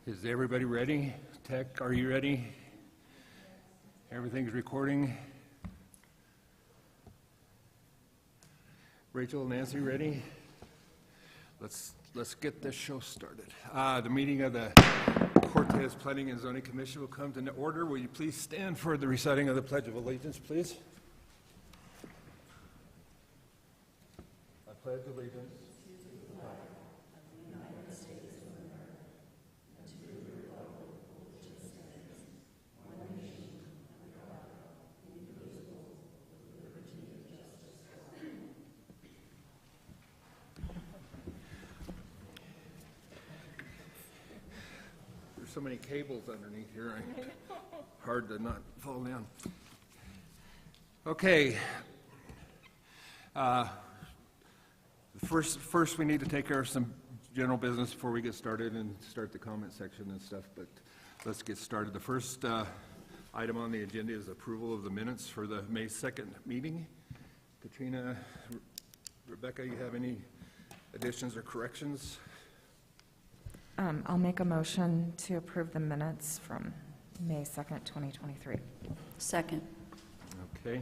Is everybody ready? Tech, are you ready? Everything's recording. Rachel, Nancy, ready? Let's get this show started. The meeting of the Cortez Planning and Zoning Commission will come to order. Will you please stand for the reciting of the Pledge of Allegiance, please? I pledge allegiance. So many cables underneath here, hard to not fall down. Okay. First we need to take care of some general business before we get started and start the comment section and stuff, but let's get started. The first item on the agenda is approval of the minutes for the May 2nd meeting. Katrina, Rebecca, you have any additions or corrections? I'll make a motion to approve the minutes from May 2nd, 2023. Second. Okay.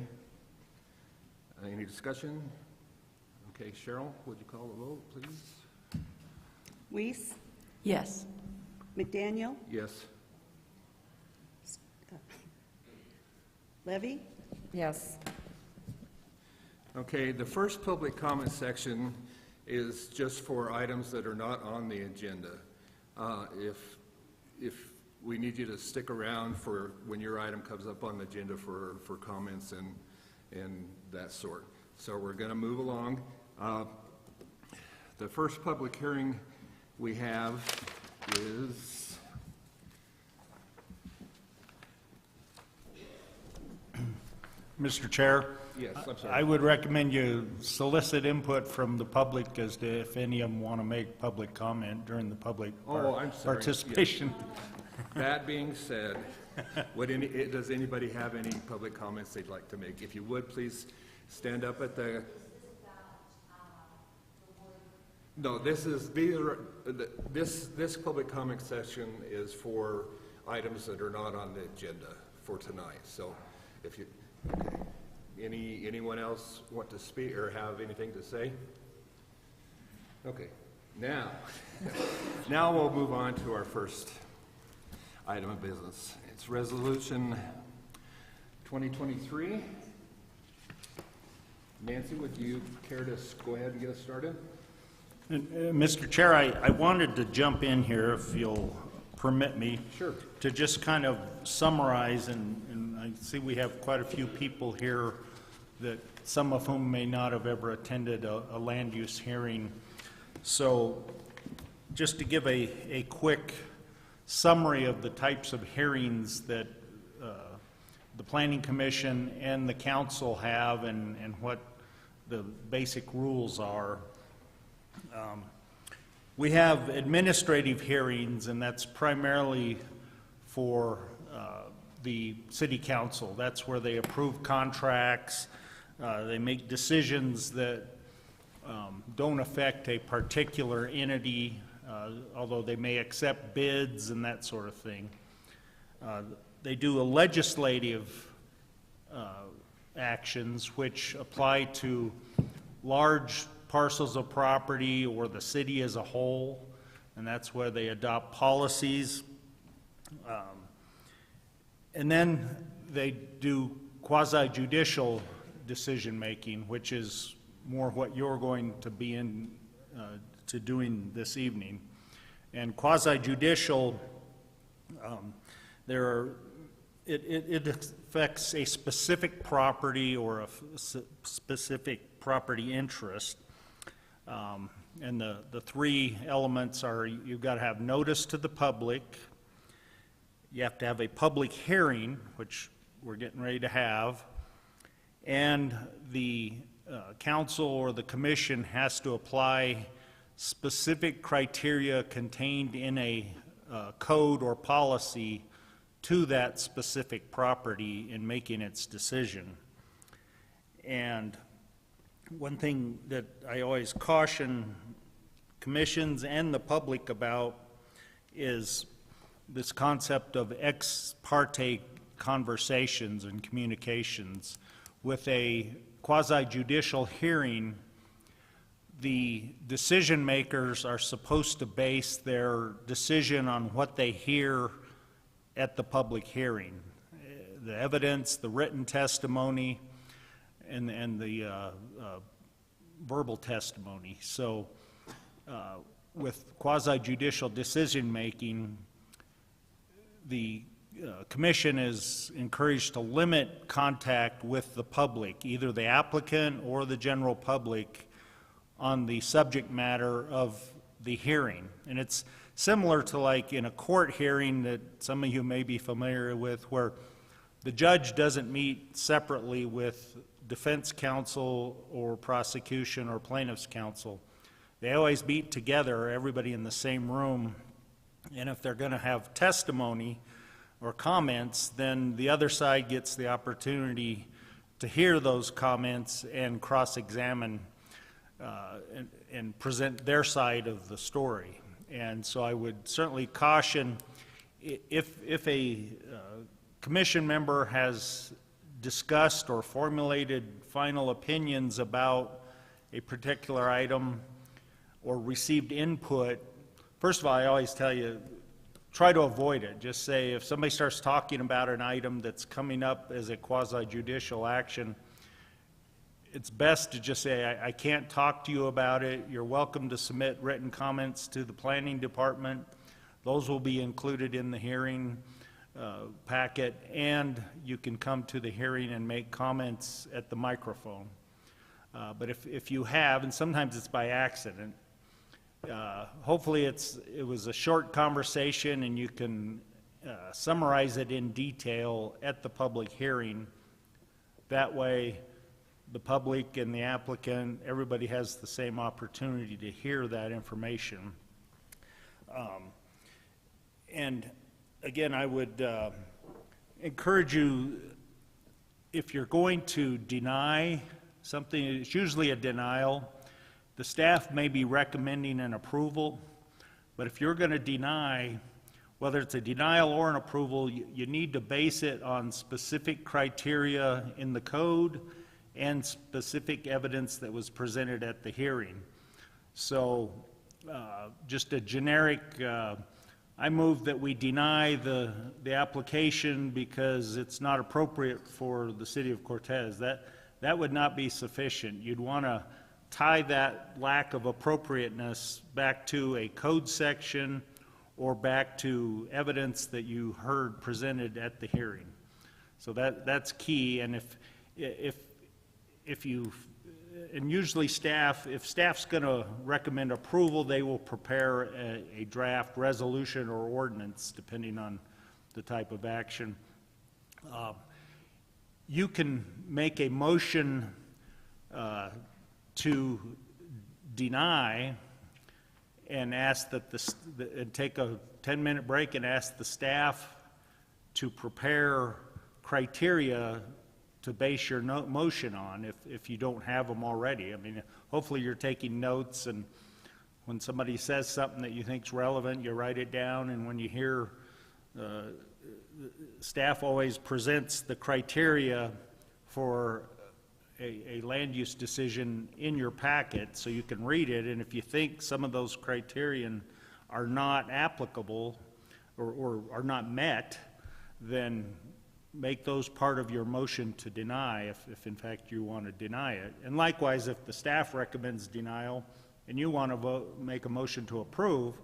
Any discussion? Okay, Cheryl, would you call the vote, please? Weiss? Yes. McDaniel? Yes. Levy? Yes. Okay, the first public comment section is just for items that are not on the agenda. If we need you to stick around for when your item comes up on the agenda for comments and that sort. So we're going to move along. The first public hearing we have is Mr. Chair, yes, I'm sorry. I would recommend you solicit input from the public as to if any of them want to make public comment during the public I'm sorry. participation. That being said, does anybody have any public comments they'd like to make? If you would, please stand up at the... No, this public comment session is for items that are not on the agenda for tonight. So if you, okay. Anyone else want to speak or have anything to say? Okay, now we'll move on to our first item of business. It's Resolution 2023. Nancy, would you care to go ahead and get us started? Mr. Chair, I wanted to jump in here, if you'll permit me. Sure. To just kind of summarize, and I see we have quite a few people here that some of whom may not have ever attended a land use hearing. So just to give a quick summary of the types of hearings that the Planning Commission and the Council have and what the basic rules are. We have administrative hearings, and that's primarily for the City Council. That's where they approve contracts, they make decisions that don't affect a particular entity, although they may accept bids and that sort of thing. They do a legislative actions which apply to large parcels of property or the city as a whole, and that's where they adopt policies. And then they do quasi-judicial decision-making, which is more what you're going to be to doing this evening. And quasi-judicial, it affects a specific property or a specific property interest. And the three elements are: you've got to have notice to the public, you have to have a public hearing, which we're getting ready to have, and the council or the commission has to apply specific criteria contained in a code or policy to that specific property in making its decision. And one thing that I always caution commissions and the public about is this concept of ex parte conversations and communications. With a quasi-judicial hearing, the decision makers are supposed to base their decision on what they hear at the public hearing. The evidence, the written testimony, and the verbal testimony. So with quasi-judicial decision-making, the commission is encouraged to limit contact with the public, either the applicant or the general public, on the subject matter of the hearing. And it's similar to like in a court hearing that some of you may be familiar with, where the judge doesn't meet separately with defense counsel or prosecution or plaintiff's counsel. They always meet together, everybody in the same room, and if they're going to have testimony or comments, then the other side gets the opportunity to hear those comments and cross-examine and present their side of the story. And so I would certainly caution, if a commission member has discussed or formulated final opinions about a particular item or received input, first of all, I always tell you, try to avoid it. Just say, if somebody starts talking about an item that's coming up as a quasi-judicial action, it's best to just say, I can't talk to you about it. You're welcome to submit written comments to the planning department. Those will be included in the hearing packet, and you can come to the hearing and make comments at the microphone. But if you have, and sometimes it's by accident, hopefully it was a short conversation and you can summarize it in detail at the public hearing. That way, the public and the applicant, everybody has the same opportunity to hear that information. And again, I would encourage you, if you're going to deny something, it's usually a denial. The staff may be recommending an approval, but if you're going to deny, whether it's a denial or an approval, you need to base it on specific criteria in the code and specific evidence that was presented at the hearing. So just a generic, I move that we deny the application because it's not appropriate for the city of Cortez. That would not be sufficient. You'd want to tie that lack of appropriateness back to a code section or back to evidence that you heard presented at the hearing. So that's key. And if you, and usually if staff's going to recommend approval, they will prepare a draft resolution or ordinance depending on the type of action. You can make a motion to deny and ask that and take a 10-minute break and ask the staff to prepare criteria to base your motion on if you don't have them already. I mean, hopefully you're taking notes, and when somebody says something that you think's relevant, you write it down, and when you hear staff always presents the criteria for a land use decision in your packet so you can read it, and if you think some of those criterion are not applicable or are not met, then make those part of your motion to deny if in fact you want to deny it. And likewise, if the staff recommends denial and you want to make a motion to approve,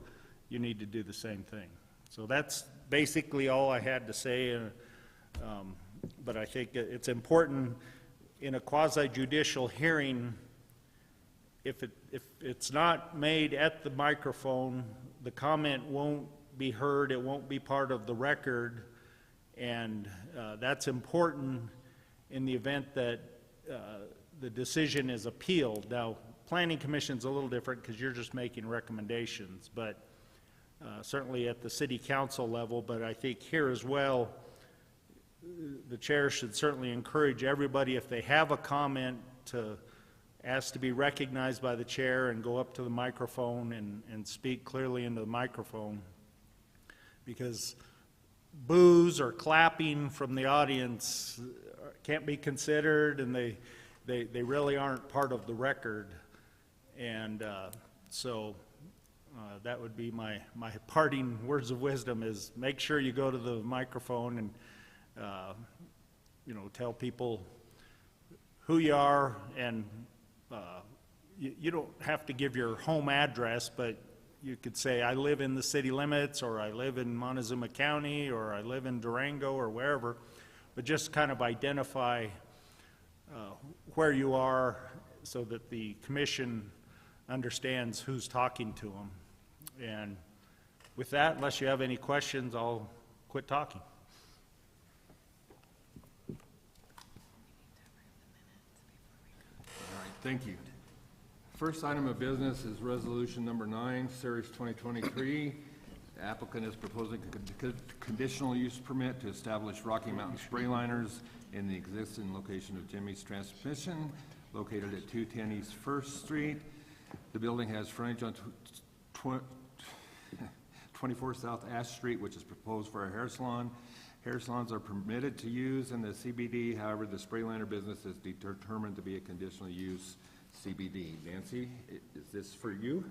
you need to do the same thing. So that's basically all I had to say, but I think it's important in a quasi-judicial hearing, if it's not made at the microphone, the comment won't be heard, it won't be part of the record, and that's important in the event that the decision is appealed. Now, Planning Commission's a little different because you're just making recommendations, but certainly at the city council level, but I think here as well, the chair should certainly encourage everybody, if they have a comment, to ask to be recognized by the chair and go up to the microphone and speak clearly into the microphone. because boos or clapping from the audience can't be considered, and they really aren't part of the record. And so that would be my parting words of wisdom, is make sure you go to the microphone and, tell people who you are, and you don't have to give your home address, but you could say, I live in the city limits, or I live in Montezuma County, or I live in Durango, or wherever, but just kind of identify where you are so that the commission understands who's talking to them. And with that, unless you have any questions, I'll quit talking. All right, thank you. First item of business is resolution number 9, series 2023. The applicant is proposing a conditional use permit to establish Rocky Mountain spray liners in the existing location of Jimmy's Transmission, located at 210 East First Street. The building has frontage on 24 South Ash Street, which is proposed for a hair salon. Hair salons are permitted to use in the CBD. However, the spray liner business is determined to be a conditional use CBD. Nancy, is this for you?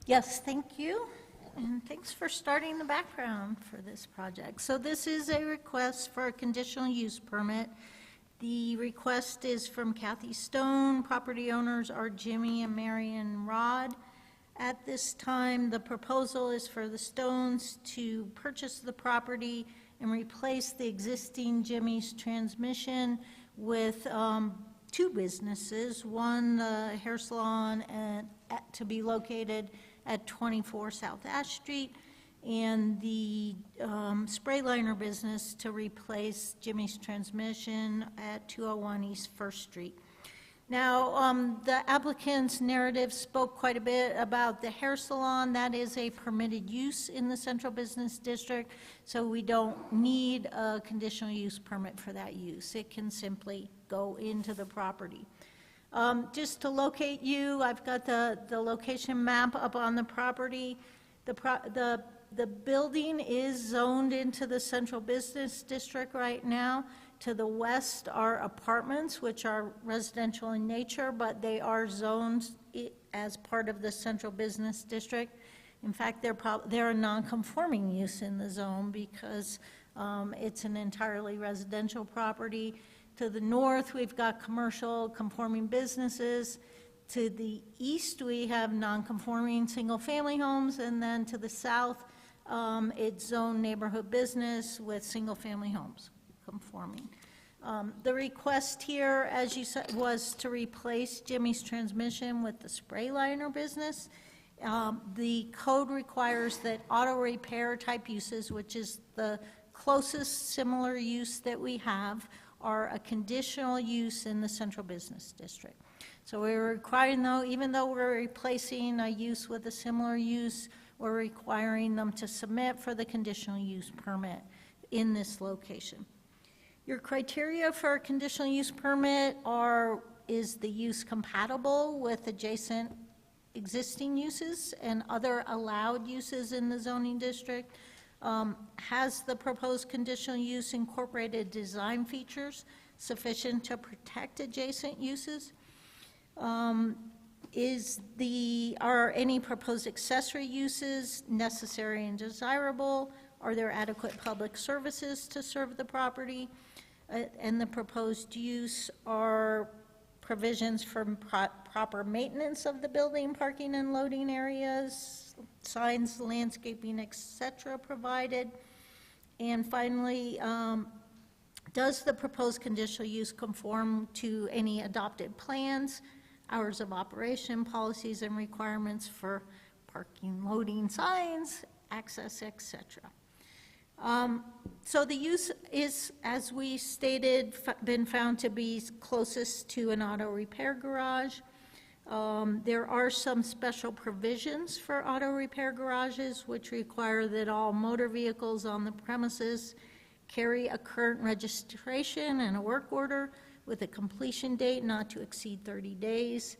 Yes, thank you, and thanks for starting the background for this project. So this is a request for a conditional use permit. The request is from Kathy Stone. Property owners are Jimmy and Marion Rod. At this time, the proposal is for the Stones to purchase the property and replace the existing Jimmy's Transmission with two businesses, one, the hair salon, and to be located at 24 South Ash Street, and the spray liner business to replace Jimmy's Transmission at 201 East First Street. Now, the applicant's narrative spoke quite a bit about the hair salon. That is a permitted use in the Central Business District, so we don't need a conditional use permit for that use. It can simply go into the property. Just to locate you, I've got the location map up on the property. The building is zoned into the Central Business District right now. To the west are apartments, which are residential in nature, but they are zoned as part of the Central Business District. In fact, they're a non-conforming use in the zone because it's an entirely residential property. To the north, we've got commercial conforming businesses. To the east, we have non-conforming single-family homes, and then to the south, it's zoned neighborhood business with single-family homes conforming. The request here, as you said, was to replace Jimmy's Transmission with the spray liner business. The code requires that auto repair type uses, which is the closest similar use that we have, are a conditional use in the Central Business District. So we're requiring, though, even though we're replacing a use with a similar use, we're requiring them to submit for the conditional use permit in this location. Your criteria for a conditional use permit is the use compatible with adjacent existing uses and other allowed uses in the zoning district? Has the proposed conditional use incorporated design features sufficient to protect adjacent uses? Are any proposed accessory uses necessary and desirable? Are there adequate public services to serve the property? And the proposed use are provisions for proper maintenance of the building, parking and loading areas, signs, landscaping, etc. provided. And finally, does the proposed conditional use conform to any adopted plans, hours of operation, policies and requirements for parking, loading, signs, access, etc.? So the use is, as we stated, been found to be closest to an auto repair garage. There are some special provisions for auto repair garages which require that all motor vehicles on the premises carry a current registration and a work order with a completion date not to exceed 30 days.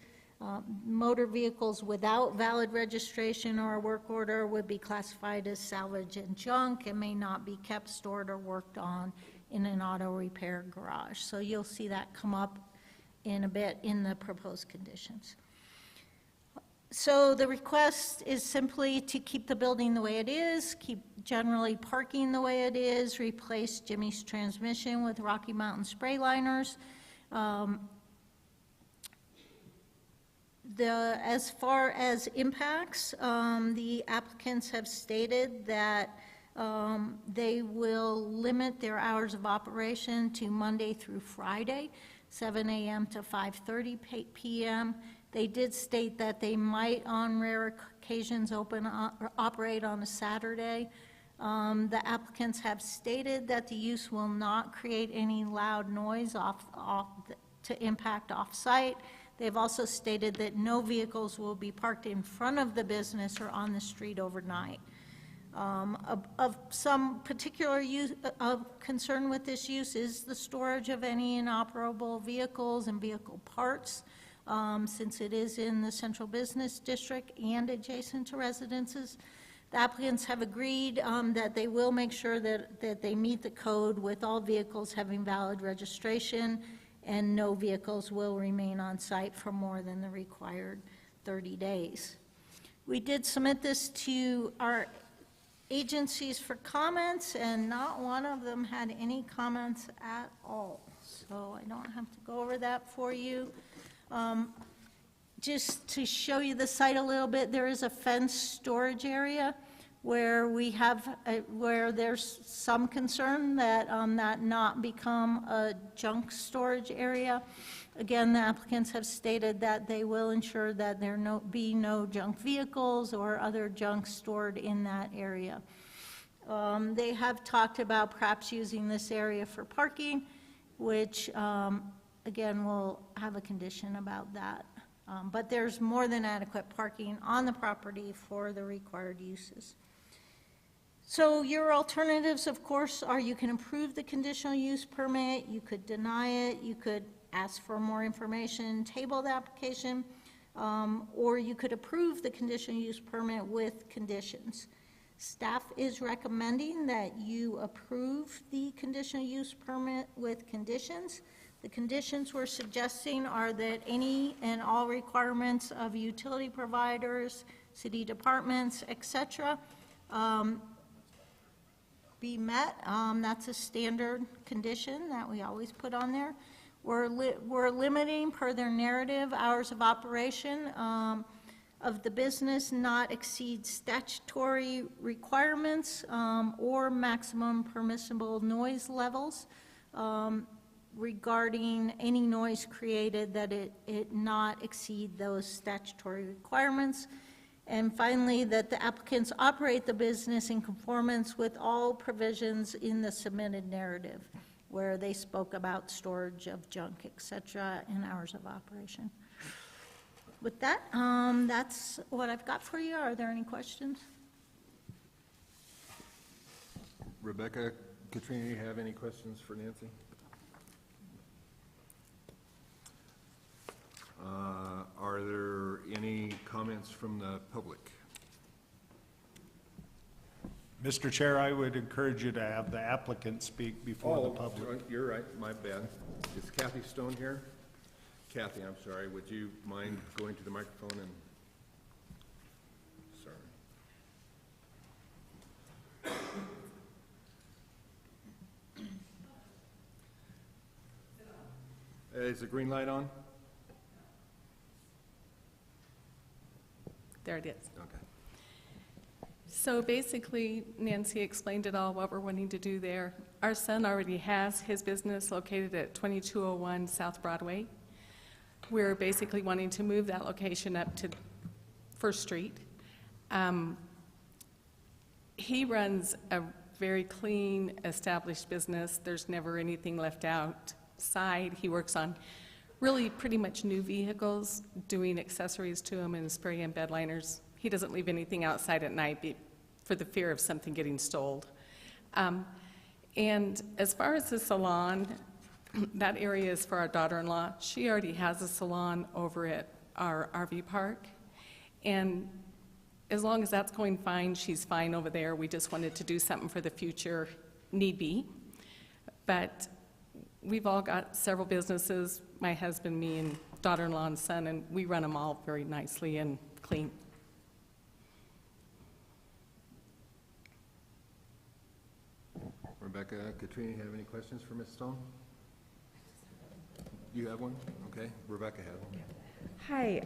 Motor vehicles without valid registration or a work order would be classified as salvage and junk and may not be kept, stored, or worked on in an auto repair garage. So you'll see that come up in a bit in the proposed conditions. So the request is simply to keep the building the way it is, keep generally parking the way it is, replace Jimmy's transmission with Rocky Mountain spray liners. As far as impacts, the applicants have stated that they will limit their hours of operation to Monday through Friday, 7 a.m. to 5:30 p.m. They did state that they might, on rare occasions, operate on a Saturday. The applicants have stated that the use will not create any loud noise to impact off-site. They've also stated that no vehicles will be parked in front of the business or on the street overnight. Of some particular concern with this use is the storage of any inoperable vehicles and vehicle parts, since it is in the central business district and adjacent to residences. The applicants have agreed that they will make sure that they meet the code with all vehicles having valid registration, and no vehicles will remain on site for more than the required 30 days. We did submit this to our agencies for comments, and not one of them had any comments at all. So I don't have to go over that for you. Just to show you the site a little bit, there is a fenced storage area where we have, where there's some concern that that not become a junk storage area. Again, the applicants have stated that they will ensure that there be no junk vehicles or other junk stored in that area. They have talked about perhaps using this area for parking, which, again, we'll have a condition about that. But there's more than adequate parking on the property for the required uses. So your alternatives, of course, are you can approve the conditional use permit, you could deny it, you could ask for more information, table the application, or you could approve the conditional use permit with conditions. Staff is recommending that you approve the conditional use permit with conditions. The conditions we're suggesting are that any and all requirements of utility providers, city departments, etc., be met. That's a standard condition that we always put on there. We're limiting, per their narrative, hours of operation of the business not exceed statutory requirements or maximum permissible noise levels. Regarding any noise created, that it not exceed those statutory requirements. And finally, that the applicants operate the business in conformance with all provisions in the submitted narrative, where they spoke about storage of junk, et cetera, and hours of operation. With that, that's what I've got for you. Are there any questions? Rebecca, Katrina, do you have any questions for Nancy? Are there any comments from the public? Mr. Chair, I would encourage you to have the applicant speak before the public. You're right, my bad. Is Kathy Stone here? Kathy, I'm sorry, would you mind going to the microphone and, sorry. Is the green light on? There it is. Okay. So basically, Nancy explained it all, what we're wanting to do there. Our son already has his business located at 2201 South Broadway. We're basically wanting to move that location up to First Street. He runs a very clean, established business. There's never anything left outside. He works on really pretty much new vehicles, doing accessories to them and spray and bed liners. He doesn't leave anything outside at night for the fear of something getting stole. And as far as the salon, that area is for our daughter-in-law. She already has a salon over at our RV park. And as long as that's going fine, she's fine over there. We just wanted to do something for the future, need be. But we've all got several businesses, my husband, me, and daughter-in-law and son, and we run them all very nicely and clean. Rebecca, Katrina, you have any questions for Ms. Stone? You have one? Okay, Rebecca has one. Hi,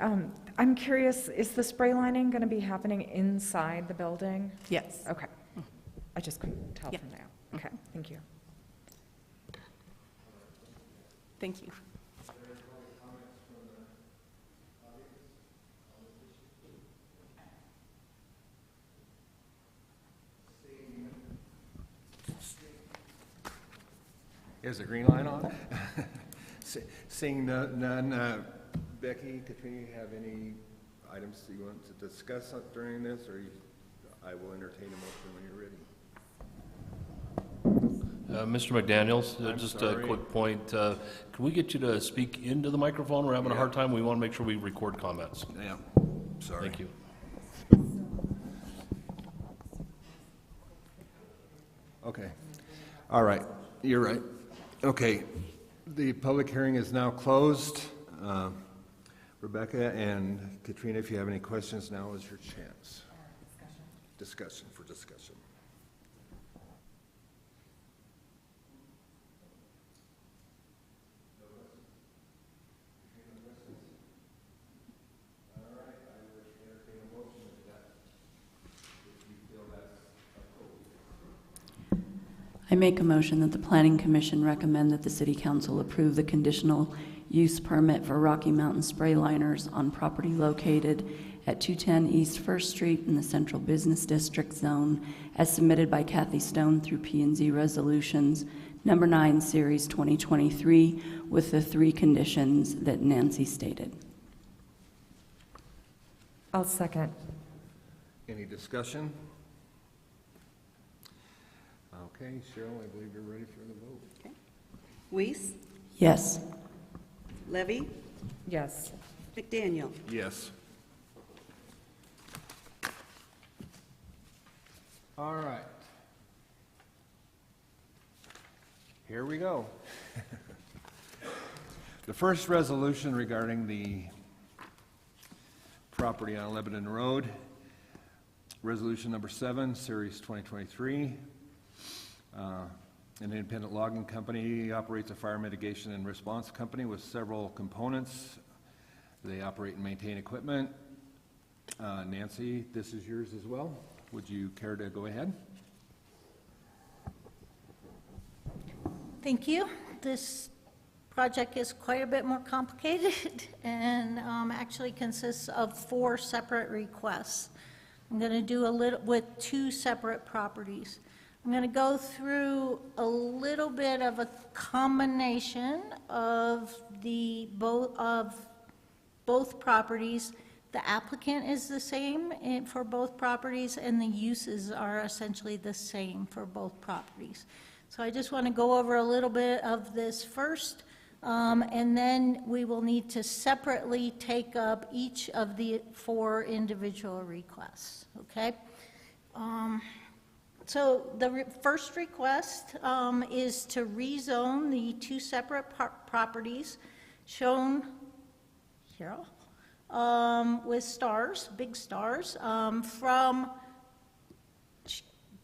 I'm curious, is the spray lining going to be happening inside the building? Yes. Okay. I just couldn't tell Yeah. from now. Okay, thank you. Thank you. Is the green line on? Seeing none, Becky, Katrina, you have any items that you want to discuss during this, or I will entertain a motion when you're ready. Mr. McDaniels, I'm just sorry. a quick point. Can we get you to speak into the microphone? We're having a hard time. We want to make sure we record comments. Yeah, sorry. Thank you. Okay, all right, you're right. Okay, the public hearing is now closed. Rebecca and Katrina, if you have any questions, now is your chance. Discussion for discussion. I make a motion that the Planning Commission recommend that the City Council approve the conditional use permit for Rocky Mountain Spray Liners on property located at 210 East First Street in the Central Business District Zone as submitted by Kathy Stone through P&Z Resolutions Number 9, Series 2023, with the 3 conditions that Nancy stated. I'll second. Any discussion? Okay, Cheryl, I believe you're ready for the vote. Weiss, Yes. Levy, Yes. McDaniel. Yes. All right. Here we go. The first resolution regarding the property on Lebanon Road, Resolution Number 7, Series 2023. An independent logging company operates a fire mitigation and response company with several components. They operate and maintain equipment. Nancy, this is yours as well. Would you care to go ahead? Thank you. This project is quite a bit more complicated and actually consists of 4 separate requests. I'm going to do a little with 2 separate properties. I'm going to go through a little bit of a combination of both properties. The applicant is the same for both properties, and the uses are essentially the same for both properties. So I just want to go over a little bit of this first, and then we will need to separately take up each of the 4 individual requests, okay? So the first request is to rezone the 2 separate properties shown here with stars, big stars, from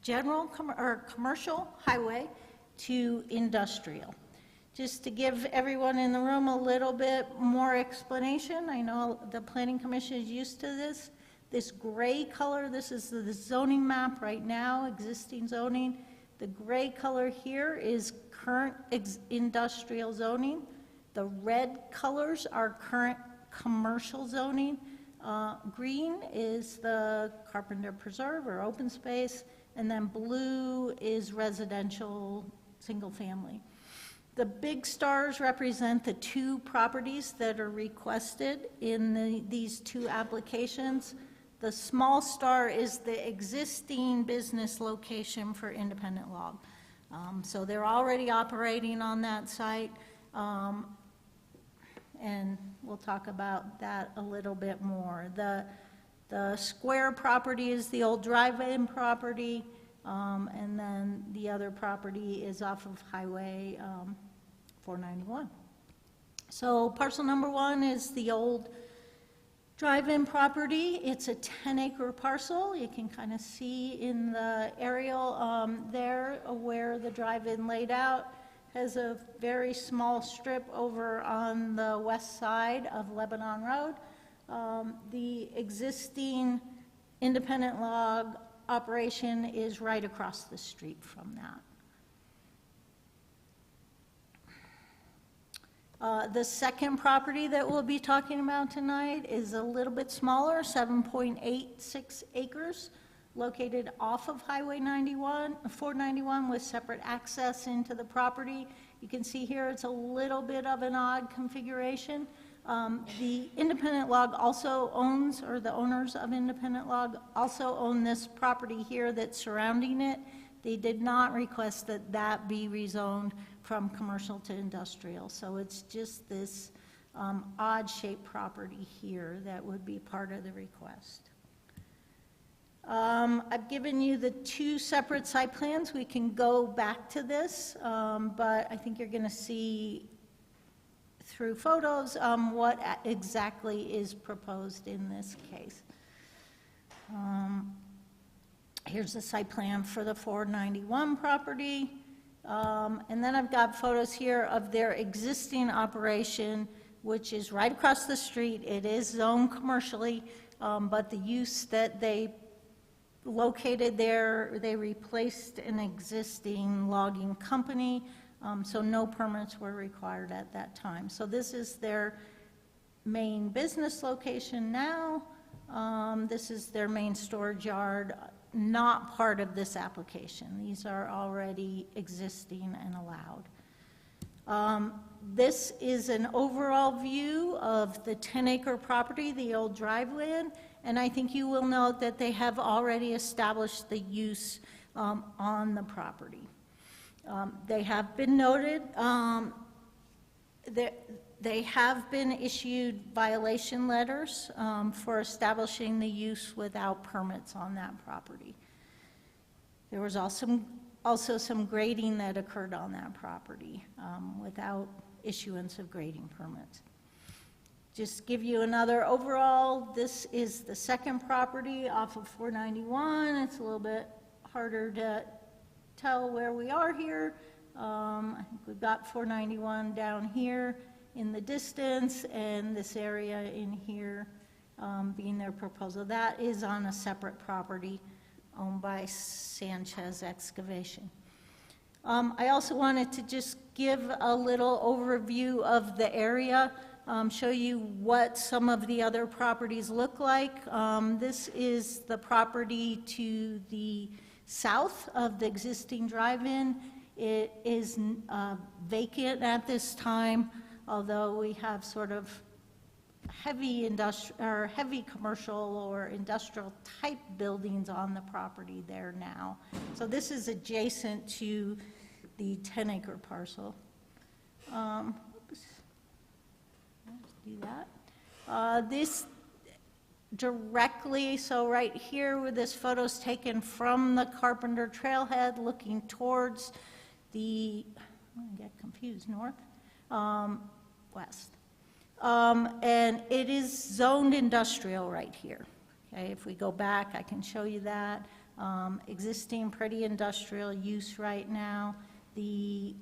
general or commercial highway to industrial. Just to give everyone in the room a little bit more explanation, I know the Planning Commission is used to this. This gray color, this is the zoning map right now, existing zoning. The gray color here is current industrial zoning. The red colors are current commercial zoning. Green is the Carpenter Preserve or open space, and then blue is residential single family. The big stars represent the 2 properties that are requested in these 2 applications. The small star is the existing business location for Independent Log. So they're already operating on that site. and we'll talk about that a little bit more. The square property is the old drive-in property, and then the other property is off of Highway 491. So parcel number 1 is the old drive-in property. It's a 10-acre parcel. You can kind of see in the aerial there where the drive-in laid out. Has a very small strip over on the west side of Lebanon Road. The existing independent log operation is right across the street from that. The second property that we'll be talking about tonight is a little bit smaller, 7.86 acres, located off of Highway 491 with separate access into the property. You can see here it's a little bit of an odd configuration. The Independent Log also owns, or the owners of Independent Log also own this property here that's surrounding it. They did not request that that be rezoned from commercial to industrial. So it's just this odd-shaped property here that would be part of the request. I've given you the 2 separate site plans. We can go back to this, but I think you're going to see through photos what exactly is proposed in this case. Here's the site plan for the 491 property. And then I've got photos here of their existing operation, which is right across the street. It is zoned commercially, but the use that they located there, they replaced an existing logging company, so no permits were required at that time. So this is their main business location now. This is their main storage yard, not part of this application. These are already existing and allowed. This is an overall view of the 10-acre property, the old driveland, and I think you will note that they have already established the use on the property. They have been noted, they have been issued violation letters for establishing the use without permits on that property. There was also some grading that occurred on that property without issuance of grading permits. Just give you another overall, this is the second property off of 491. It's a little bit harder to tell where we are here. I think we've got 491 down here in the distance, and this area in here being their proposal. That is on a separate property owned by Sanchez Excavation. I also wanted to just give a little overview of the area, show you what some of the other properties look like. This is the property to the south of the existing drive-in. It is vacant at this time, although we have sort of heavy commercial or industrial type buildings on the property there now. So this is adjacent to the 10-acre parcel. Oops. Let's do that. This directly, so right here where this photo's taken from the Carpenter Trailhead looking towards the, I get confused, north, west. And it is zoned industrial right here. Okay, if we go back, I can show you that. Existing pretty industrial use right now. The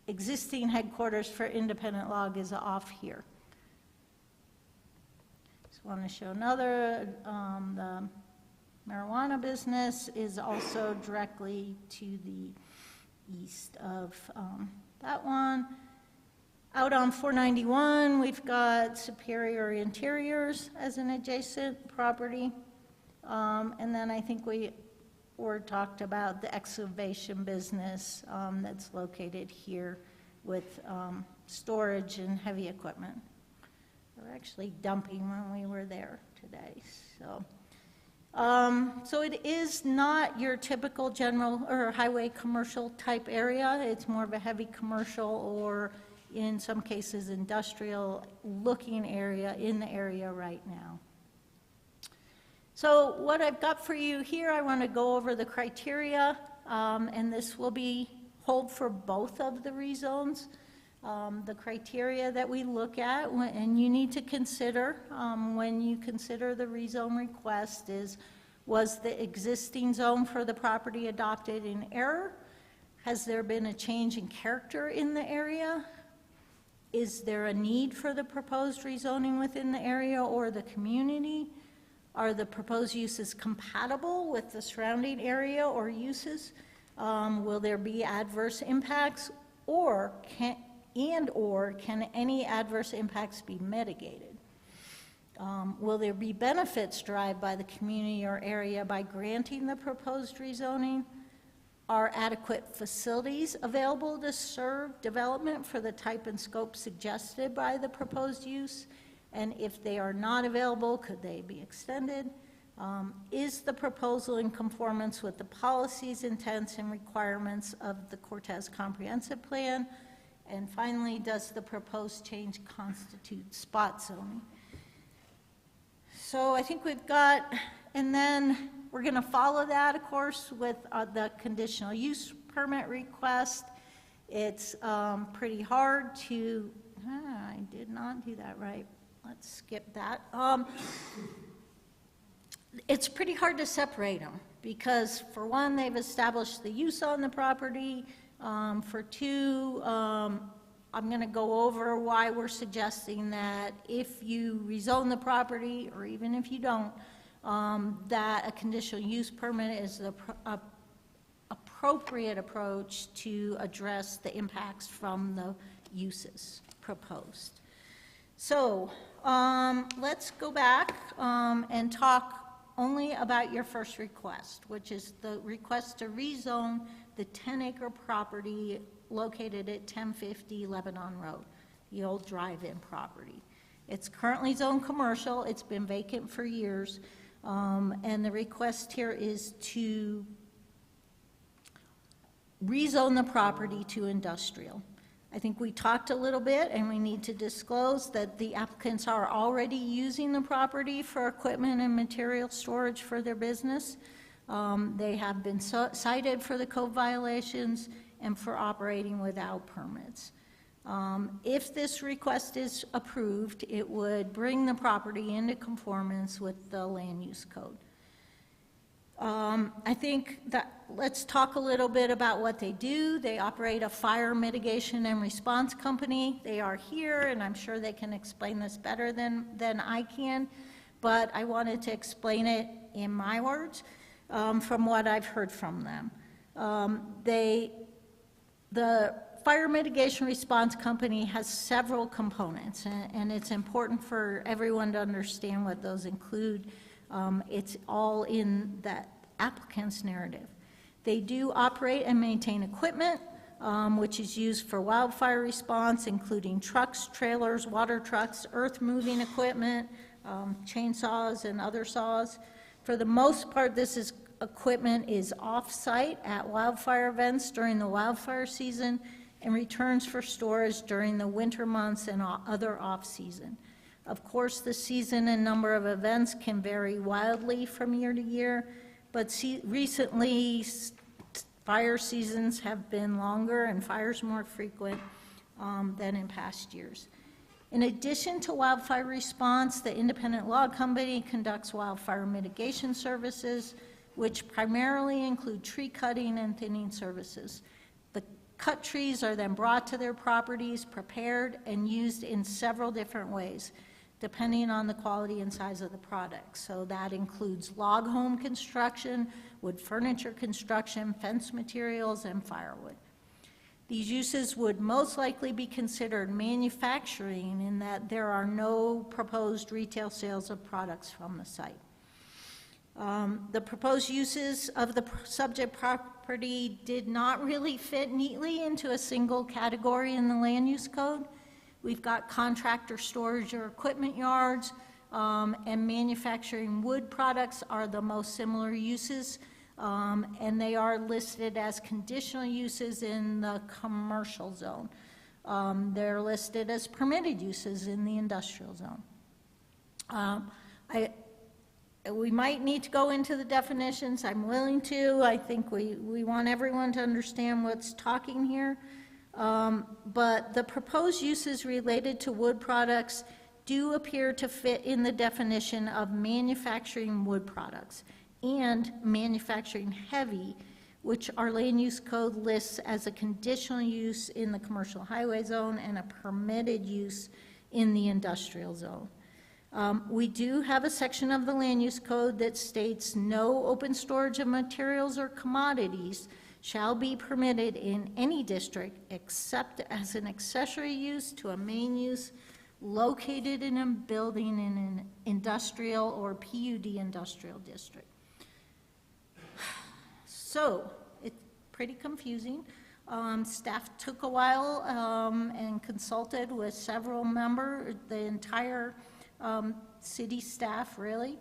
existing headquarters for Independent Log is off here. Just want to show another. The marijuana business is also directly to the east of that one. Out on 491, we've got Superior Interiors as an adjacent property. And then I think we were talked about the excavation business that's located here with storage and heavy equipment. We're actually dumping when we were there today. So it is not your typical general or highway commercial type area. It's more of a heavy commercial or in some cases industrial-looking area in the area right now. So what I've got for you here, I want to go over the criteria, and this will hold for both of the rezones. The criteria that we look at, and you need to consider when you consider the rezone request is, was the existing zone for the property adopted in error? Has there been a change in character in the area? Is there a need for the proposed rezoning within the area or the community? Are the proposed uses compatible with the surrounding area or uses? Will there be adverse impacts, or can any adverse impacts be mitigated? Will there be benefits derived by the community or area by granting the proposed rezoning? Are adequate facilities available to serve development for the type and scope suggested by the proposed use? And if they are not available, could they be extended? Is the proposal in conformance with the policies, intents, and requirements of the Cortez Comprehensive Plan? And finally, does the proposed change constitute spot zoning? So I think we've got, and then we're going to follow that, of course, with the conditional use permit request. It's pretty hard to, I did not do that right. Let's skip that. It's pretty hard to separate them because, for one, they've established the use on the property. For two, I'm going to go over why we're suggesting that if you rezone the property, or even if you don't, that a conditional use permit is the appropriate approach to address the impacts from the uses proposed. So let's go back and talk only about your first request, which is the request to rezone the 10-acre property located at 1050 Lebanon Road, the old drive-in property. It's currently zoned commercial. It's been vacant for years. And the request here is to rezone the property to industrial. I think we talked a little bit, and we need to disclose that the applicants are already using the property for equipment and material storage for their business. They have been cited for the code violations and for operating without permits. If this request is approved, it would bring the property into conformance with the land use code. I think that let's talk a little bit about what they do. They operate a fire mitigation and response company. They are here, and I'm sure they can explain this better than I can, but I wanted to explain it in my words from what I've heard from them. The fire mitigation response company has several components, and it's important for everyone to understand what those include. It's all in that applicant's narrative. They do operate and maintain equipment, which is used for wildfire response, including trucks, trailers, water trucks, earth-moving equipment, chainsaws, and other saws. For the most part, this equipment is off-site at wildfire events during the wildfire season and returns for storage during the winter months and other off-season. Of course, the season and number of events can vary wildly from year to year, but recently fire seasons have been longer and fires more frequent than in past years. In addition to wildfire response, the Independent Log Company conducts wildfire mitigation services, which primarily include tree cutting and thinning services. The cut trees are then brought to their properties, prepared, and used in several different ways, depending on the quality and size of the product. So that includes log home construction, wood furniture construction, fence materials, and firewood. These uses would most likely be considered manufacturing in that there are no proposed retail sales of products from the site. The proposed uses of the subject property did not really fit neatly into a single category in the land use code. We've got contractor storage or equipment yards, and manufacturing wood products are the most similar uses, and they are listed as conditional uses in the commercial zone. They're listed as permitted uses in the industrial zone. We might need to go into the definitions. I'm willing to. I think we want everyone to understand what's talking here. But the proposed uses related to wood products do appear to fit in the definition of manufacturing wood products and manufacturing heavy, which our land use code lists as a conditional use in the commercial highway zone and a permitted use in the industrial zone. We do have a section of the land use code that states no open storage of materials or commodities shall be permitted in any district except as an accessory use to a main use located in a building in an industrial or PUD industrial district. So, it's pretty confusing. Staff took a while and consulted with several members, the entire city staff, really.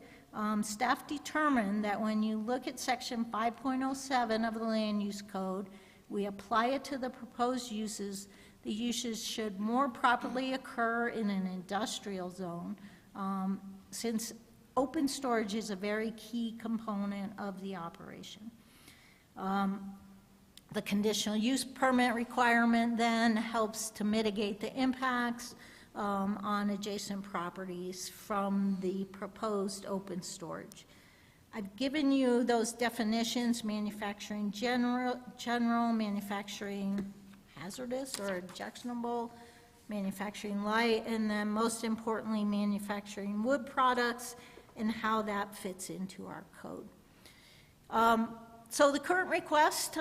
Staff determined that when you look at section 5.07 of the land use code, we apply it to the proposed uses. The uses should more properly occur in an industrial zone, since open storage is a very key component of the operation. The conditional use permit requirement then helps to mitigate the impacts on adjacent properties from the proposed open storage. I've given you those definitions: manufacturing general, manufacturing hazardous or objectionable, manufacturing light, and then most importantly, manufacturing wood products, and how that fits into our code. So the current request,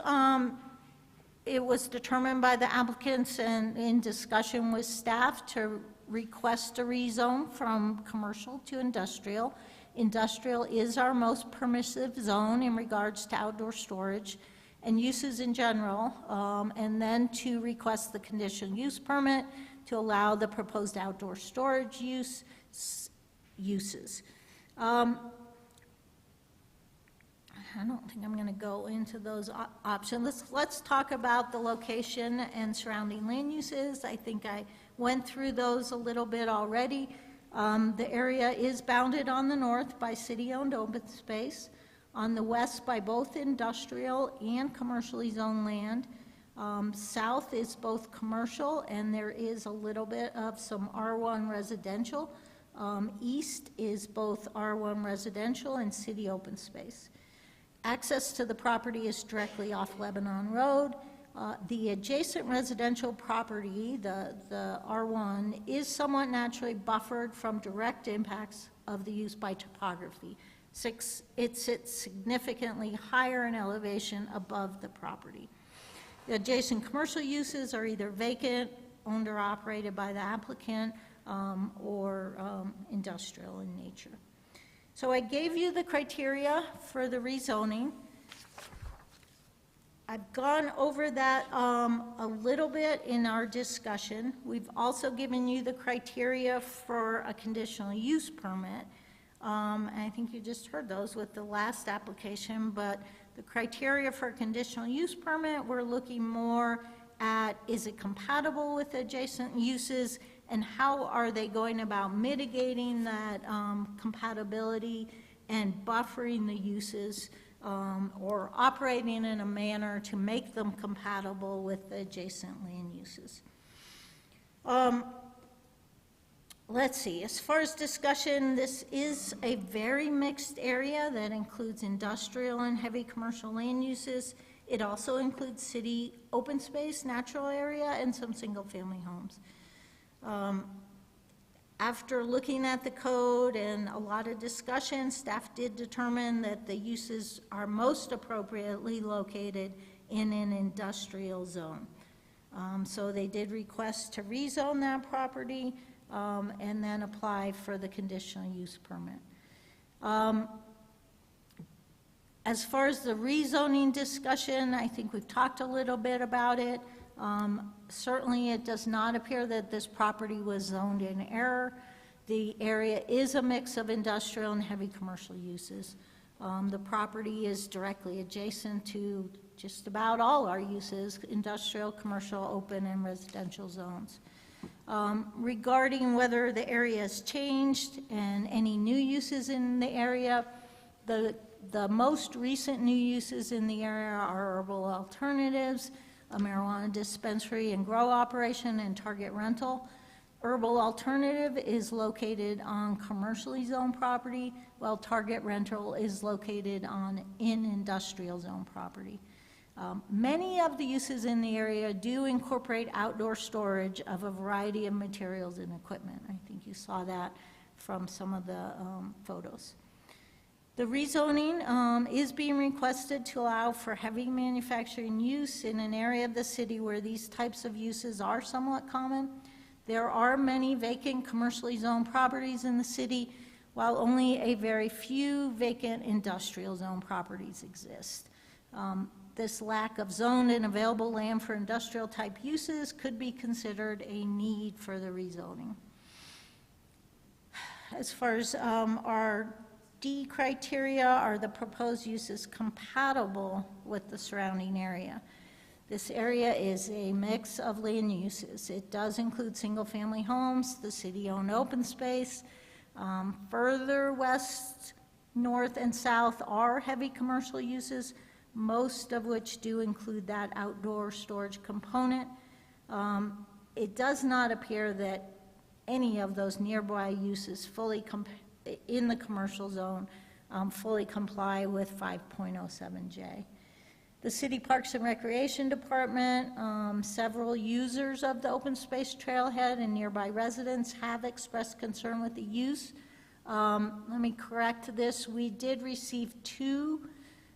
it was determined by the applicants and in discussion with staff to request a rezone from commercial to industrial. Industrial is our most permissive zone in regards to outdoor storage and uses in general, and then to request the conditional use permit to allow the proposed outdoor storage uses. I don't think I'm going to go into those options. Let's talk about the location and surrounding land uses. I think I went through those a little bit already. The area is bounded on the north by city-owned open space, on the west by both industrial and commercially zoned land. South is both commercial, and there is a little bit of some R1 residential. East is both R1 residential and city open space. Access to the property is directly off Lebanon Road. The adjacent residential property, the R1, is somewhat naturally buffered from direct impacts of the use by topography. It sits significantly higher in elevation above the property. The adjacent commercial uses are either vacant, owned or operated by the applicant, or industrial in nature. So I gave you the criteria for the rezoning. I've gone over that a little bit in our discussion. We've also given you the criteria for a conditional use permit. And I think you just heard those with the last application, but the criteria for a conditional use permit, we're looking more at, is it compatible with adjacent uses, and how are they going about mitigating that compatibility and buffering the uses, or operating in a manner to make them compatible with the adjacent land uses. Let's see, as far as discussion, this is a very mixed area that includes industrial and heavy commercial land uses. It also includes city open space, natural area, and some single-family homes. After looking at the code and a lot of discussion, staff did determine that the uses are most appropriately located in an industrial zone. So they did request to rezone that property and then apply for the conditional use permit. As far as the rezoning discussion, I think we've talked a little bit about it. Certainly, it does not appear that this property was zoned in error. The area is a mix of industrial and heavy commercial uses. The property is directly adjacent to just about all our uses, industrial, commercial, open, and residential zones. Regarding whether the area has changed and any new uses in the area, the most recent new uses in the area are herbal alternatives, a marijuana dispensary and grow operation, and Target rental. Herbal alternative is located on commercially zoned property, while Target rental is located in industrial zone property. Many of the uses in the area do incorporate outdoor storage of a variety of materials and equipment. I think you saw that from some of the photos. The rezoning is being requested to allow for heavy manufacturing use in an area of the city where these types of uses are somewhat common. There are many vacant commercially zoned properties in the city, while only a very few vacant industrial zone properties exist. This lack of zoned and available land for industrial type uses could be considered a need for the rezoning. As far as our D criteria, are the proposed uses compatible with the surrounding area? This area is a mix of land uses. It does include single-family homes, the city-owned open space. Further west, north, and south are heavy commercial uses, most of which do include that outdoor storage component. It does not appear that any of those nearby uses in the commercial zone fully comply with 5.07J. The City Parks and Recreation Department, several users of the open space trailhead and nearby residents have expressed concern with the use. Let me correct this. We did receive 2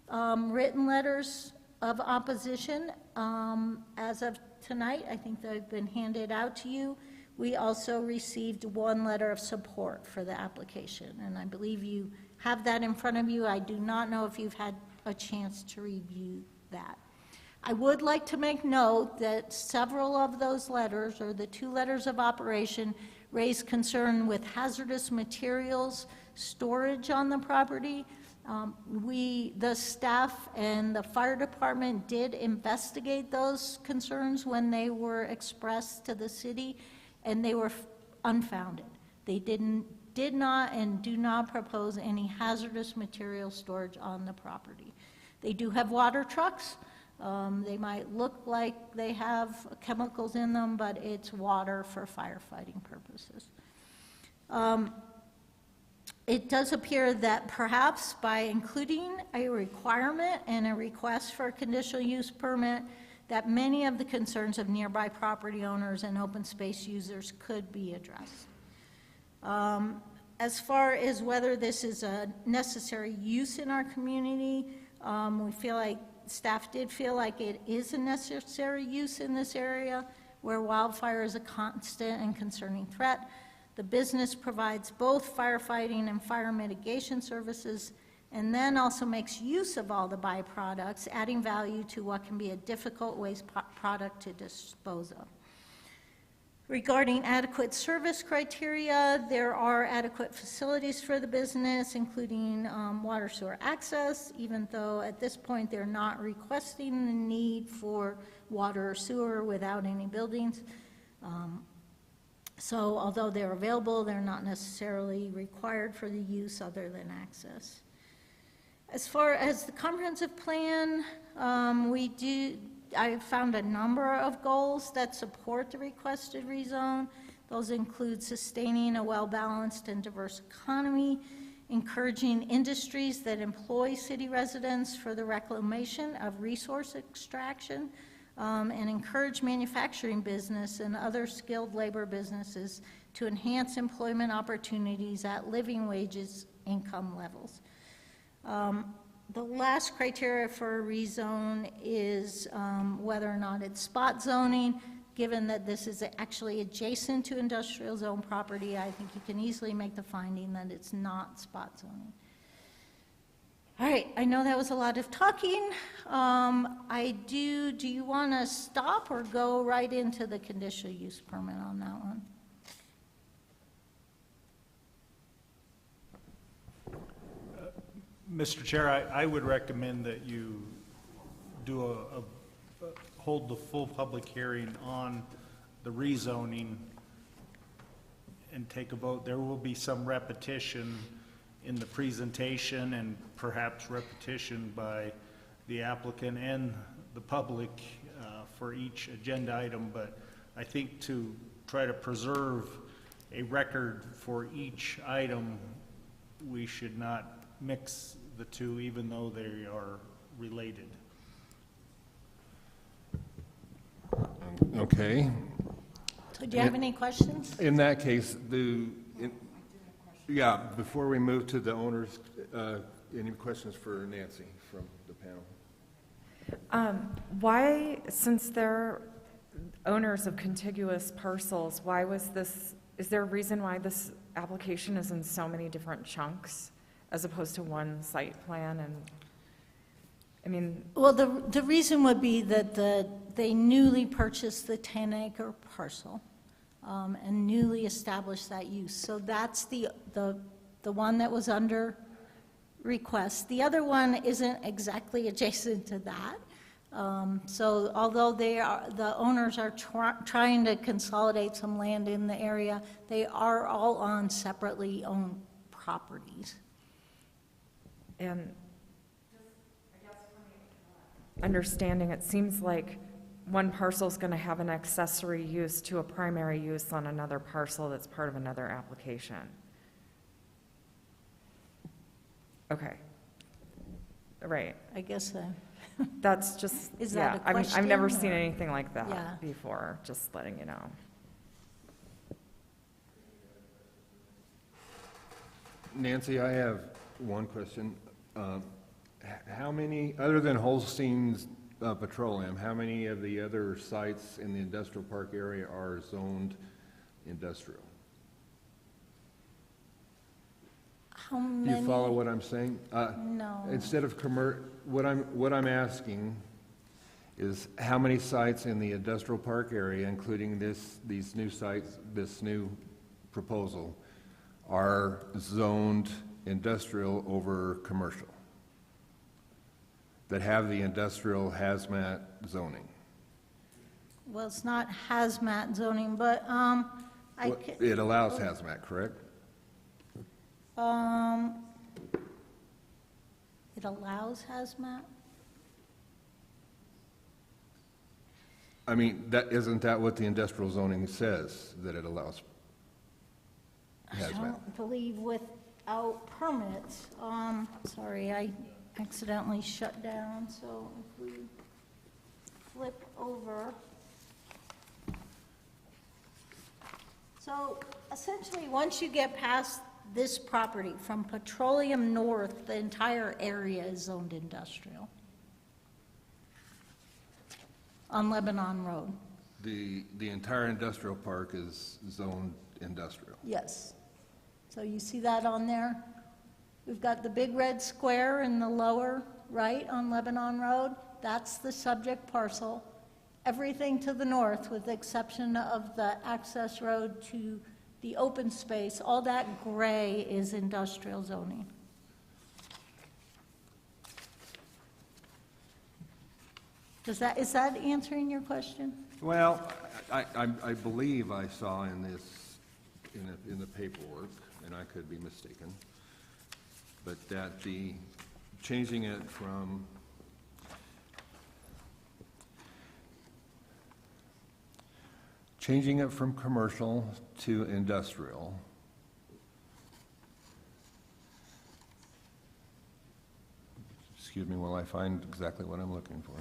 written letters of opposition as of tonight. I think they've been handed out to you. We also received 1 letter of support for the application, and I believe you have that in front of you. I do not know if you've had a chance to review that. I would like to make note that several of those letters, or the 2 letters of opposition, raise concern with hazardous materials storage on the property. The staff and the fire department did investigate those concerns when they were expressed to the city, and they were unfounded. They did not and do not propose any hazardous material storage on the property. They do have water trucks. They might look like they have chemicals in them, but it's water for firefighting purposes. It does appear that perhaps by including a requirement and a request for a conditional use permit, that many of the concerns of nearby property owners and open space users could be addressed. As far as whether this is a necessary use in our community, we feel like, staff did feel like it is a necessary use in this area where wildfire is a constant and concerning threat. The business provides both firefighting and fire mitigation services, and then also makes use of all the byproducts, adding value to what can be a difficult waste product to dispose of. Regarding adequate service criteria, there are adequate facilities for the business, including water sewer access, even though at this point they're not requesting the need for water or sewer without any buildings. So although they're available, they're not necessarily required for the use other than access. As far as the comprehensive plan, I found a number of goals that support the requested rezone. Those include sustaining a well-balanced and diverse economy, encouraging industries that employ city residents for the reclamation of resource extraction, and encourage manufacturing business and other skilled labor businesses to enhance employment opportunities at living wages, income levels. The last criteria for a rezone is whether or not it's spot zoning. Given that this is actually adjacent to industrial zone property, I think you can easily make the finding that it's not spot zoning. All right, I know that was a lot of talking. Do you want to stop or go right into the conditional use permit on that one? Mr. Chair, I would recommend that you do hold the full public hearing on the rezoning and take a vote. There will be some repetition in the presentation and perhaps repetition by the applicant and the public for each agenda item, but I think to try to preserve a record for each item, we should not mix the two, even though they are related. Okay. So do you have any questions? In that case, yeah, before we move to the owners, any questions for Nancy from the panel? Why, since they're owners of contiguous parcels, why was this, is there a reason why this application is in so many different chunks as opposed to one site plan? And, I mean, Well, the reason would be that they newly purchased the 10-acre parcel and newly established that use. So that's the one that was under request. The other one isn't exactly adjacent to that. So although the owners are trying to consolidate some land in the area, they are all on separately owned properties. and understanding, it seems like one parcel is going to have an accessory use to a primary use on another parcel that's part of another application. Okay. Right. I guess That's just, Is yeah, that a I've never question, seen or- anything like Yeah. that before, just letting you know. Nancy, I have one question. How many, other than Holstein's Petroleum, how many of the other sites in the industrial park area are zoned industrial? how Do many? you follow what I'm saying? No. Instead of what I'm asking is how many sites in the industrial park area, including these new sites, this new proposal, are zoned industrial over commercial, that have the industrial hazmat zoning? Well, it's not hazmat zoning, but It allows hazmat, correct? It allows hazmat? I mean, isn't that what the industrial zoning says, that it allows I hazmat? don't believe without permits. Sorry, I accidentally shut down, so if we flip over. So essentially, once you get past this property, from Petroleum North, the entire area is zoned industrial on Lebanon Road. The entire industrial park is zoned industrial. Yes. So you see that on there? We've got the big red square in the lower right on Lebanon Road. That's the subject parcel. Everything to the north, with the exception of the access road to the open space, all that gray is industrial zoning. Is that answering your question? Well, I believe I saw in this, in the paperwork, and I could be mistaken, but that changing it from commercial to industrial excuse me while I find exactly what I'm looking for.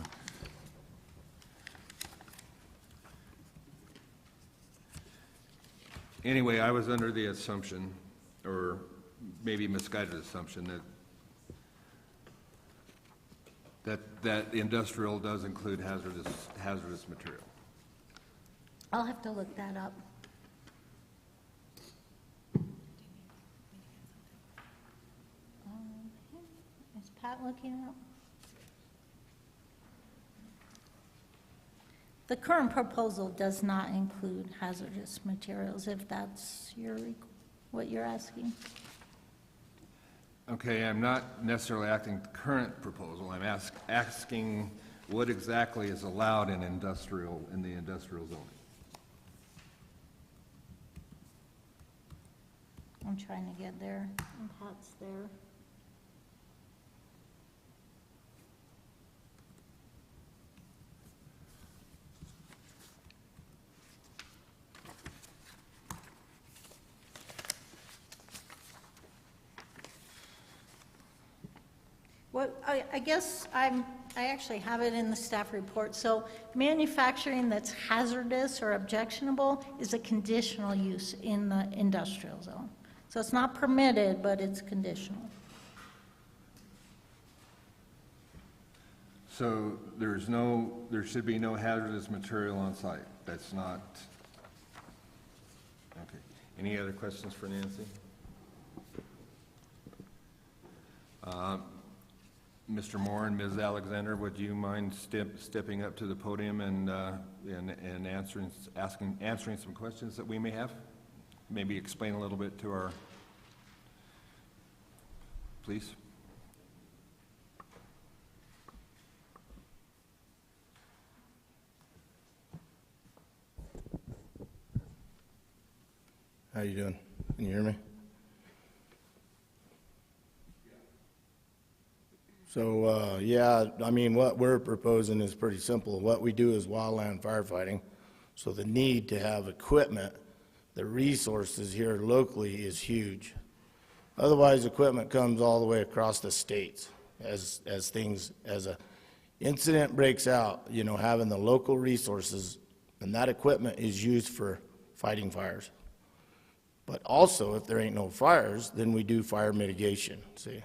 Anyway, I was under the assumption, or maybe misguided assumption, that industrial does include hazardous material. I'll have to look that up. Is Pat looking it up? The current proposal does not include hazardous materials, if that's what you're asking. Okay, I'm not necessarily acting the current proposal. I'm asking what exactly is allowed in the industrial zone. I'm trying to get there, and Pat's there. I guess I actually have it in the staff report. So manufacturing that's hazardous or objectionable is a conditional use in the industrial zone. So it's not permitted, but it's conditional. So there should be no hazardous material on site. That's not, okay. Any other questions for Nancy? Mr. Moore and Ms. Alexander, would you mind stepping up to the podium and answering some questions that we may have? Maybe explain a little bit to our, please. How you doing? Can you hear me? So, yeah, I mean, what we're proposing is pretty simple. What we do is wildland firefighting, so the need to have equipment, the resources here locally is huge. Otherwise, equipment comes all the way across the states as a incident breaks out, you know, having the local resources, and that equipment is used for fighting fires. But also, if there ain't no fires, then we do fire mitigation, see?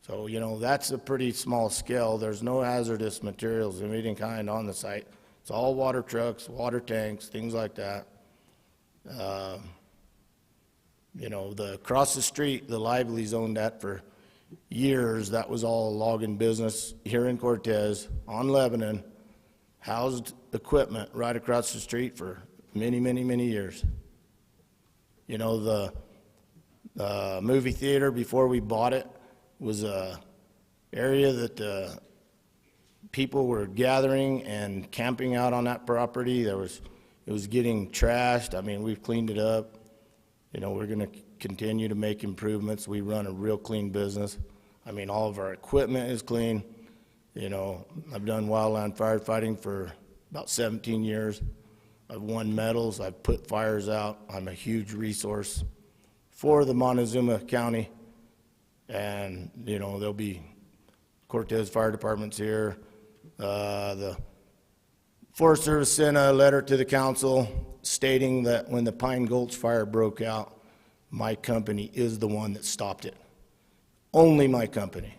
So, you know, that's a pretty small scale. There's no hazardous materials of any kind on the site. It's all water trucks, water tanks, things like that. You know, across the street, the Lively's owned that for years. That was all logging business here in Cortez on Lebanon, housed equipment right across the street for many, many, many years. You know, the movie theater before we bought it was a area that people were gathering and camping out on that property. It was getting trashed. I mean, we've cleaned it up. You know, we're going to continue to make improvements. We run a real clean business. I mean, all of our equipment is clean. You know, I've done wildland firefighting for about 17 years. I've won medals. I've put fires out. I'm a huge resource for the Montezuma County. And, you know, there'll be Cortez Fire Department's here. The Forest Service sent a letter to the council stating that when the Pine Gulch fire broke out, my company is the one that stopped it. Only my company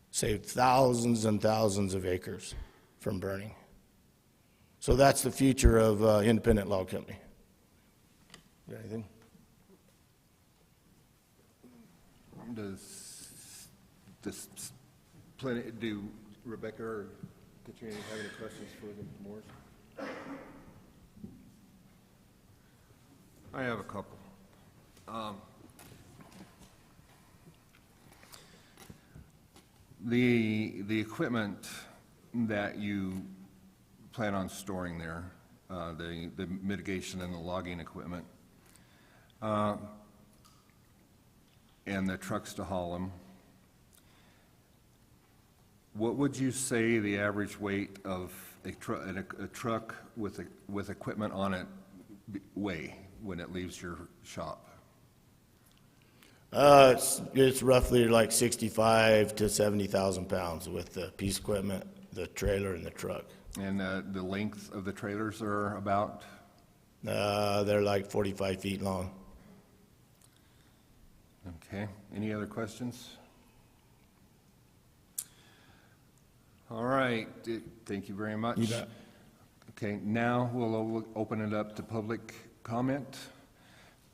saved thousands and thousands of acres from burning. So that's the future of Independent Log Company. Got anything? Do Rebecca or Katrina have any questions for the Moores? I have a couple. The equipment that you plan on storing there, the mitigation and the logging equipment, and the trucks to haul them, what would you say the average weight of a truck with equipment on it weigh when it leaves your shop? It's roughly like 65 to 70,000 pounds with the piece equipment, the trailer, and the truck. And the length of the trailers are about? They're like 45 feet long. Okay. Any other questions? All right. Thank you very much. You bet. Okay, now we'll open it up to public comment.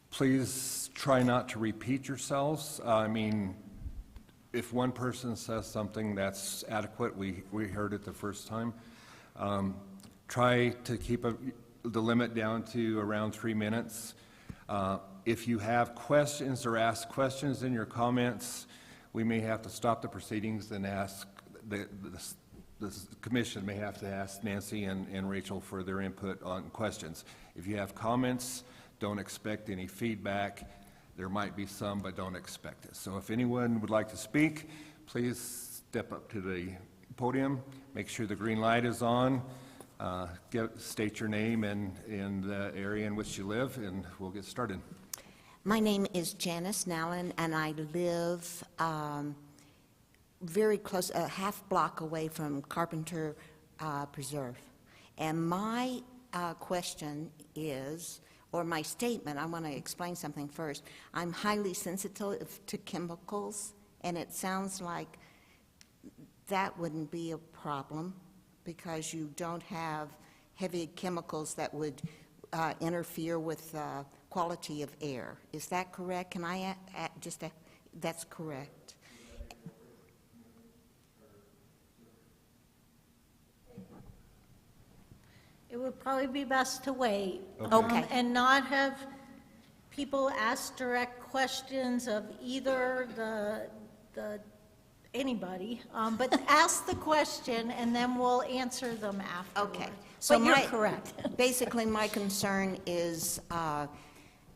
Please try not to repeat yourselves. I mean, if one person says something that's adequate, we heard it the first time. Try to keep the limit down to around 3 minutes. If you have questions or ask questions in your comments, we may have to stop the proceedings and ask, the commission may have to ask Nancy and Rachel for their input on questions. If you have comments, don't expect any feedback. There might be some, but don't expect it. So if anyone would like to speak, please step up to the podium, make sure the green light is on, state your name and the area in which you live, and we'll get started. My name is Janice Nallen, and I live very close, a half block away from Carpenter Preserve. And my question is, or my statement, I want to explain something first. I'm highly sensitive to chemicals, and it sounds like that wouldn't be a problem because you don't have heavy chemicals that would interfere with quality of air. Is that correct? Can I that's correct. It would probably be best to wait. Okay. And not have people ask direct questions of either anybody, but ask the question and then we'll answer them afterward. Okay. So you're correct. Basically, my concern is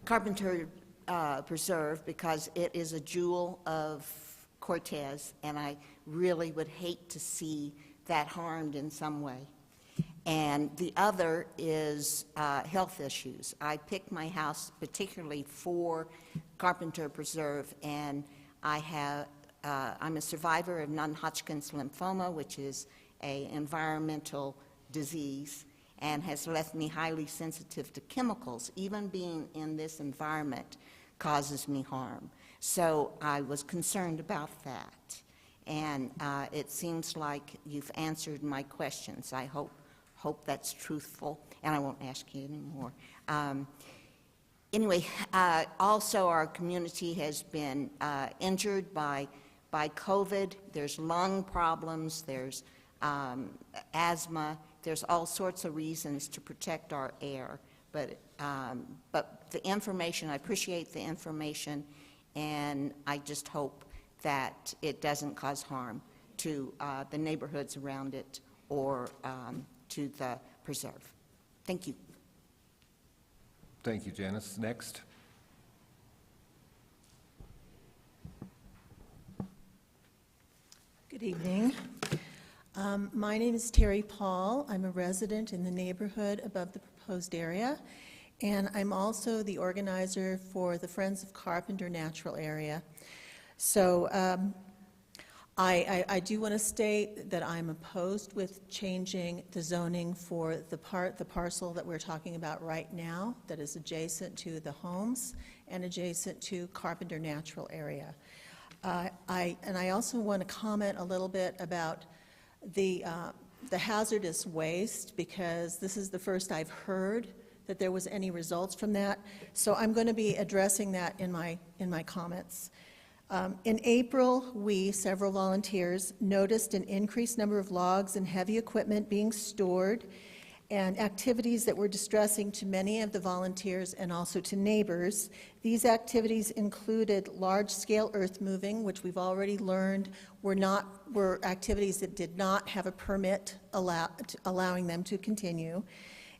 Carpenter Preserve because it is a jewel of Cortez, and I really would hate to see that harmed in some way. And the other is health issues. I picked my house particularly for Carpenter Preserve, and I'm a survivor of non-Hodgkin's lymphoma, which is an environmental disease, and has left me highly sensitive to chemicals. Even being in this environment causes me harm. So I was concerned about that. And it seems like you've answered my questions. I hope that's truthful, and I won't ask you anymore. Anyway, also our community has been injured by COVID. There's lung problems, there's asthma, there's all sorts of reasons to protect our air. But the information, I appreciate the information, and I just hope that it doesn't cause harm to the neighborhoods around it or to the preserve. Thank you. Thank you, Janice. Next. Good evening. My name is Terry Paul. I'm a resident in the neighborhood above the proposed area, and I'm also the organizer for the Friends of Carpenter Natural Area. So I do want to state that I'm opposed with changing the zoning for the parcel that we're talking about right now that is adjacent to the homes and adjacent to Carpenter Natural Area. I also want to comment a little bit about the hazardous waste, because this is the first I've heard that there was any results from that. So I'm going to be addressing that in my comments. In April, several volunteers, noticed an increased number of logs and heavy equipment being stored and activities that were distressing to many of the volunteers and also to neighbors. These activities included large-scale earth moving, which we've already learned were activities that did not have a permit allowing them to continue.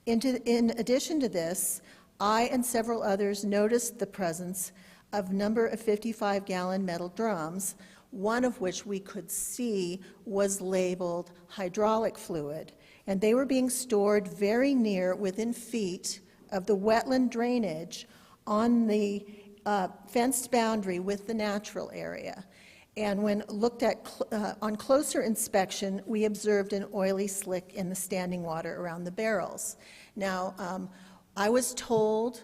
In addition to this, I and several others noticed the presence of a number of 55-gallon metal drums, one of which we could see was labeled hydraulic fluid. And they were being stored very near, within feet of the wetland drainage on the fenced boundary with the natural area. And when looked at on closer inspection, we observed an oily slick in the standing water around the barrels. Now, I was told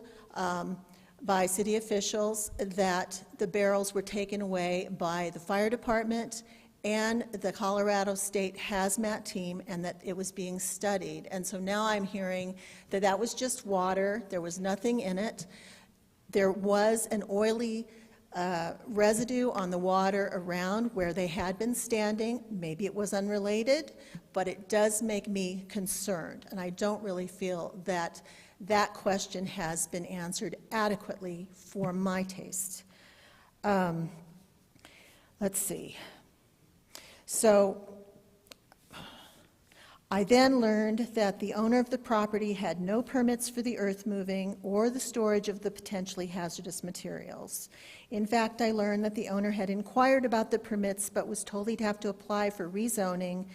by city officials that the barrels were taken away by the fire department and the Colorado State Hazmat team, and that it was being studied. And so now I'm hearing that that was just water, there was nothing in it. There was an oily residue on the water around where they had been standing. Maybe it was unrelated, but it does make me concerned, and I don't really feel that That question has been answered adequately for my taste. Let's see. So I then learned that the owner of the property had no permits for the earth moving or the storage of the potentially hazardous materials. In fact, I learned that the owner had inquired about the permits but was told he'd have to apply for rezoning,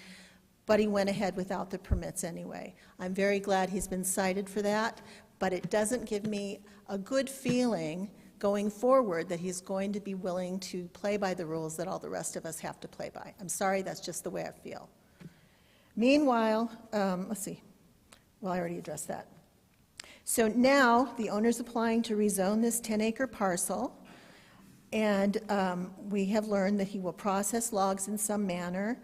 but he went ahead without the permits anyway. I'm very glad he's been cited for that, but it doesn't give me a good feeling going forward that he's going to be willing to play by the rules that all the rest of us have to play by. I'm sorry, that's just the way I feel. Meanwhile, let's see. Well, I already addressed that. So now the owner's applying to rezone this 10-acre parcel, and we have learned that he will process logs in some manner.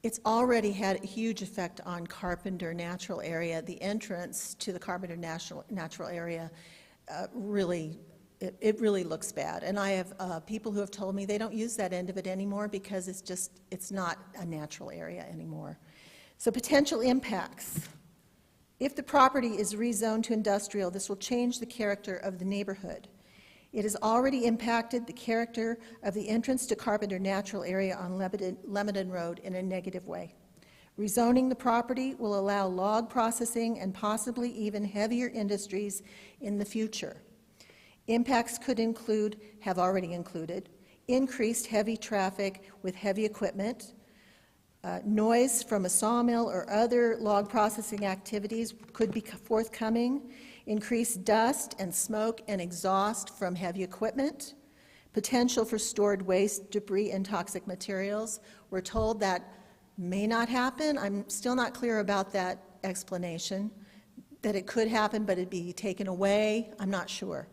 It's already had a huge effect on Carpenter Natural Area. The entrance to the Carpenter Natural Area really looks bad. And I have people who have told me they don't use that end of it anymore because it's not a natural area anymore. So potential impacts. If the property is rezoned to industrial, this will change the character of the neighborhood. It has already impacted the character of the entrance to Carpenter Natural Area on Lebanon Road in a negative way. Rezoning the property will allow log processing and possibly even heavier industries in the future. Impacts could include, have already included, increased heavy traffic with heavy equipment, noise from a sawmill or other log processing activities could be forthcoming, increased dust and smoke and exhaust from heavy equipment, potential for stored waste, debris, and toxic materials. We're told that may not happen. I'm still not clear about that explanation, that it could happen, but it'd be taken away. I'm not sure.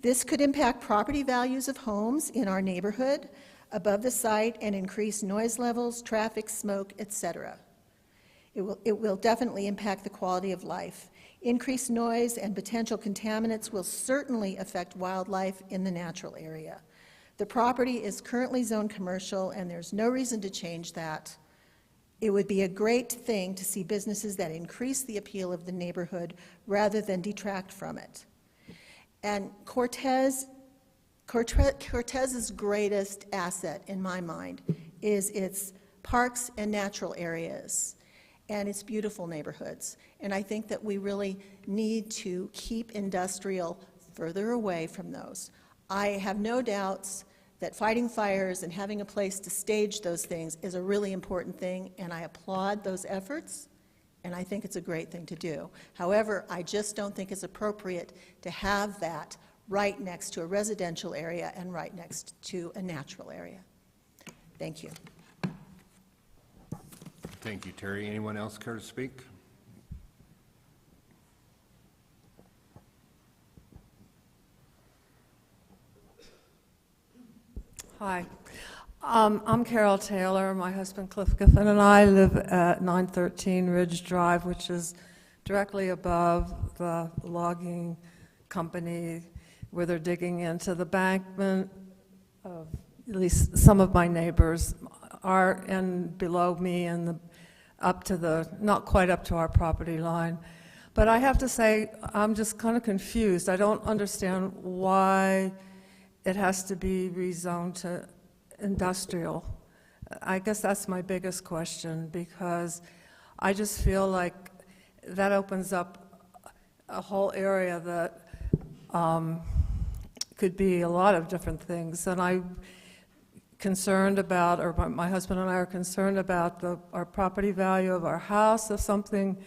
This could impact property values of homes in our neighborhood above the site and increase noise levels, traffic, smoke, etc. It will definitely impact the quality of life. Increased noise and potential contaminants will certainly affect wildlife in the natural area. The property is currently zoned commercial, and there's no reason to change that. It would be a great thing to see businesses that increase the appeal of the neighborhood rather than detract from it. And Cortez's greatest asset, in my mind, is its parks and natural areas and its beautiful neighborhoods. And I think that we really need to keep industrial further away from those. I have no doubts that fighting fires and having a place to stage those things is a really important thing, and I applaud those efforts, and I think it's a great thing to do. However, I just don't think it's appropriate to have that right next to a residential area and right next to a natural area. Thank you. Thank you, Terry. Anyone else care to speak? Hi. I'm Carol Taylor. My husband Cliff Giffen and I live at 913 Ridge Drive, which is directly above the logging company where they're digging into the embankment. At least some of my neighbors are and below me and up to the, not quite up to our property line. But I have to say, I'm just kind of confused. I don't understand why it has to be rezoned to industrial. I guess that's my biggest question, because I just feel like that opens up a whole area that could be a lot of different things. And I'm concerned about, or my husband and I are concerned about our property value of our house. If something,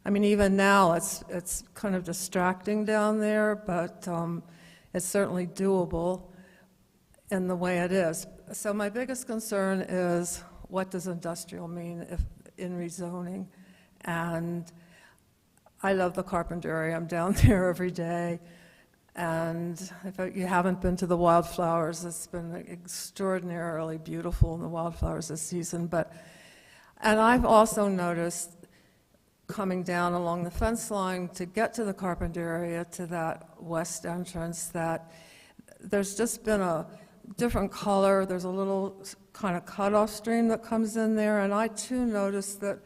I mean, even now it's kind of distracting down there, but it's certainly doable in the way it is. So my biggest concern is, what does industrial mean in rezoning? And I love the Carpenter area. I'm down there every day. And if you haven't been to the wildflowers, it's been extraordinarily beautiful in the wildflowers this season. And I've also noticed, coming down along the fence line to get to the Carpenter area, to that west entrance, that there's just been a different color. There's a little kind of cutoff stream that comes in there, and I too noticed that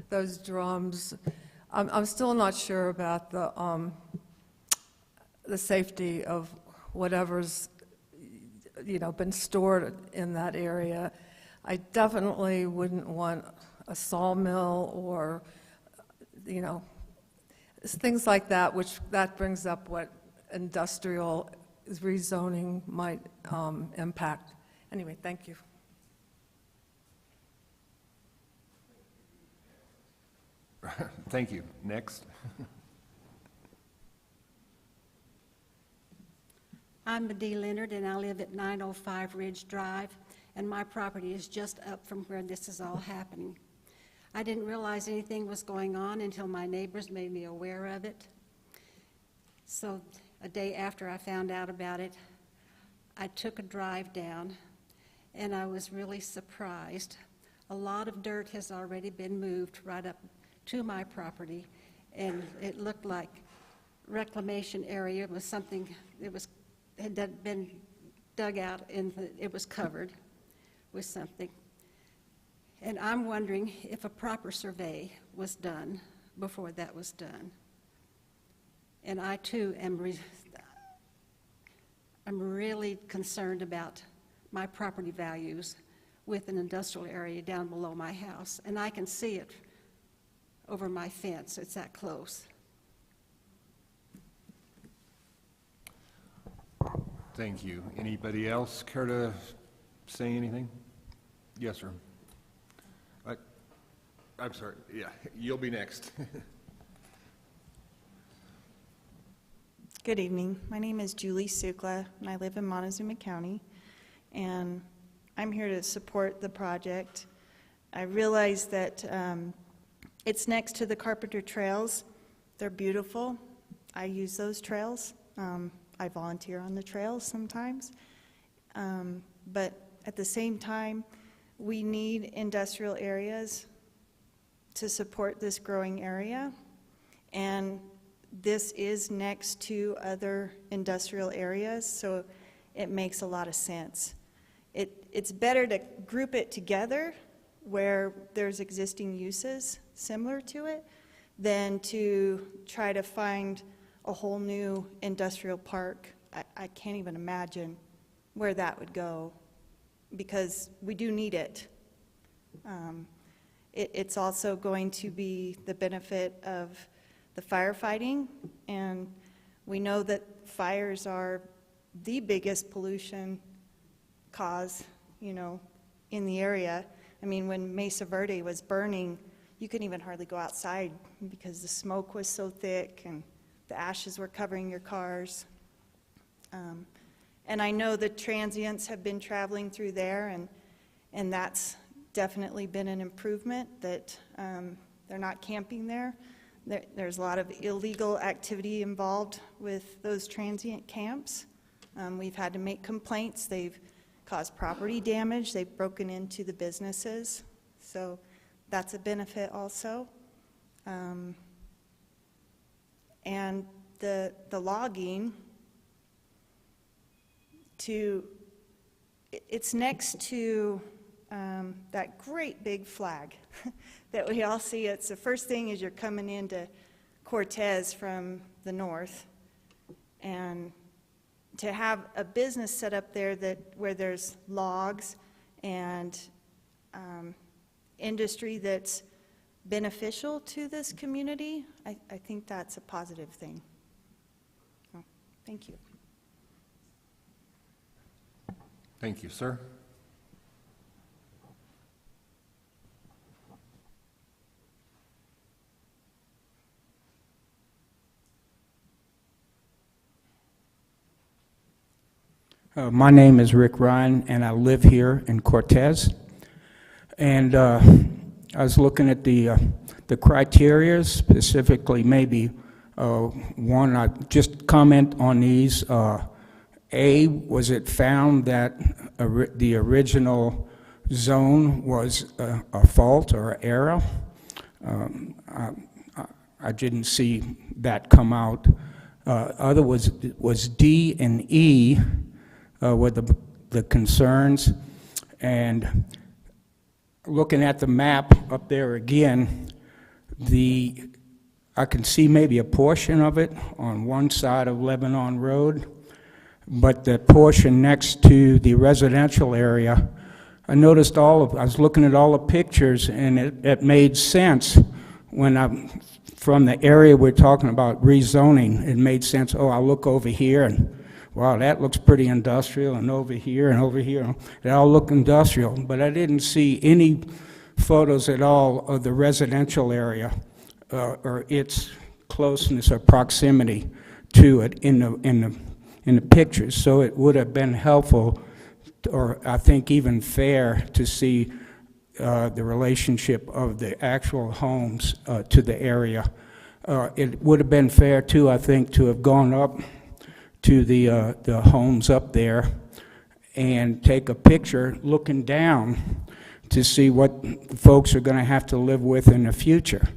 those drums I'm still not sure about the safety of whatever's, been stored in that area. I definitely wouldn't want a sawmill or, things like that, which that brings up what industrial rezoning might impact. Anyway, thank you. Thank you. Next. I'm Medee Leonard, and I live at 905 Ridge Drive, and my property is just up from where this is all happening. I didn't realize anything was going on until my neighbors made me aware of it. So a day after I found out about it, I took a drive down, and I was really surprised. A lot of dirt has already been moved right up to my property, and it looked like reclamation area was something that had been dug out and it was covered with something. And I'm wondering if a proper survey was done before that was done. And I too am really concerned about my property values with an industrial area down below my house, and I can see it over my fence. It's that close. Thank you. Anybody else care to say anything? Yes, sir. I'm sorry. Yeah, you'll be next. Good evening. My name is Julie Sukla, and I live in Montezuma County, and I'm here to support the project. I realize that it's next to the Carpenter Trails. They're beautiful. I use those trails. I volunteer on the trails sometimes. But at the same time, we need industrial areas to support this growing area. And this is next to other industrial areas, so it makes a lot of sense. It's better to group it together where there's existing uses similar to it than to try to find a whole new industrial park. I can't even imagine where that would go, because we do need it. It's also going to be the benefit of the firefighting, and we know that fires are the biggest pollution cause, in the area. I mean, when Mesa Verde was burning, you couldn't even hardly go outside because the smoke was so thick and the ashes were covering your cars. And I know the transients have been traveling through there, and that's definitely been an improvement, that they're not camping there. There's a lot of illegal activity involved with those transient camps. We've had to make complaints. They've caused property damage. They've broken into the businesses. So that's a benefit also. And the logging, it's next to that great big flag that we all see. It's the first thing as you're coming into Cortez from the north, and to have a business set up there where there's logs and industry that's beneficial to this community, I think that's a positive thing. So, thank you. Thank you, sir. My name is Rick Ryan, and I live here in Cortez. And I was looking at the criteria, specifically maybe one. I just comment on these. A, was it found that the original zone was a fault or an error? I didn't see that come out. Other was D and E. Were the concerns. And looking at the map up there again, the I can see maybe a portion of it on one side of Lebanon Road, but the portion next to the residential area, I noticed I was looking at all the pictures, and it made sense when from the area we're talking about rezoning, it made sense. Oh, I'll look over here, and wow, that looks pretty industrial, and over here, they all look industrial, but I didn't see any photos at all of the residential area or its closeness or proximity to it in the pictures. So it would have been helpful, or I think even fair, to see the relationship of the actual homes to the area. It would have been fair too, I think, to have gone up to the homes up there and take a picture looking down to see what folks are going to have to live with in the future.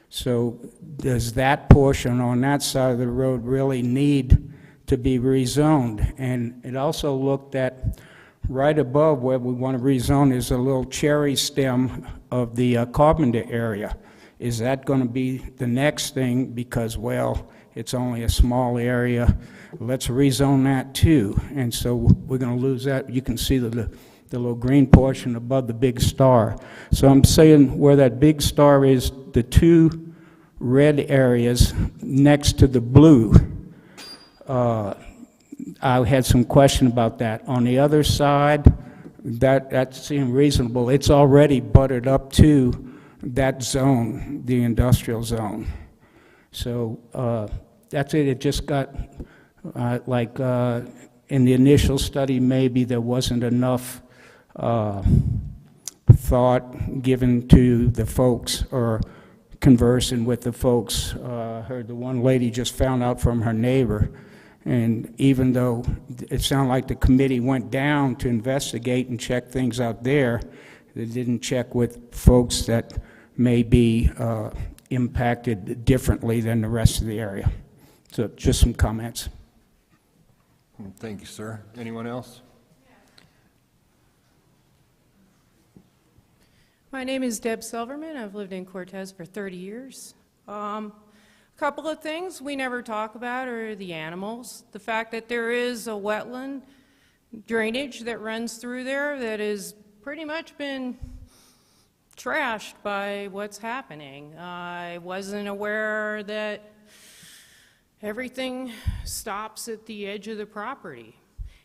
So does that portion on that side of the road really need to be rezoned? And it also looked at right above where we want to rezone is a little cherry stem of the Carpenter area. Is that going to be the next thing? Because, well, it's only a small area. Let's rezone that too. And so we're going to lose that. You can see the little green portion above the big star. So I'm saying where that big star is, the two red areas next to the blue, I had some question about that. On the other side, that seemed reasonable. It's already butted up to that zone, the industrial zone. So that's it. It just got in the initial study, maybe there wasn't enough thought given to the folks or conversing with the folks. Heard the one lady just found out from her neighbor, and even though it sounded like the committee went down to investigate and check things out there, they didn't check with folks that may be impacted differently than the rest of the area. So just some comments. Thank you, sir. Anyone else? My name is Deb Silverman. I've lived in Cortez for 30 years. A couple of things we never talk about are the animals. The fact that there is a wetland drainage that runs through there that has pretty much been trashed by what's happening. I wasn't aware that everything stops at the edge of the property.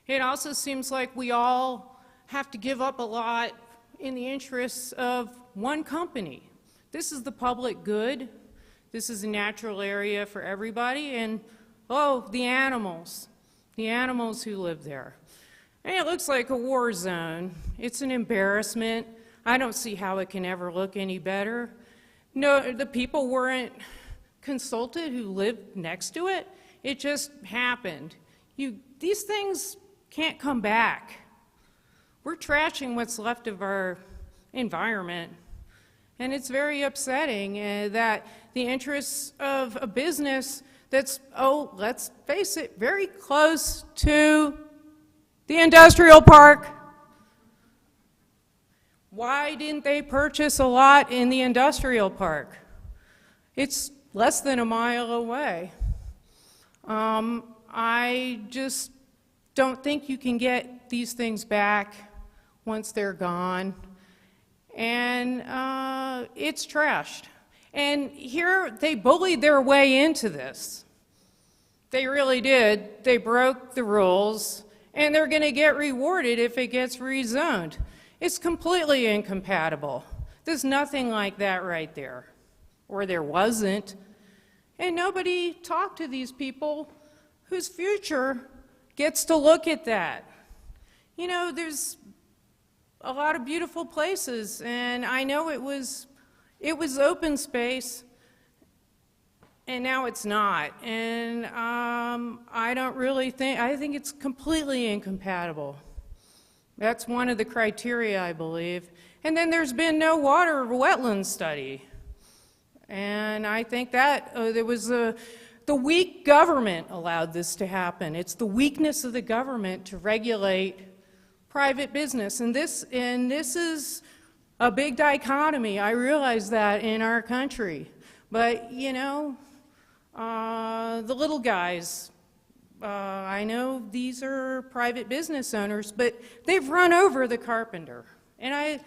It also seems like we all have to give up a lot in the interests of one company. This is the public good. This is a natural area for everybody, and oh, the animals who live there. And it looks like a war zone. It's an embarrassment. I don't see how it can ever look any better. No, the people weren't consulted who lived next to it. It just happened. These things can't come back. We're trashing what's left of our environment, and it's very upsetting that the interests of a business that's, oh, let's face it, very close to the industrial park. Why didn't they purchase a lot in the industrial park? It's less than a mile away. I just don't think you can get these things back once they're gone, and it's trashed. And here they bullied their way into this. They really did. They broke the rules, and they're going to get rewarded if it gets rezoned. It's completely incompatible. There's nothing like that right there, or there wasn't. And nobody talked to these people whose future gets to look at that. You know, there's a lot of beautiful places, and I know it was open space, and now it's not. And I think it's completely incompatible. That's one of the criteria, I believe. And then there's been no water or wetland study. And I think that there was the weak government allowed this to happen. It's the weakness of the government to regulate private business. And this is a big dichotomy. I realize that in our country. But, the little guys, I know these are private business owners, but they've run over the carpenter, and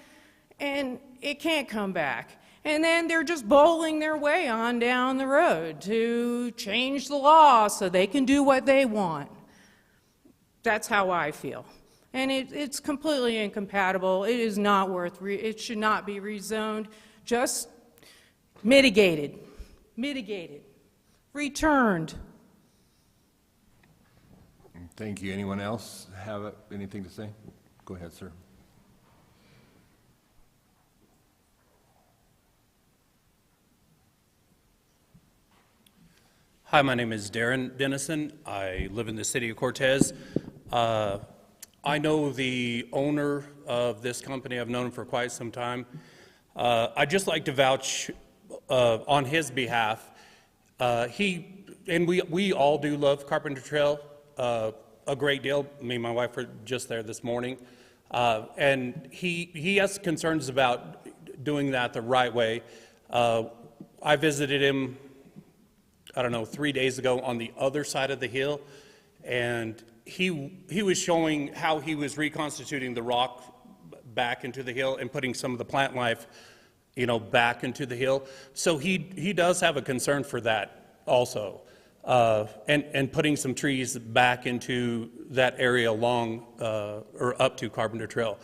it can't come back. And then they're just bowling their way on down the road to change the law so they can do what they want. That's how I feel. And it's completely incompatible. It is not worth, it should not be rezoned. Just mitigated, returned. Thank you. Anyone else have anything to say? Go ahead, sir. Hi, my name is Darren Dennison. I live in the city of Cortez. I know the owner of this company. I've known him for quite some time. I'd just like to vouch on his behalf. We all do love Carpenter Trail a great deal. Me and my wife were just there this morning. And he has concerns about doing that the right way. I visited him, I don't know, 3 days ago on the other side of the hill, and he was showing how he was reconstituting the rock back into the hill and putting some of the plant life, back into the hill. So he does have a concern for that also, and putting some trees back into that area along or up to Carpenter Trail.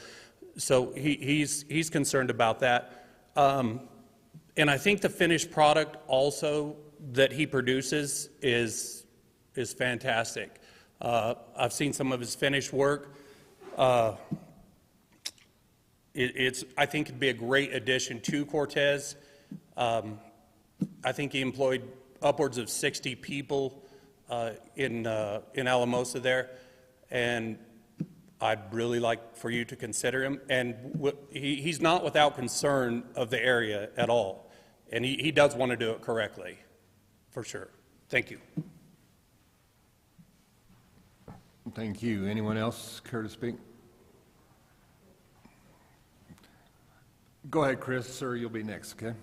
So he's concerned about that, and I think the finished product also that he produces is fantastic. I've seen some of his finished work. I think it'd be a great addition to Cortez. I think he employed upwards of 60 people in Alamosa there, and I'd really like for you to consider him. And he's not without concern of the area at all, and he does want to do it correctly, for sure. Thank you. Thank you. Anyone else care to speak? Go ahead, Chris. Sir, you'll be next, okay?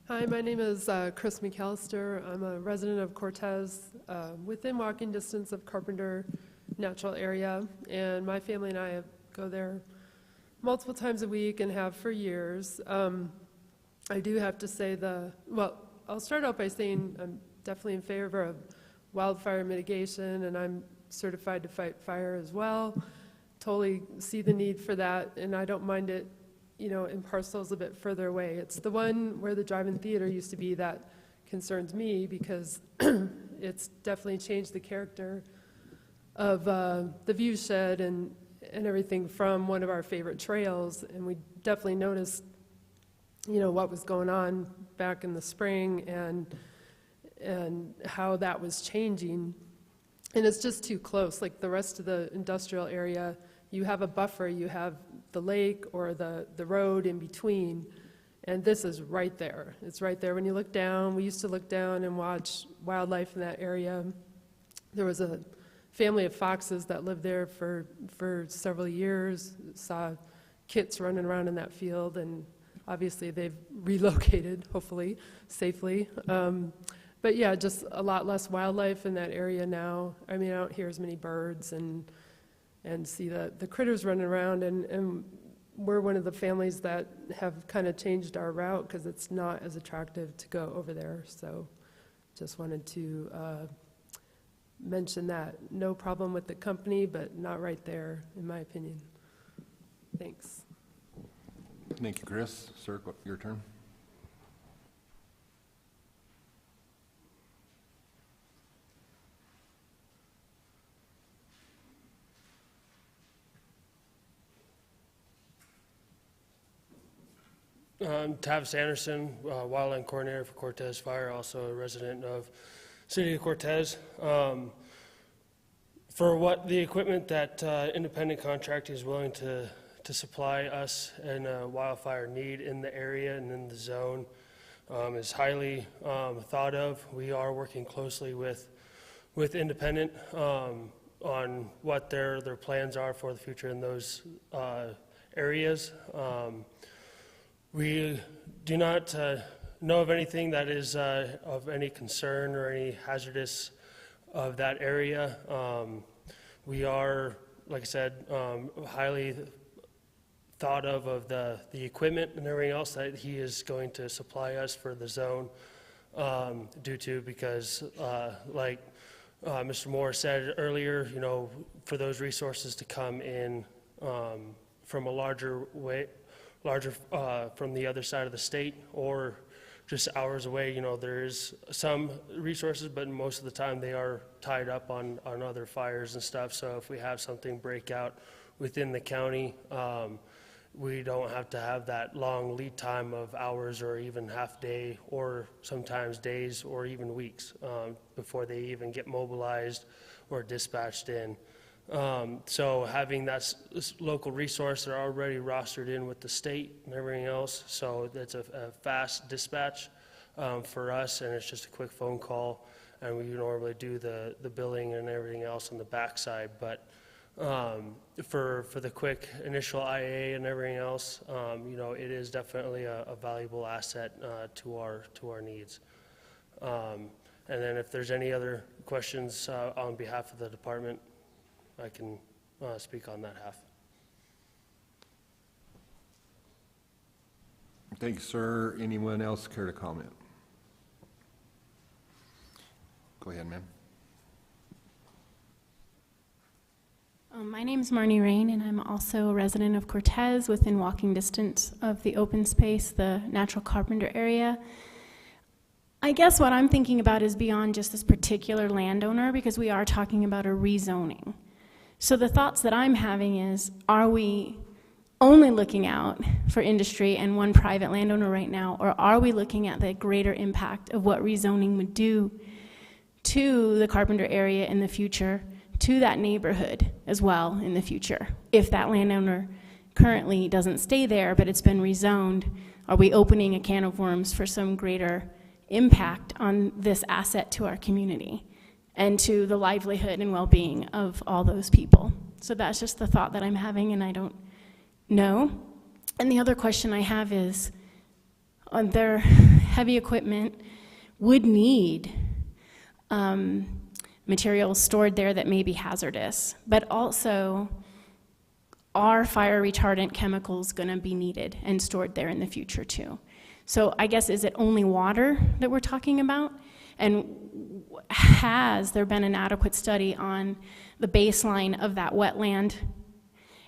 Hi, my name is Chris McAllister. I'm a resident of Cortez, within walking distance of Carpenter Natural Area, and my family and I go there multiple times a week and have for years. I do have to say I'll start out by saying I'm definitely in favor of wildfire mitigation, and I'm certified to fight fire as well. Totally see the need for that, and I don't mind it, in parcels a bit further away. It's the one where the drive-in theater used to be that concerns me, because it's definitely changed the character of the view shed and everything from one of our favorite trails, and we definitely noticed what was going on back in the spring and how that was changing. And it's just too close. Like the rest of the industrial area, you have a buffer, you have the lake or the road in between, and this is right there. It's right there. When you look down, we used to look down and watch wildlife in that area. There was a family of foxes that lived there for several years, saw kits running around in that field, and obviously they've relocated, hopefully, safely. But yeah, just a lot less wildlife in that area now. I mean, I don't hear as many birds and see the critters running around, and we're one of the families that have kind of changed our route because it's not as attractive to go over there. So just wanted to mention that. No problem with the company, but not right there, in my opinion. Thanks. Thank you, Chris. Sir, your turn. I'm Tavis Anderson, Wildland Coordinator for Cortez Fire, also a resident of City of Cortez. For what the equipment that independent contractor is willing to supply us and wildfire need in the area and in the zone is highly thought of. We are working closely with independent on what their plans are for the future in those areas. We do not know of anything that is of any concern or any hazardous of that area. We are, like I said, highly thought of the equipment and everything else that he is going to supply us for the zone because like Mr. Moore said earlier, you know, for those resources to come in from a larger from the other side of the state or just hours away, you know, there is some resources, but most of the time they are tied up on other fires and stuff. So if we have something break out within the county, we don't have to have that long lead time of hours or even half day or sometimes days or even weeks before they even get mobilized or dispatched in. So having that local resource, they're already rostered in with the state and everything else, so it's a fast dispatch for us, and it's just a quick phone call, and we normally do the billing and everything else on the backside. But for the quick initial IA and everything else, you know, it is definitely a valuable asset to our needs. And then if there's any other questions on behalf of the department, I can speak on that half. Thank you, sir. Anyone else care to comment? Go ahead, ma'am. My name is Marnie Rain, and I'm also a resident of Cortez, within walking distance of the open space, the Natural Carpenter area. I guess what I'm thinking about is beyond just this particular landowner, because we are talking about a rezoning. So the thoughts that I'm having is, are we only looking out for industry and one private landowner right now, or are we looking at the greater impact of what rezoning would do to the Carpenter area in the future, to that neighborhood as well in the future? If that landowner currently doesn't stay there, but it's been rezoned, are we opening a can of worms for some greater impact on this asset to our community and to the livelihood and well-being of all those people? So that's just the thought that I'm having, and I don't know. And the other question I have is, on their heavy equipment would need materials stored there that may be hazardous, but also are fire retardant chemicals going to be needed and stored there in the future too? So I guess, is it only water that we're talking about? And has there been an adequate study on the baseline of that wetland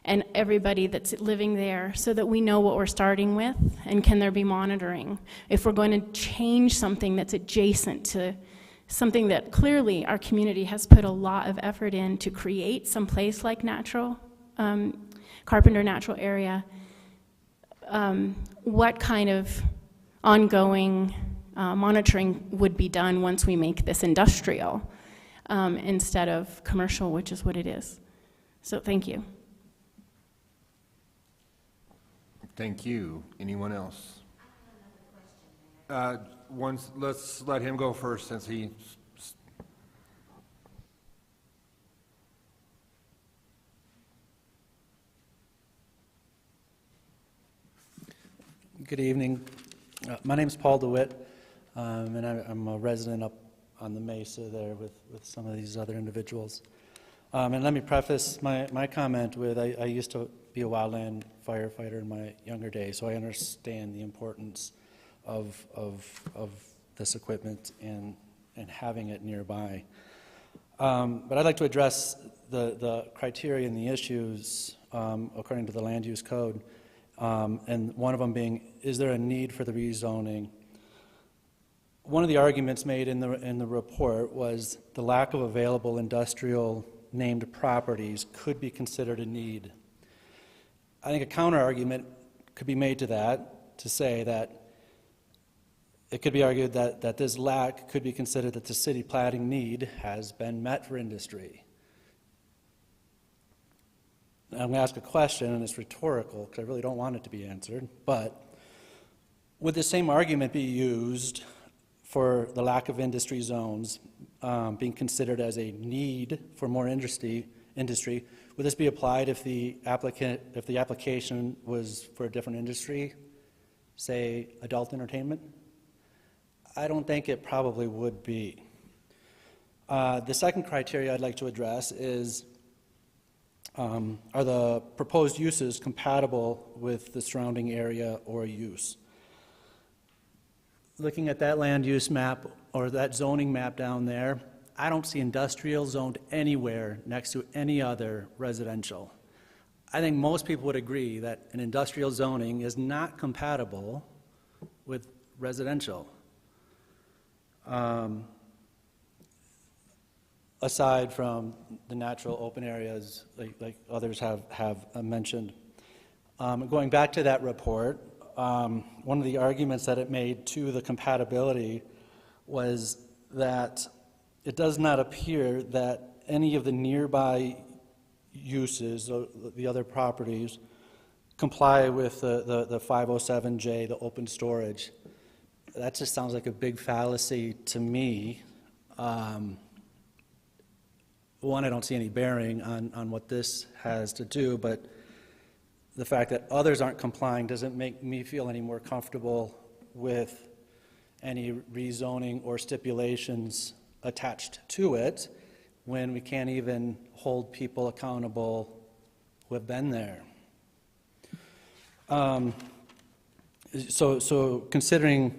and everybody that's living there, so that we know what we're starting with, and can there be monitoring? If we're going to change something that's adjacent to something that clearly our community has put a lot of effort in to create some place like Carpenter Natural Area, what kind of ongoing monitoring would be done once we make this industrial instead of commercial, which is what it is? So thank you. Thank you. Anyone else? Let's let him go first, since he. Good evening. My name is Paul DeWitt, and I'm a resident up on the Mesa there with some of these other individuals. And let me preface my comment with, I used to be a wildland firefighter in my younger days, so I understand the importance of this equipment and having it nearby. But I'd like to address the criteria and the issues according to the land use code, and one of them being, is there a need for the rezoning? One of the arguments made in the report was the lack of available industrial named properties could be considered a need. I think a counter argument could be made to that, to say that it could be argued that this lack could be considered that the city planning need has been met for industry. I'm going to ask a question, and it's rhetorical because I really don't want it to be answered, but would the same argument be used for the lack of industry zones being considered as a need for more industry? Would this be applied if the application was for a different industry say, adult entertainment? I don't think it probably would be. The second criteria I'd like to address is, are the proposed uses compatible with the surrounding area or use? Looking at that land use map or that zoning map down there, I don't see industrial zoned anywhere next to any other residential. I think most people would agree that an industrial zoning is not compatible with residential. Aside from the natural open areas like others have mentioned. Going back to that report, one of the arguments that it made to the compatibility was that it does not appear that any of the nearby uses, the other properties, comply with the 507J, the open storage. That just sounds like a big fallacy to me. One, I don't see any bearing on what this has to do, but the fact that others aren't complying doesn't make me feel any more comfortable with any rezoning or stipulations attached to it when we can't even hold people accountable who have been there. So considering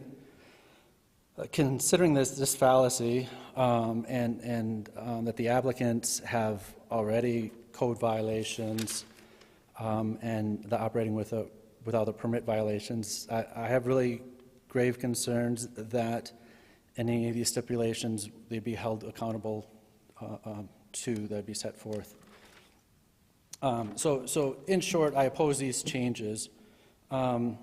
this fallacy and that the applicants have already code violations and the operating without the permit violations, I have really grave concerns that any of these stipulations they'd be held accountable to that be set forth. So in short, I oppose these changes. The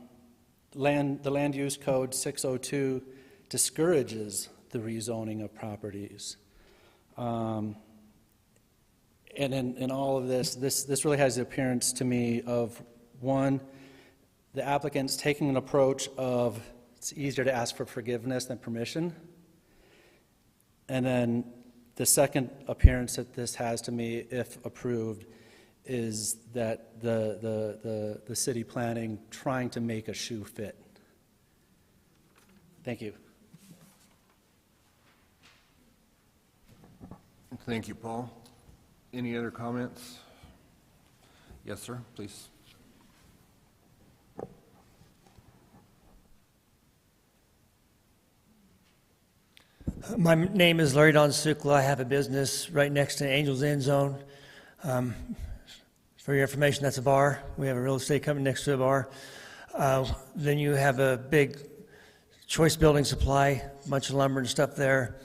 Land Use Code 602 discourages the rezoning of properties. And in all of this really has the appearance to me of, one, the applicants taking an approach of it's easier to ask for forgiveness than permission. And then the second appearance that this has to me, if approved, is that the city planning trying to make a shoe fit. Thank you. Thank you, Paul. Any other comments? Yes, sir, please. My name is Larry Don Sukla. I have a business right next to Angel's End Zone. For your information, that's a bar. We have a real estate company next to a bar. Then you have a big Choice Building Supply, a bunch of lumber and stuff there.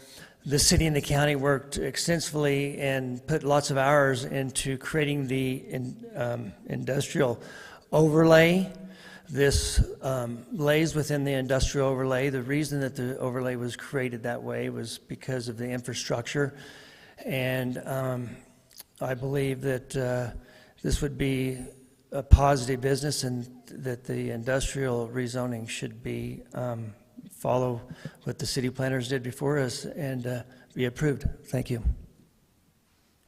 The city and the county worked extensively and put lots of hours into creating the industrial overlay. This lays within the industrial overlay. The reason that the overlay was created that way was because of the infrastructure. And I believe that this would be a positive business and that the industrial rezoning should be follow what the city planners did before us and be approved. Thank you.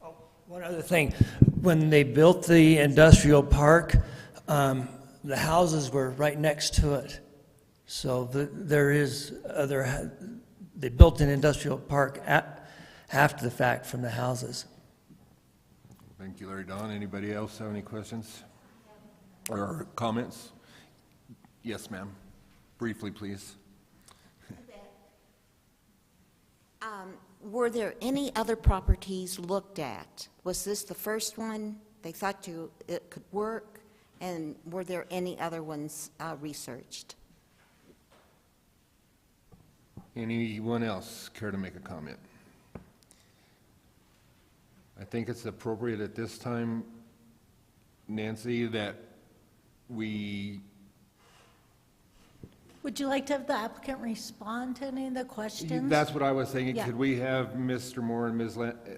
Oh, one other thing. When they built the industrial park, the houses were right next to it. So they built an industrial park after the fact from the houses. Thank you, Larry Don. Anybody else have any questions or comments? Yes, ma'am. Briefly, please. Were there any other properties looked at? Was this the first one? They thought it could work? And were there any other ones researched? Anyone else care to make a comment? I think it's appropriate at this time, Nancy, that we... Would you like to have the applicant respond to any of the questions? That's what I was thinking. Yeah. Could we have Mr. Moore and Ms.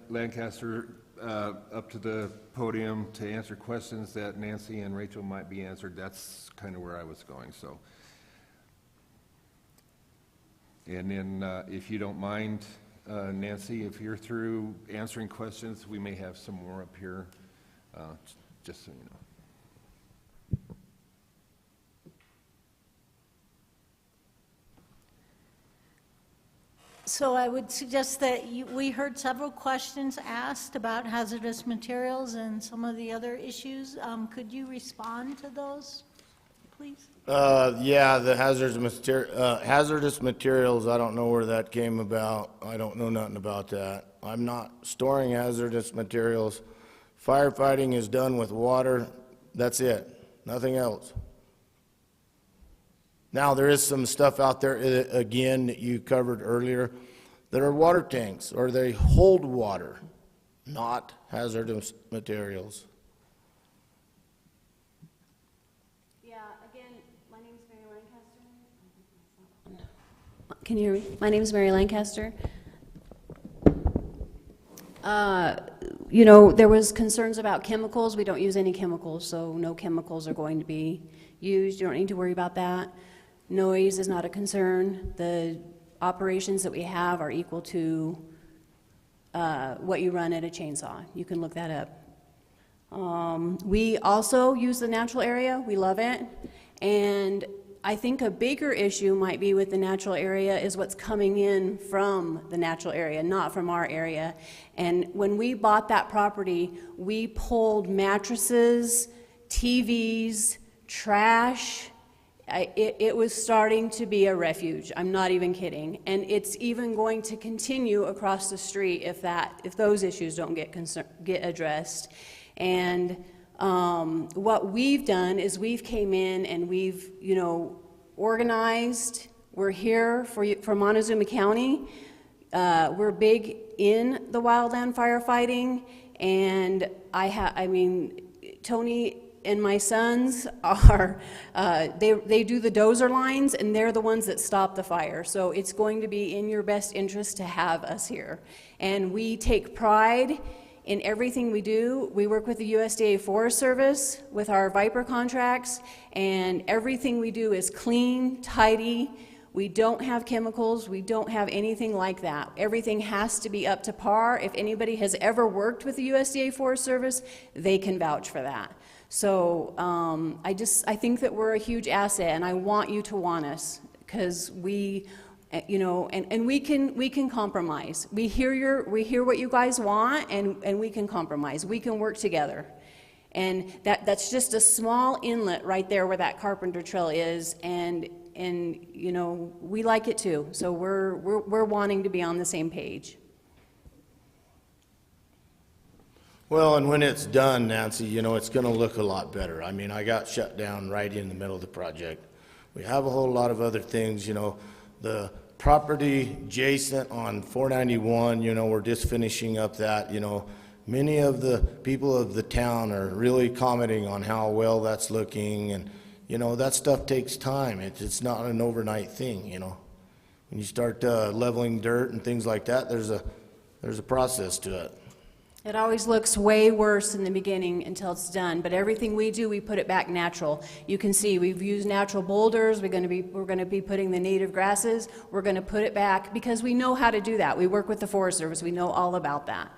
Lancaster up to the podium to answer questions that Nancy and Rachel might be answered? That's kind of where I was going, so. And then if you don't mind, Nancy, if you're through answering questions, we may have some more up here, just so you know. So I would suggest that we heard several questions asked about hazardous materials and some of the other issues. Could you respond to those, please? Yeah, the hazardous materials, I don't know where that came about. I don't know nothing about that. I'm not storing hazardous materials. Firefighting is done with water. That's it. Nothing else. Now, there is some stuff out there, again, that you covered earlier, that are water tanks, or they hold water, not hazardous materials. Yeah, again, my name is Mary Lancaster. Can you hear me? My name is Mary Lancaster. You know, there was concerns about chemicals. We don't use any chemicals, so no chemicals are going to be used. You don't need to worry about that. Noise is not a concern. The operations that we have are equal to what you run at a chainsaw. You can look that up. We also use the natural area. We love it. And I think a bigger issue might be with the natural area is what's coming in from the natural area, not from our area. And when we bought that property, we pulled mattresses, TVs, trash. It was starting to be a refuge. I'm not even kidding. And it's even going to continue across the street if those issues don't get addressed. And what we've done is we've came in and we've, you know, organized. We're here for Montezuma County. We're big in the wildland firefighting, and I mean, Tony and my sons are, they do the dozer lines, and they're the ones that stop the fire. So it's going to be in your best interest to have us here. And we take pride in everything we do. We work with the USDA Forest Service with our Viper contracts, and everything we do is clean, tidy. We don't have chemicals. We don't have anything like that. Everything has to be up to par. If anybody has ever worked with the USDA Forest Service, they can vouch for that. So I think that we're a huge asset, and I want you to want us, because we, you know, and we can compromise. We hear what you guys want, and we can compromise. We can work together. And that's just a small inlet right there where that Carpenter Trail is, and you know, we like it too. So we're wanting to be on the same page. Well, and when it's done, Nancy, you know, it's going to look a lot better. I mean, I got shut down right in the middle of the project. We have a whole lot of other things, you know, the property adjacent on 491, you know, we're just finishing up that, you know. Many of the people of the town are really commenting on how well that's looking, and, you know, that stuff takes time. It's not an overnight thing, you know. When you start leveling dirt and things like that, there's a process to it. It always looks way worse in the beginning until it's done, but everything we do, we put it back natural. You can see we've used natural boulders. We're going to be putting the native grasses. We're going to put it back because we know how to do that. We work with the Forest Service. We know all about that.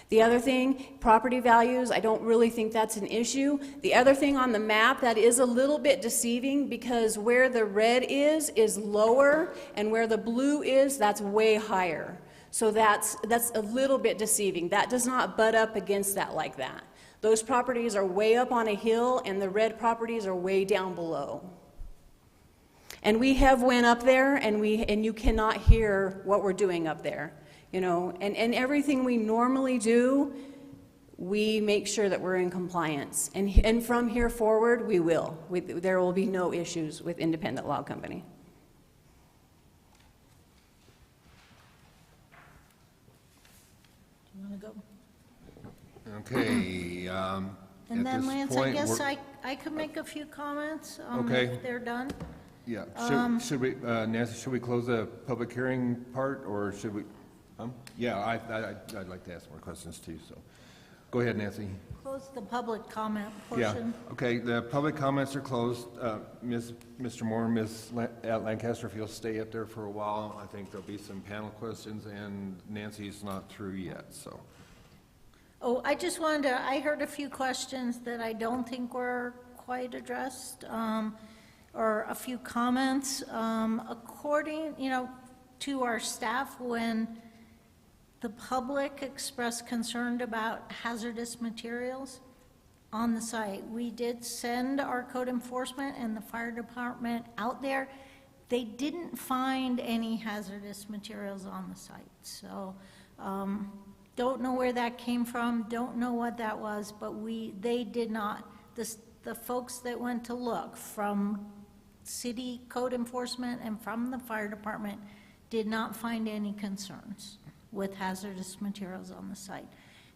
The other thing, property values, I don't really think that's an issue. The other thing on the map that is a little bit deceiving, because where the red is lower, and where the blue is, that's way higher. So that's a little bit deceiving. That does not butt up against that like that. Those properties are way up on a hill, and the red properties are way down below. And we have went up there, and you cannot hear what we're doing up there. You know, and everything we normally do, we make sure that we're in compliance. And from here forward, we will. There will be no issues with Independent Log Company. Do you want to go? Okay. And then, Lance, I guess I could make a few comments if they're done. Yeah. Should we, Nancy, should we close the public hearing part, or should we? Yeah, I'd like to ask more questions too, so. Go ahead, Nancy. Close the public comment portion. Yeah, okay, the public comments are closed. Mr. Moore, Ms. Lancaster, if you'll stay up there for a while, I think there'll be some panel questions, and Nancy's not through yet, so. Oh, I just wanted to, I heard a few questions that I don't think were quite addressed, or a few comments. According, you know, to our staff when the public expressed concern about hazardous materials on the site. We did send our code enforcement and the fire department out there. They didn't find any hazardous materials on the site. So don't know where that came from, don't know what that was, but they did not. The folks that went to look from city code enforcement and from the fire department did not find any concerns with hazardous materials on the site.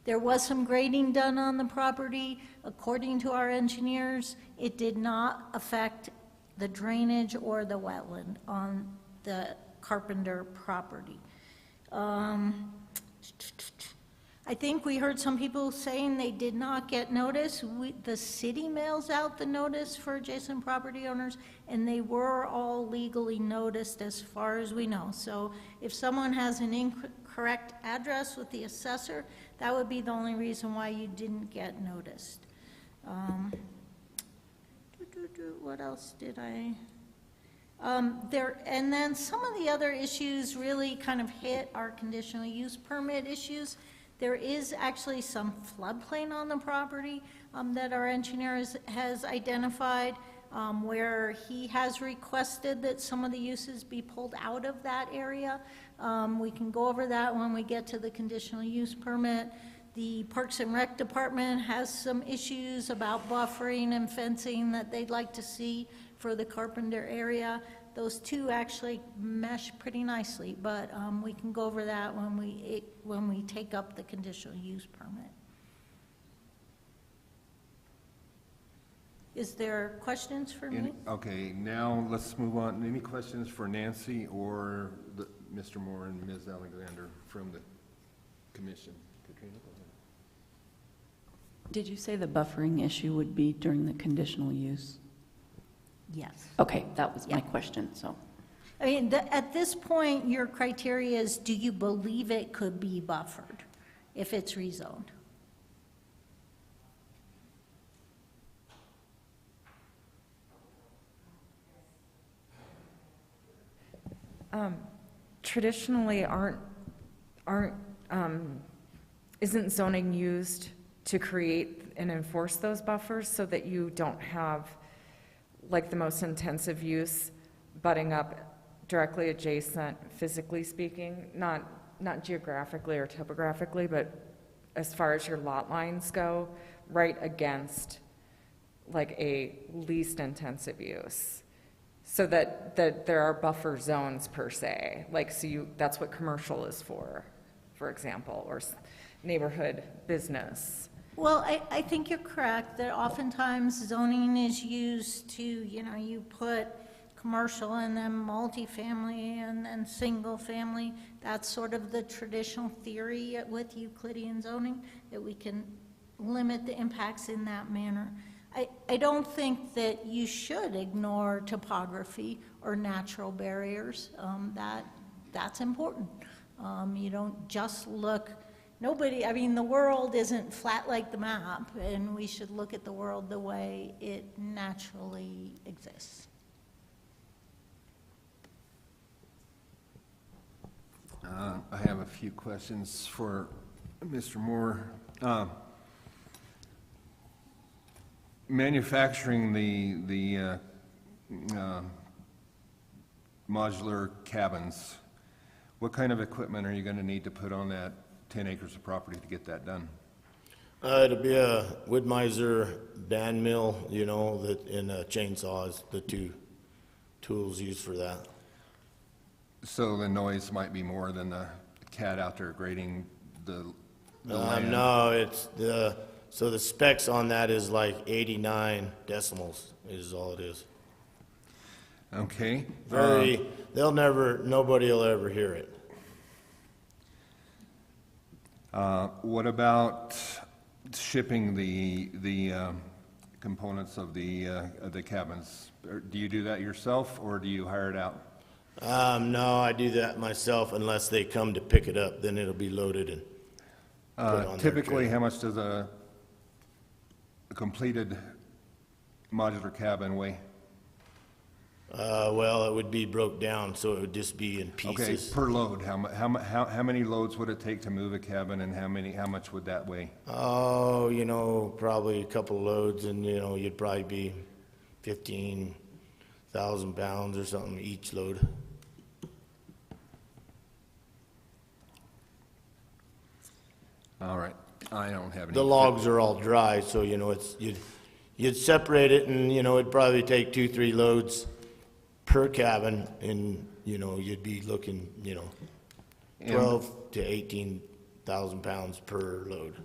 There was some grading done on the property. According to our engineers, it did not affect the drainage or the wetland on the Carpenter property. I think we heard some people saying they did not get notice. The city mails out the notice for adjacent property owners, and they were all legally noticed as far as we know. So if someone has an incorrect address with the assessor, that would be the only reason why you didn't get noticed. What else did I? And then some of the other issues really kind of hit our conditional use permit issues. There is actually some floodplain on the property that our engineer has identified, where he has requested that some of the uses be pulled out of that area. We can go over that when we get to the conditional use permit. The Parks and Rec Department has some issues about buffering and fencing that they'd like to see for the Carpenter area. Those two actually mesh pretty nicely, but we can go over that when we take up the conditional use permit. Is there questions for me? Okay, now let's move on. Any questions for Nancy or Mr. Moore and Ms. Alexander from the commission? Katrina, go ahead. Did you say the buffering issue would be during the conditional use? Yes. Okay, that was my question, so. I mean, at this point, your criteria is, do you believe it could be buffered if it's rezoned? Traditionally, isn't zoning used to create and enforce those buffers so that you don't have like the most intensive use butting up directly adjacent, physically speaking, not geographically or topographically, but as far as your lot lines go, right against like a least intensive use, so that there are buffer zones per se. Like, so that's what commercial is for example, or neighborhood business. Well, I think you're correct that oftentimes zoning is used to, you put commercial and then multifamily and then single family. That's sort of the traditional theory with Euclidean zoning, that we can limit the impacts in that manner. I don't think that you should ignore topography or natural barriers. That's important. You don't just look. The world isn't flat like the map, and we should look at the world the way it naturally exists. I have a few questions for Mr. Moore. Manufacturing the modular cabins, what kind of equipment are you going to need to put on that 10 acres of property to get that done? It'll be a Wood-Mizer band mill, and chainsaws, the two tools used for that. So the noise might be more than the cat out there grading the land? No, so the specs on that is like 89 decimals is all it is. Okay. Nobody will ever hear it. What about shipping the components of the cabins? Do you do that yourself, or do you hire it out? No, I do that myself unless they come to pick it up. Then it'll be loaded and put on Typically, their how much does a completed modular cabin weigh? Well, it would be broke down, so it would just be in Okay, pieces. per load, how many loads would it take to move a cabin, and how much would that weigh? Oh, probably a couple loads, and, you'd probably be 15,000 pounds or something each load. All right, I don't have any. The logs are all dry, so, you'd separate it, and, it'd probably take 2-3 loads per cabin, and, you'd be looking, 12 to 18,000 pounds per load.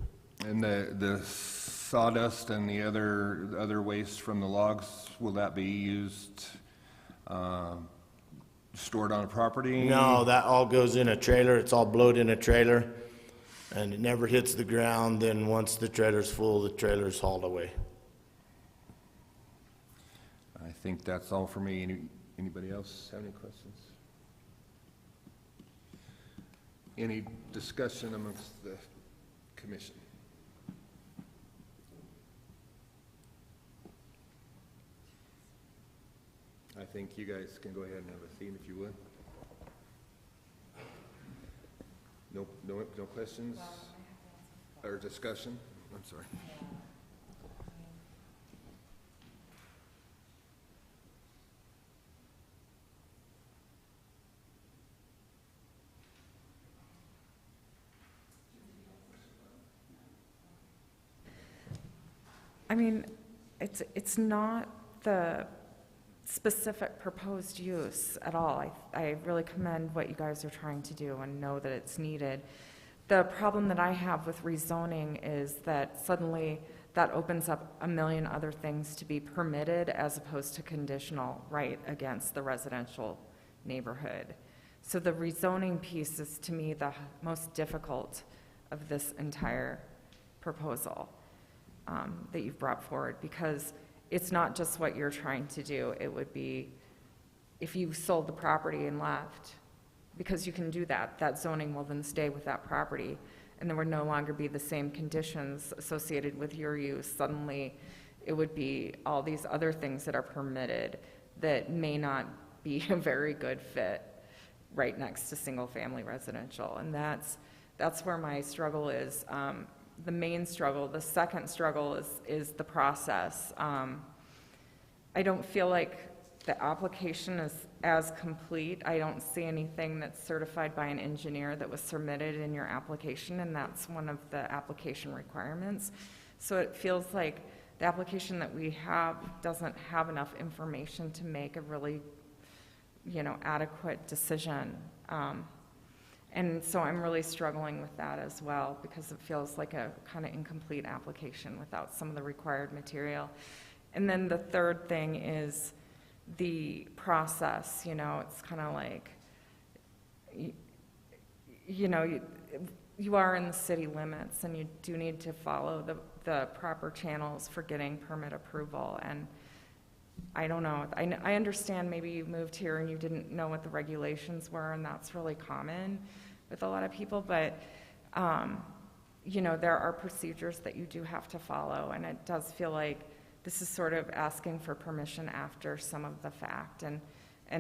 And the sawdust and the other waste from the logs, will that be used, stored on a property? No, that all goes in a trailer. It's all blowed in a trailer, and it never hits the ground. Then once the trailer's full, the trailer's hauled away. I think that's all for me. Anybody else have any questions? Any discussion amongst the commission? I think you guys can go ahead and have a seat if you would. No questions or discussion? I'm sorry. I mean, it's not the specific proposed use at all. I really commend what you guys are trying to do and know that it's needed. The problem that I have with rezoning is that suddenly that opens up a million other things to be permitted as opposed to conditional right against the residential neighborhood. So the rezoning piece is, to me, the most difficult of this entire proposal that you've brought forward, because it's not just what you're trying to do. It would be if you sold the property and left, because you can do that. That zoning will then stay with that property, and there would no longer be the same conditions associated with your use. Suddenly, it would be all these other things that are permitted that may not be a very good fit right next to single-family residential, and that's where my struggle is. The main struggle. The second struggle is the process. I don't feel like the application is as complete. I don't see anything that's certified by an engineer that was submitted in your application, and that's one of the application requirements. So it feels like the application that we have doesn't have enough information to make a really, adequate decision. And so I'm really struggling with that as well, because it feels like a kind of incomplete application without some of the required material. And then the third thing is the process. It's kind of like, you are in the city limits, and you do need to follow the proper channels for getting permit approval. And I don't know. I understand maybe you moved here and you didn't know what the regulations were, and that's really common with a lot of people, but there are procedures that you do have to follow, and it does feel like this is sort of asking for permission after some of the fact, and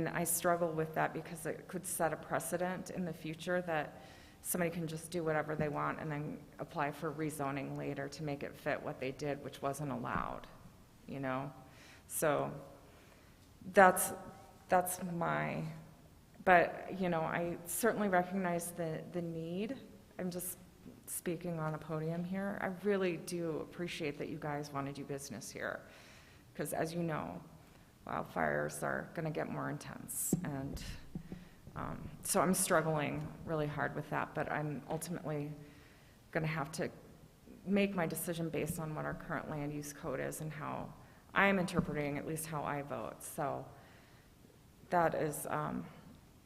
I struggle with that because it could set a precedent in the future that somebody can just do whatever they want and then apply for rezoning later to make it fit what they did, which wasn't allowed, So that's my, but, I certainly recognize the need. I'm just speaking on a podium here. I really do appreciate that you guys want to do business here, because as you know, wildfires are going to get more intense, and so I'm struggling really hard with that, but I'm ultimately going to have to make my decision based on what our current land use code is and how I'm interpreting at least how I vote. So that is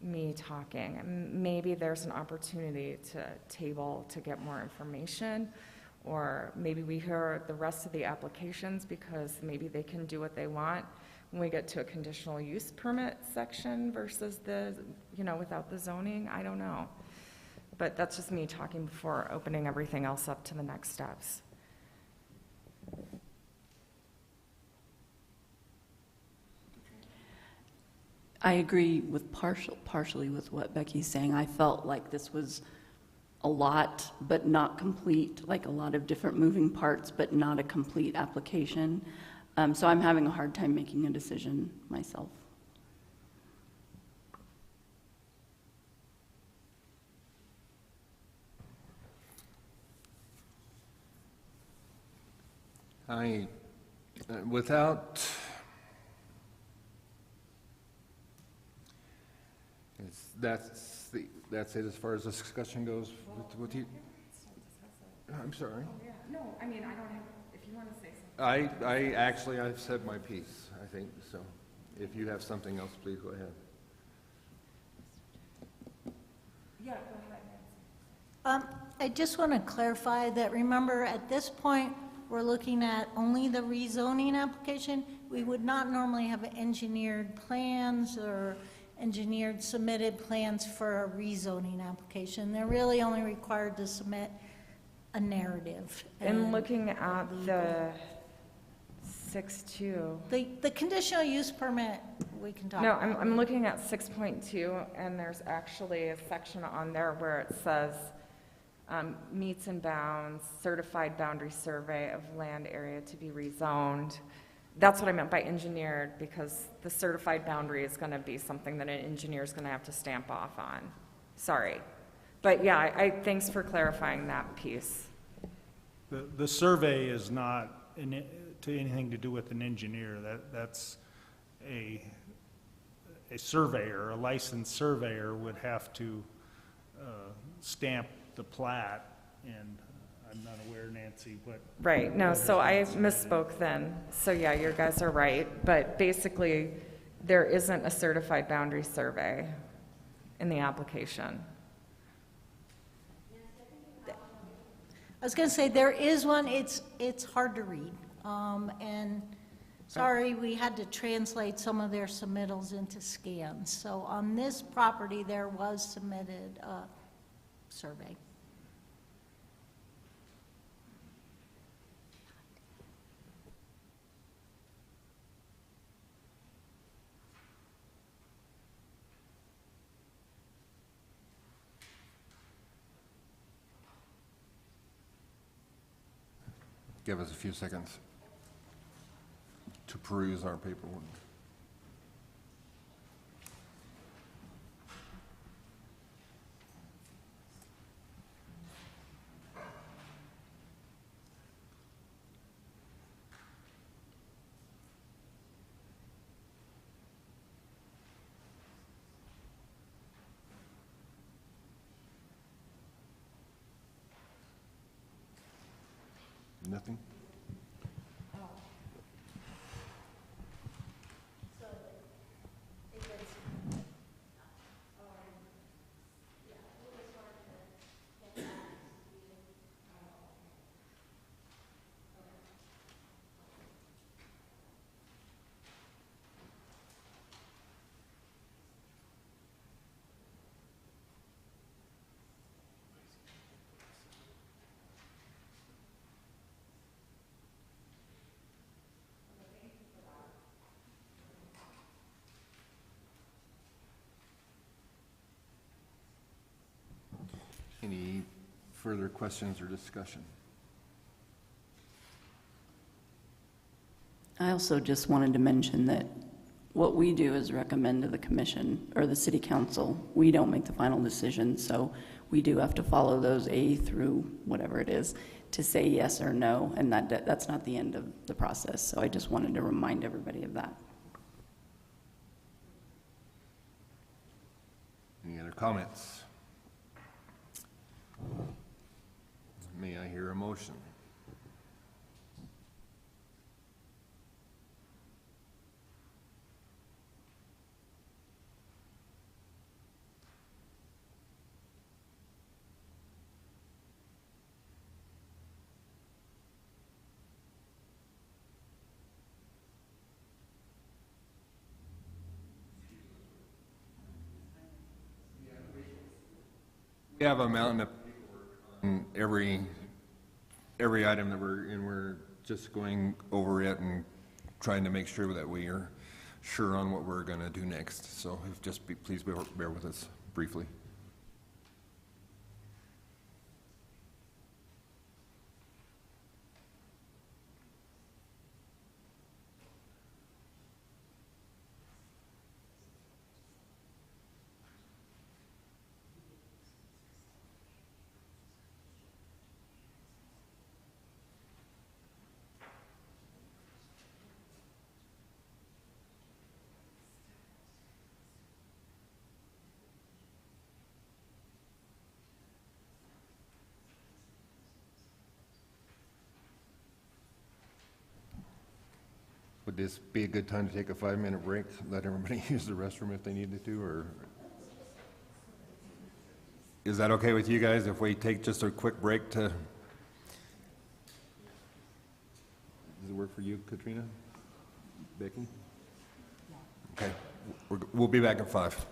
me talking. And maybe there's an opportunity to table to get more information, or maybe we hear the rest of the applications, because maybe they can do what they want when we get to a conditional use permit section versus the, without the zoning. I don't know. But that's just me talking before opening everything else up to the next steps. I agree with partially with what Becky's saying. I felt like this was a lot, but not complete, like a lot of different moving parts, but not a complete application. So I'm having a hard time making a decision myself. That's it as far as this discussion goes with you? I'm sorry. No, I mean, I don't have, if you want to say something. I've said my piece, I think, so if you have something else, please go ahead. Yeah, go ahead, Nancy. I just want to clarify that, remember, at this point, we're looking at only the rezoning application. We would not normally have engineered plans or engineered submitted plans for a rezoning application. They're really only required to submit a narrative. And looking at the 6.2. The conditional use permit, we can talk No, about. I'm looking at 6.2, and there's actually a section on there where it says, meets and bounds, certified boundary survey of land area to be rezoned. That's what I meant by engineered, because the certified boundary is going to be something that an engineer is going to have to stamp off on. Sorry. But yeah, thanks for clarifying that piece. The survey is not anything to do with an engineer. That's a surveyor, a licensed surveyor would have to stamp the plat, and I'm not aware, Nancy, what... Right, no, so I misspoke then. So yeah, you guys are right, but basically, there isn't a certified boundary survey in the application. I was going to say, there is one, it's hard to read. And sorry, we had to translate some of their submittals into scans. So on this property, there was submitted a survey. Give us a few seconds to peruse our paperwork. Nothing? Any further questions or discussion? I also just wanted to mention that what we do is recommend to the commission or the city council. We don't make the final decision, so we do have to follow those A through whatever it is to say yes or no, and that's not the end of the process. So I just wanted to remind everybody of that. Any other comments? May I hear a motion? We have a mountain of paperwork on every item that we're just going over it and trying to make sure that we are sure on what we're going to do next. So if please bear with us briefly. Would this be a good time to take a 5-minute break, let everybody use the restroom if they needed to, or? Is that okay with you guys if we take just a quick break to? Does it work for you, Katrina? Becky? Okay, we'll be back in 5.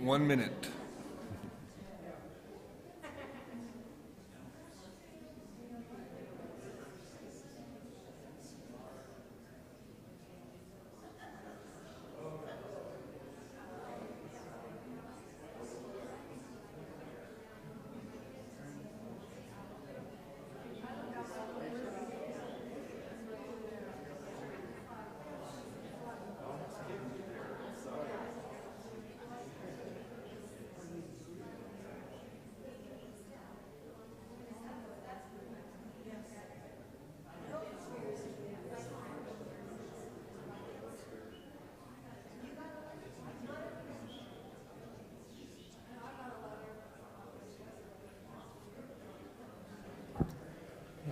1 minute.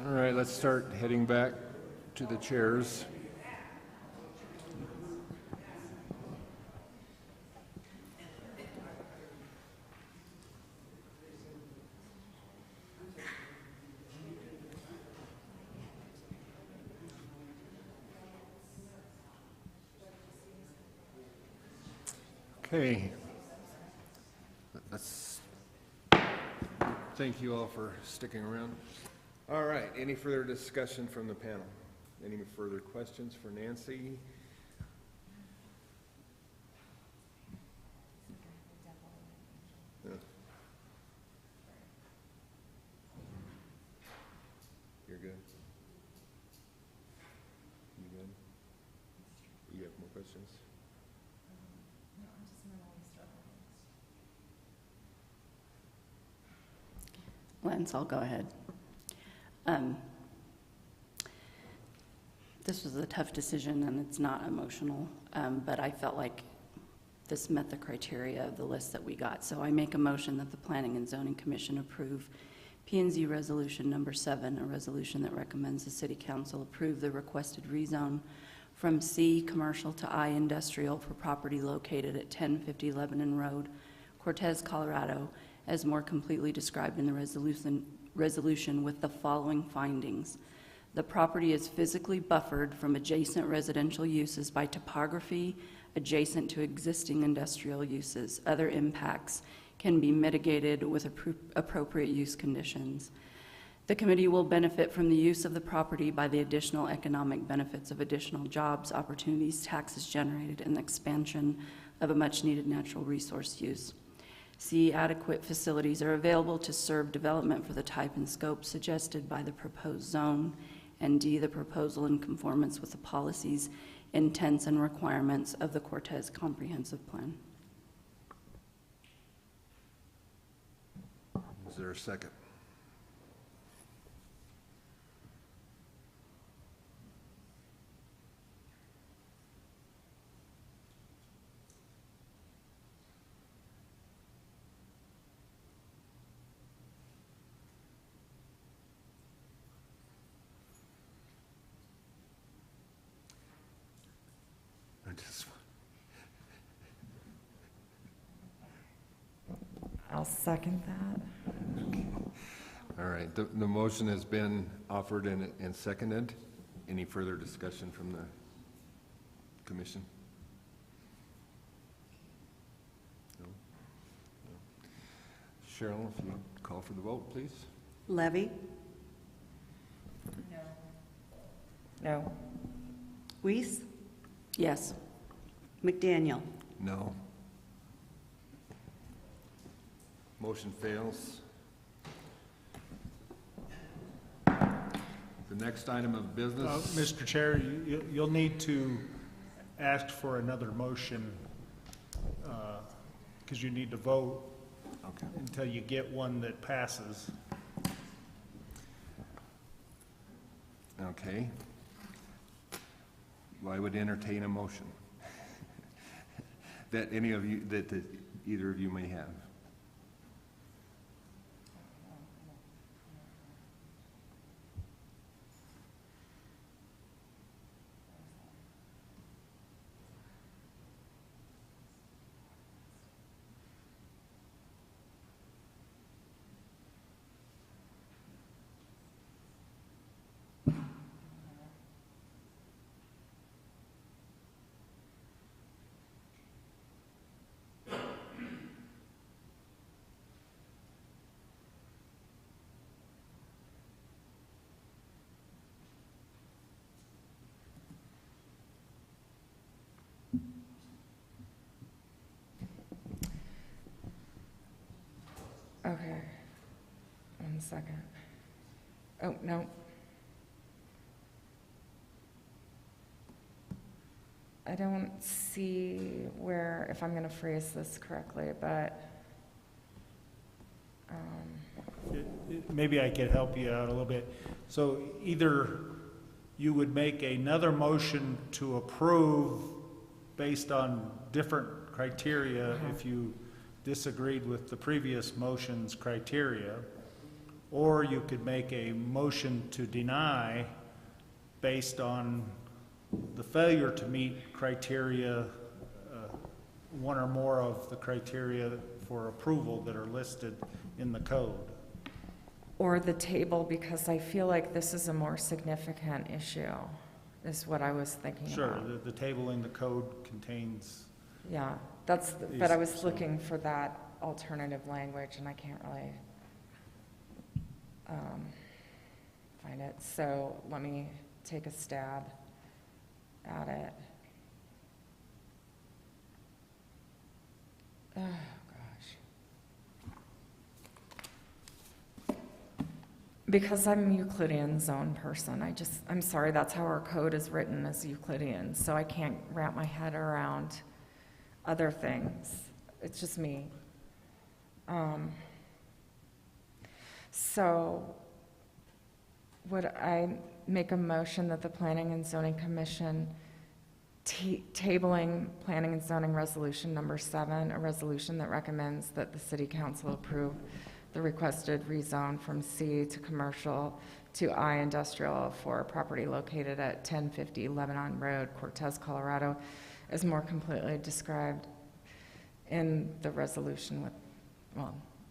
All right, let's start heading back to the chairs. Okay. Let's thank you all for sticking around. All right, any further discussion from the panel? Any further questions for Nancy? Yeah. You're good? You good? You have more questions? Lance, I'll go ahead. This was a tough decision, and it's not emotional, but I felt like this met the criteria of the list that we got. So I make a motion that the Planning and Zoning Commission approve P&Z Resolution Number 7, a resolution that recommends the City Council approve the requested rezone from C Commercial to I Industrial for property located at 1050 Lebanon Road, Cortez, Colorado, as more completely described in the resolution with the following findings. The property is physically buffered from adjacent residential uses by topography adjacent to existing industrial uses. Other impacts can be mitigated with appropriate use conditions. The committee will benefit from the use of the property by the additional economic benefits of additional jobs, opportunities, taxes generated, and the expansion of a much-needed natural resource use. C, adequate facilities are available to serve development for the type and scope suggested by the proposed zone. And D, the proposal in conformance with the policies, intents, and requirements of the Cortez Comprehensive Plan. Is there a second? I'll second that. All right, the motion has been offered and seconded. Any further discussion from the commission? No? No. Cheryl, if you call for the vote, please. Levy? No. Weiss? Yes. McDaniel? No. Motion fails. The next item of business. Mr. Chair, you'll need to ask for another motion because you need to vote until you get one that passes. Okay. Well, I would entertain a motion that any of you, that either of you may have. Okay. 1 second. Oh, no. I don't see where, if I'm going to phrase this correctly, but, Maybe I could help you out a little bit. So either you would make another motion to approve based on different criteria if you disagreed with the previous motion's criteria, or you could make a motion to deny based on the failure to meet criteria, one or more of the criteria for approval that are listed in the code. or the table, because I feel like this is a more significant issue, is what I was thinking Sure, about. the table in the code contains, Yeah, but I was So- looking for that alternative language, and I can't really find it. So let me take a stab at it. Oh, gosh. Because I'm a Euclidean zone person, I'm sorry, that's how our code is written, as Euclidean, so I can't wrap my head around other things. It's just me. So would I make a motion that the Planning and Zoning Commission tabling Planning and Zoning Resolution Number 7, a resolution that recommends that the City Council approve the requested rezone from C to commercial to I industrial for a property located at 1050 Lebanon Road, Cortez, Colorado, is more completely described in the resolution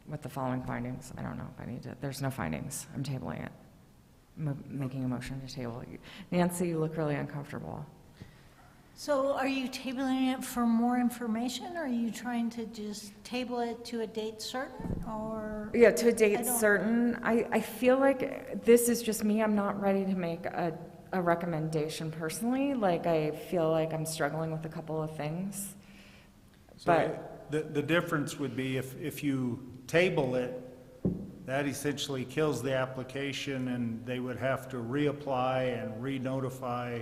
with the following findings. I don't know if I need to, there's no findings. I'm tabling it. Making a motion to table. Nancy, you look really uncomfortable. So are you tabling it for more information, or are you trying to just table it to a date certain, or? Yeah, to a date I don't- certain. I feel like this is just me. I'm not ready to make a recommendation personally. Like, I feel like I'm struggling with a couple of things. But the difference would be if you table it, that essentially kills the application, and they would have to reapply and re-notify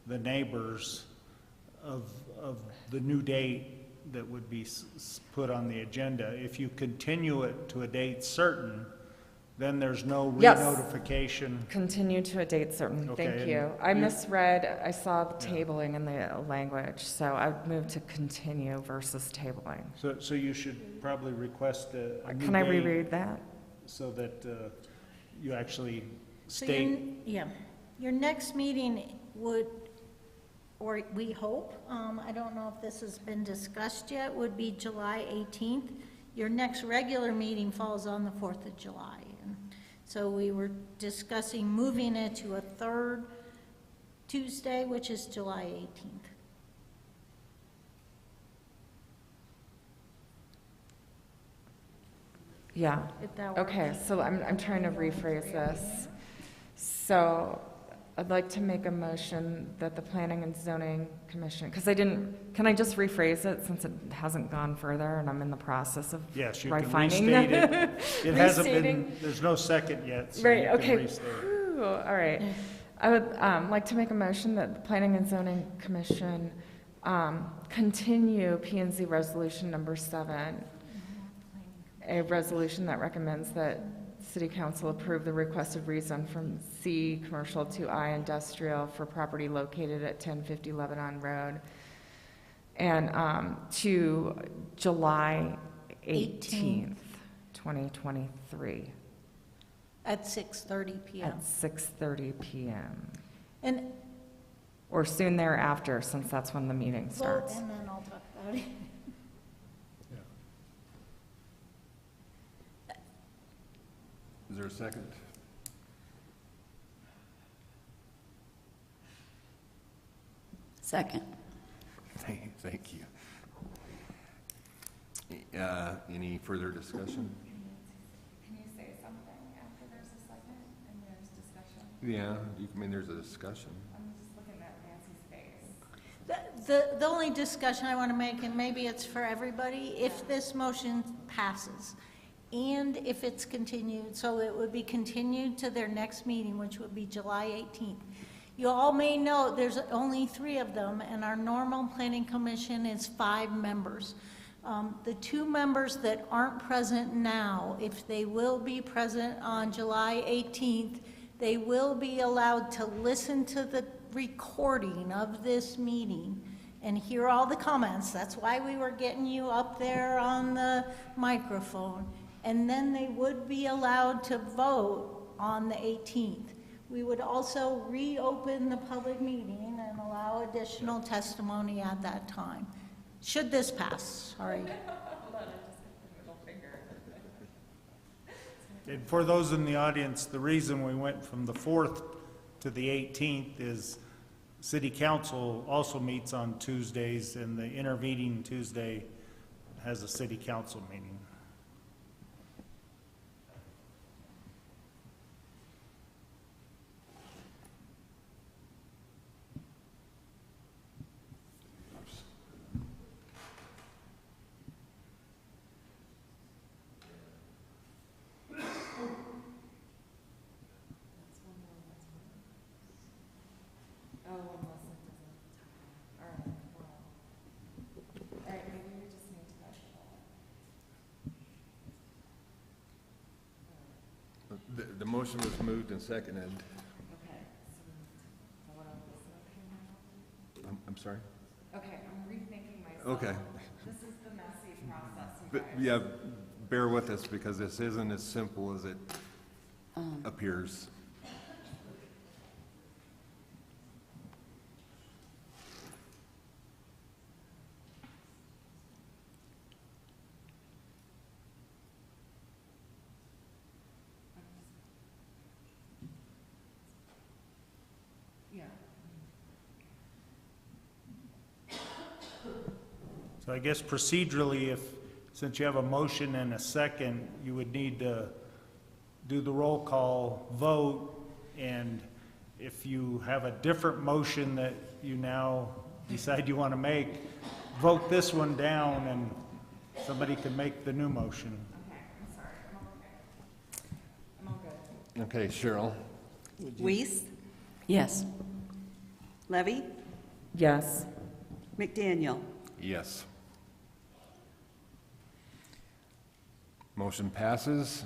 the neighbors of the new date that would be put on the agenda. If you continue it to a date certain, then there's no Yes. re-notification. Continue to a date certain. Okay, Thank and you. I you- misread. I saw the tabling in the language, so I'd move to continue versus tabling. So you should probably request a new Can I date reread that? so that you actually So state. your next meeting would, or we hope, I don't know if this has been discussed yet, would be July 18th. Your next regular meeting falls on the 4th of July. And so we were discussing moving it to a third Tuesday, which is July 18th. Yeah. If that works. Okay, so I'm trying to rephrase this. So I'd like to make a motion that the Planning and Zoning Commission, because can I just rephrase it since it hasn't gone further and I'm in the process of Yes, you can refining? restate it. It hasn't been, Restating. there's no second yet, so Right, you can okay. restate it. Whew, all right. I would like to make a motion that the Planning and Zoning Commission continue P and Z Resolution Number 7, a resolution that recommends that City Council approve the requested rezone from C Commercial to I Industrial for property located at 1050 Lebanon Road, and to July 18th, 2023. At 6:30 PM. At 6:30 PM. And Or soon thereafter, since that's when the meeting vote, starts. and then I'll talk about it. Is there a second? Second. Thank you. Any further discussion? Can you say something after there's a second and there's discussion? Yeah, there's a discussion. I'm just looking at Nancy's face. The only discussion I want to make, and maybe it's for everybody, if this motion passes, and if it's continued, so it would be continued to their next meeting, which would be July 18th. You all may know there's only 3 of them, and our normal planning commission is 5 members. The 2 members that aren't present now, if they will be present on July 18th, they will be allowed to listen to the recording of this meeting and hear all the comments. That's why we were getting you up there on the microphone. And then they would be allowed to vote on the 18th. We would also reopen the public meeting and allow additional testimony at that time. Should this pass, sorry. And for those in the audience, the reason we went from the 4th to the 18th is City Council also meets on Tuesdays, and the intervening Tuesday has a City Council meeting. The motion was moved and seconded. I'm sorry? Okay, I'm rethinking myself. Okay. This is the messy process, you But, guys. yeah, bear with us because this isn't as simple as it appears. Yeah. So I guess procedurally, since you have a motion and a second, you would need to do the roll call vote, and if you have a different motion that you now decide you want to make, vote this one down and somebody can make the new motion. Okay, I'm sorry, I'm all good. Okay, Cheryl? Weiss, Yes. Levy, Yes. McDaniel. Yes. Motion passes.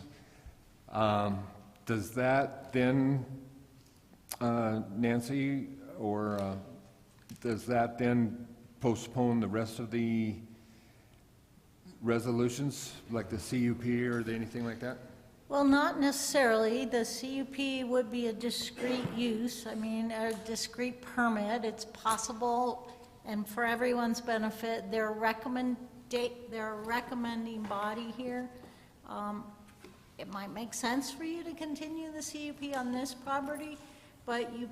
Does that then, Nancy, or does that then postpone the rest of the resolutions, like the CUP or anything like that? Well, not necessarily. The CUP would be a discrete use, I mean, a discrete permit. It's possible, and for everyone's benefit, they're a recommending body here. It might make sense for you to continue the CUP on this property, but you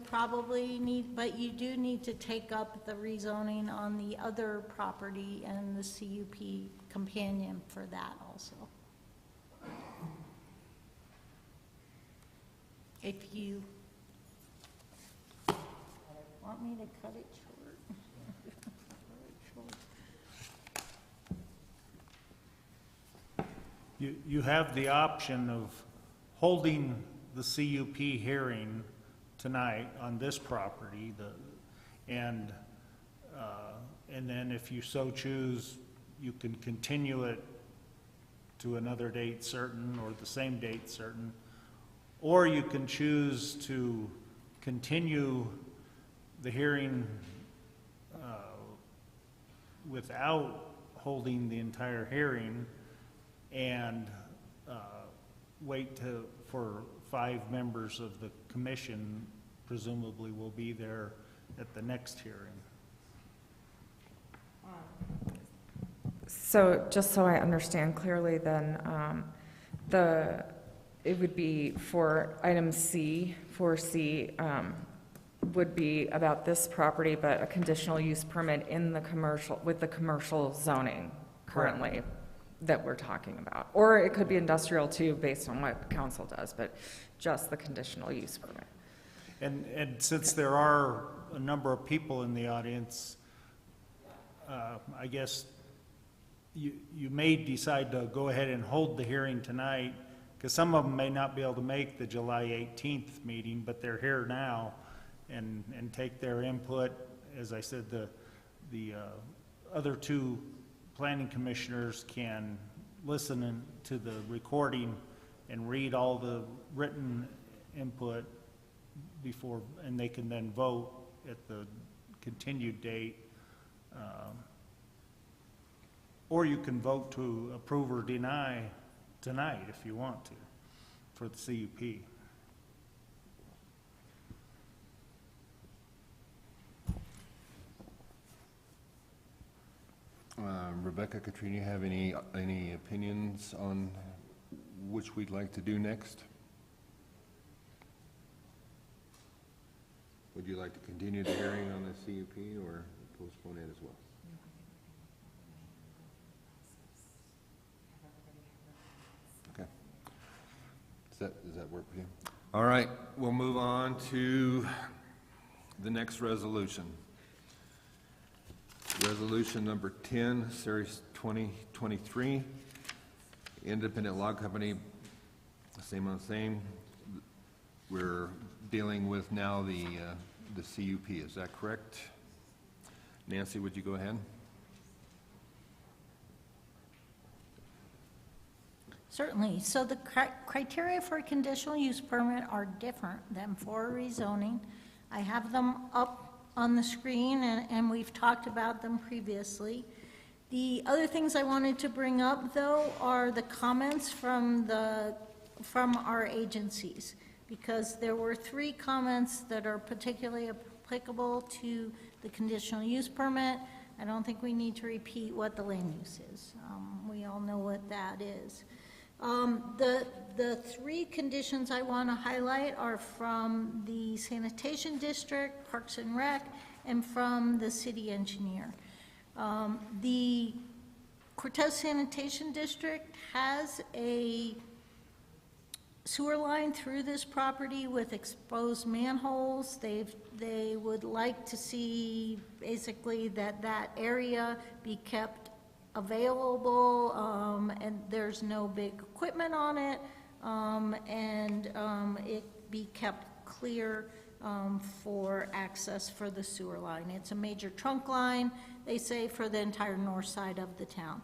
do need to take up the rezoning on the other property and the CUP companion for that also. If you want me to cut it short. You have the option of holding the CUP hearing tonight on this property, and then if you so choose, you can continue it to another date certain or the same date certain, or you can choose to continue the hearing without holding the entire hearing and wait for 5 members of the commission presumably will be there at the next hearing. So just so I understand clearly then, it would be for item C, 4C, would be about this property, but a conditional use permit in the commercial, with the commercial zoning currently that we're talking about. Or it could be industrial too, based on what council does, but just the conditional use permit. And since there are a number of people in the audience, I guess you may decide to go ahead and hold the hearing tonight, because some of them may not be able to make the July 18th meeting, but they're here now, and take their input. As I said, the other two planning commissioners can listen to the recording and read all the written input before, and they can then vote at the continued date. Or you can vote to approve or deny tonight if you want to, for the CUP. Rebecca, Katrina, you have any opinions on which we'd like to do next? Would you like to continue the hearing on the CUP or postpone it as well? Okay. Does that work for you? All right, we'll move on to the next resolution. Resolution number 10, Series 2023, Independent Log Company, same on same. We're dealing with now the CUP, is that correct? Nancy, would you go ahead? Certainly. So the criteria for a conditional use permit are different than for a rezoning. I have them up on the screen, and we've talked about them previously. The other things I wanted to bring up, though, are the comments from our agencies, because there were 3 comments that are particularly applicable to the conditional use permit. I don't think we need to repeat what the land use is. We all know what that is. The 3 conditions I want to highlight are from the Sanitation District, Parks and Rec, and from the city engineer. The Cortez Sanitation District has a sewer line through this property with exposed manholes. They would like to see basically that area be kept available, and there's no big equipment on it, and it be kept clear for access for the sewer line. It's a major trunk line, they say, for the entire north side of the town.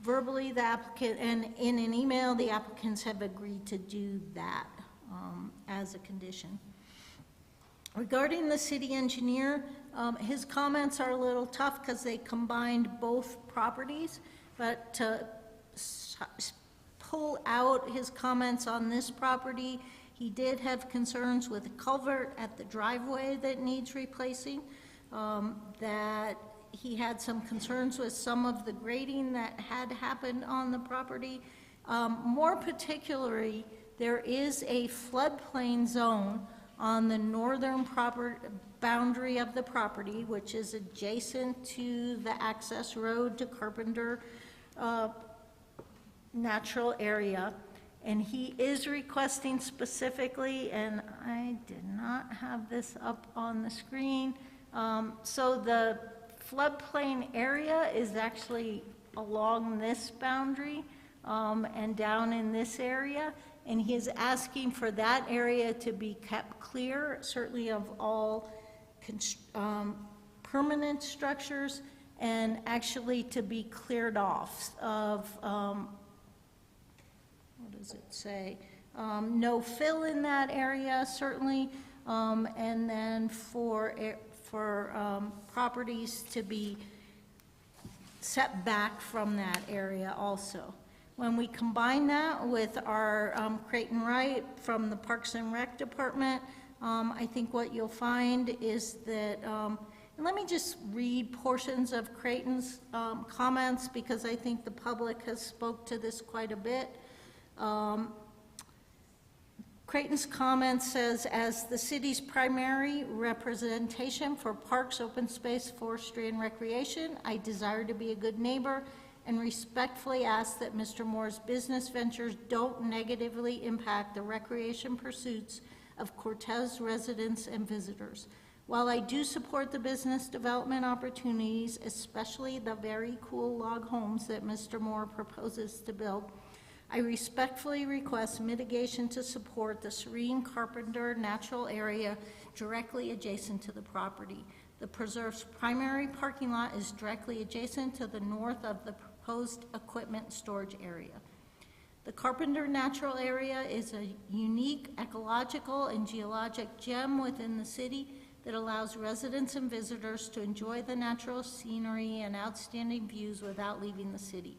Verbally, the applicant, and in an email, the applicants have agreed to do that as a condition. Regarding the city engineer, his comments are a little tough because they combined both properties, but to pull out his comments on this property, he did have concerns with a culvert at the driveway that needs replacing, that he had some concerns with some of the grading that had happened on the property. More particularly, there is a floodplain zone on the northern boundary of the property, which is adjacent to the access road to Carpenter Natural Area. And he is requesting specifically, and I did not have this up on the screen, so the floodplain area is actually along this boundary and down in this area, and he is asking for that area to be kept clear, certainly of all permanent structures, and actually to be cleared off of, what does it say? No fill in that area, certainly, and then for properties to be set back from that area also. When we combine that with our Creighton Wright from the Parks and Rec Department, I think what you'll find is that, and let me just read portions of Creighton's comments, because I think the public has spoke to this quite a bit. Creighton's comment says, as the city's primary representation for parks, open space, forestry, and recreation, I desire to be a good neighbor and respectfully ask that Mr. Moore's business ventures don't negatively impact the recreation pursuits of Cortez residents and visitors. While I do support the business development opportunities, especially the very cool log homes that Mr. Moore proposes to build, I respectfully request mitigation to support the serene Carpenter natural area directly adjacent to the property. The preserved's primary parking lot is directly adjacent to the north of the proposed equipment storage area. The Carpenter natural area is a unique ecological and geologic gem within the city that allows residents and visitors to enjoy the natural scenery and outstanding views without leaving the city.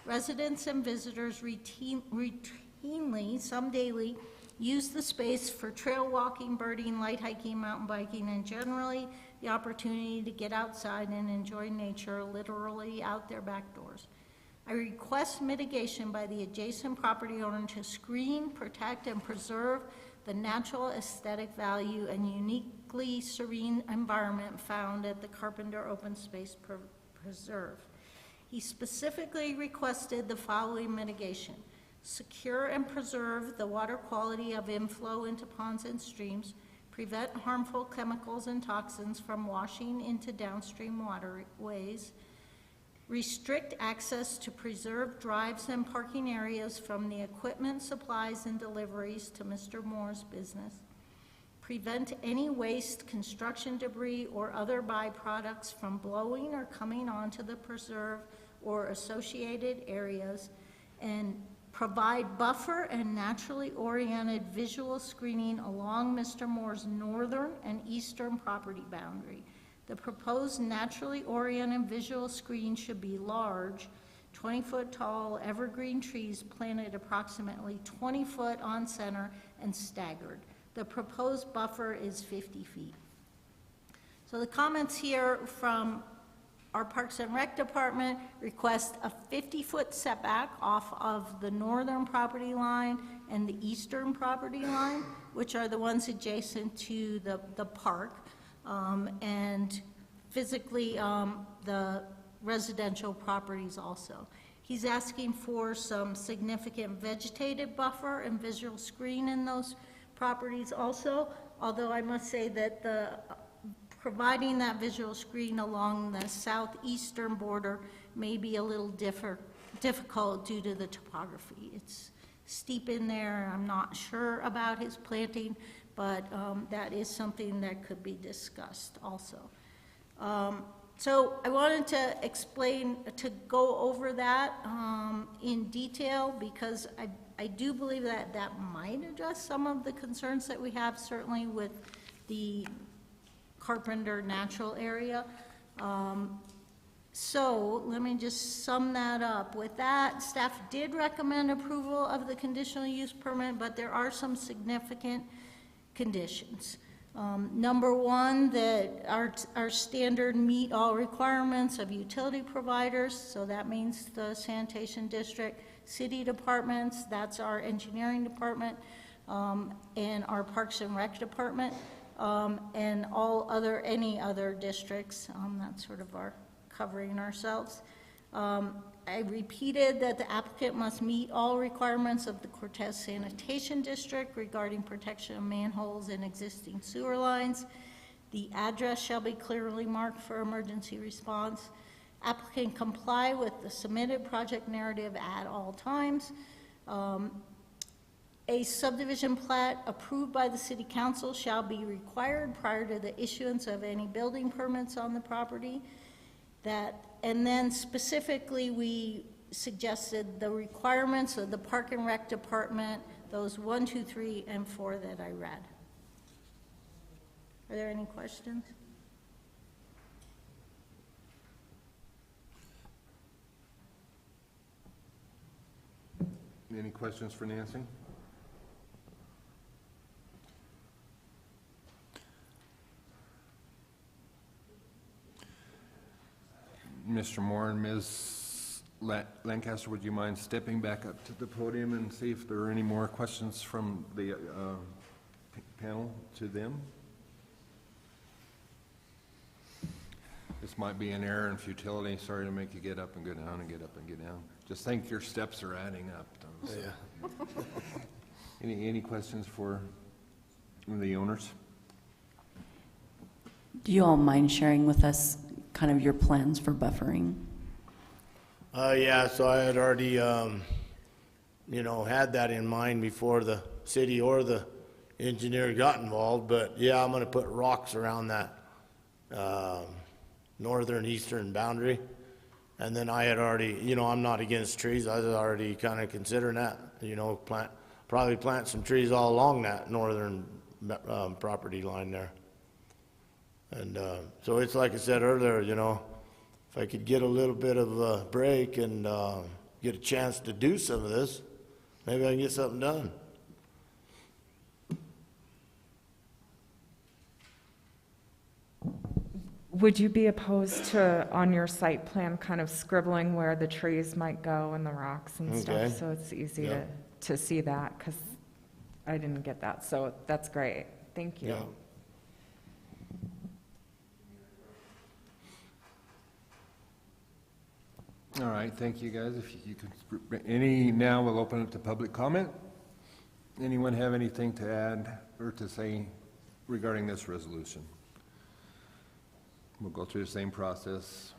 Residents and visitors routinely, some daily, use the space for trail walking, birding, light hiking, mountain biking, and generally the opportunity to get outside and enjoy nature literally out their back doors. I request mitigation by the adjacent property owner to screen, protect, and preserve the natural aesthetic value and uniquely serene environment found at the Carpenter Open Space Preserve. He specifically requested the following mitigation: secure and preserve the water quality of inflow into ponds and streams, prevent harmful chemicals and toxins from washing into downstream waterways, restrict access to preserved drives and parking areas from the equipment, supplies, and deliveries to Mr. Moore's business, prevent any waste, construction debris, or other byproducts from blowing or coming onto the preserve or associated areas, and provide buffer and naturally oriented visual screening along Mr. Moore's northern and eastern property boundary. The proposed naturally oriented visual screen should be large, 20-foot tall evergreen trees planted approximately 20 foot on center and staggered. The proposed buffer is 50 feet. So the comments here from our Parks and Rec Department request a 50-foot setback off of the northern property line and the eastern property line, which are the ones adjacent to the park, and physically the residential properties also. He's asking for some significant vegetative buffer and visual screen in those properties also, although I must say that providing that visual screen along the southeastern border may be a little difficult due to the topography. It's steep in there. I'm not sure about his planting, but that is something that could be discussed also. So I wanted to go over that in detail, because I do believe that that might address some of the concerns that we have, certainly with the Carpenter natural area. So let me just sum that up. With that, staff did recommend approval of the conditional use permit, but there are some significant conditions. Number one, that our standard meet all requirements of utility providers, so that means the sanitation district, city departments, that's our engineering department, and our Parks and Rec department, and any other districts. That's sort of our covering ourselves. I repeated that the applicant must meet all requirements of the Cortez Sanitation District regarding protection of manholes and existing sewer lines. The address shall be clearly marked for emergency response. Applicant comply with the submitted project narrative at all times. A subdivision plat approved by the City Council shall be required prior to the issuance of any building permits on the property. And then specifically, we suggested the requirements of the Park and Rec Department, those 1, 2, 3, and 4 that I read. Are there any questions? Any questions for Nancy? Mr. Moore and Ms. Lancaster, would you mind stepping back up to the podium and see if there are any more questions from the panel to them? This might be an error in futility. Sorry to make you get up and go down and get up and get down. Just think your steps are adding up. So. Yeah. Any questions for the owners? Do you all mind sharing with us kind of your plans for buffering? Yeah, so I had already, had that in mind before the city or the engineer got involved, but yeah, I'm gonna put rocks around that, northern, eastern boundary. And then I had already, I'm not against trees, I was already kinda considering that, probably plant some trees all along that northern, property line there. And, so it's like I said earlier, if I could get a little bit of a break and, get a chance to do some of this, maybe I can get something done. Would you be opposed to, on your site plan, kind of scribbling where the trees might go and the rocks and Okay. stuff, so it's easy Yeah. to see that, because I didn't get that, so that's great. Thank you. Yeah. All right, thank you, guys. If you could, now we'll open it to public comment. Anyone have anything to add or to say regarding this resolution? We'll go through the same process.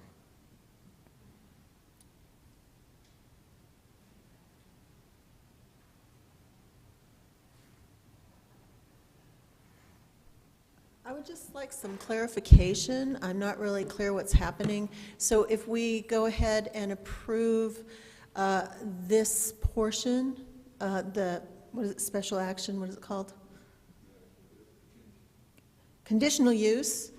I would just like some clarification. I'm not really clear what's happening. So if we go ahead and approve this portion, what is it, special action, what is it called? Conditional use,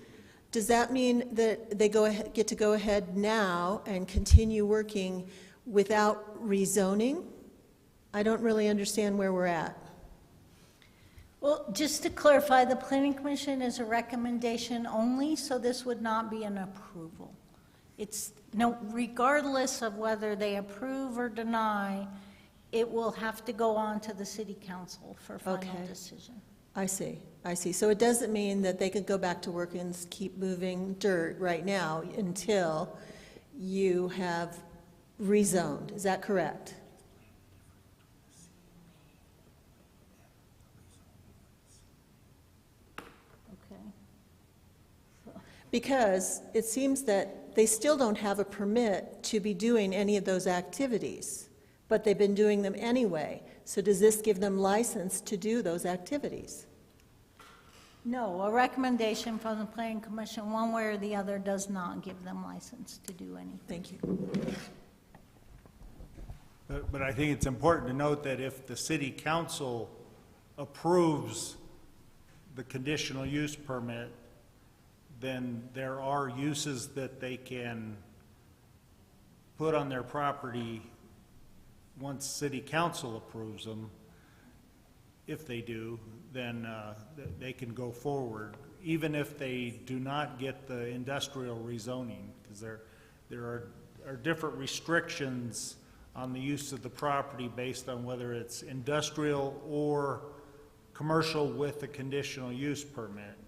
does that mean that they get to go ahead now and continue working without rezoning? I don't really understand where we're at. Well, just to clarify, the Planning Commission is a recommendation only, so this would not be an approval. It's, regardless of whether they approve or deny, it will have to go on to the City Council for final decision. I see. So it doesn't mean that they could go back to work and keep moving dirt right now until you have rezoned. Is that correct? Because it seems that they still don't have a permit to be doing any of those activities, but they've been doing them anyway. So does this give them license to do those activities? No, a recommendation from the Planning Commission, one way or the other, does not give them license to do anything. Thank you. But I think it's important to note that if the city council approves the conditional use permit, then there are uses that they can put on their property once city council approves them. If they do, then they can go forward, even if they do not get the industrial rezoning, because there are different restrictions on the use of the property based on whether it's industrial or commercial with a conditional use permit.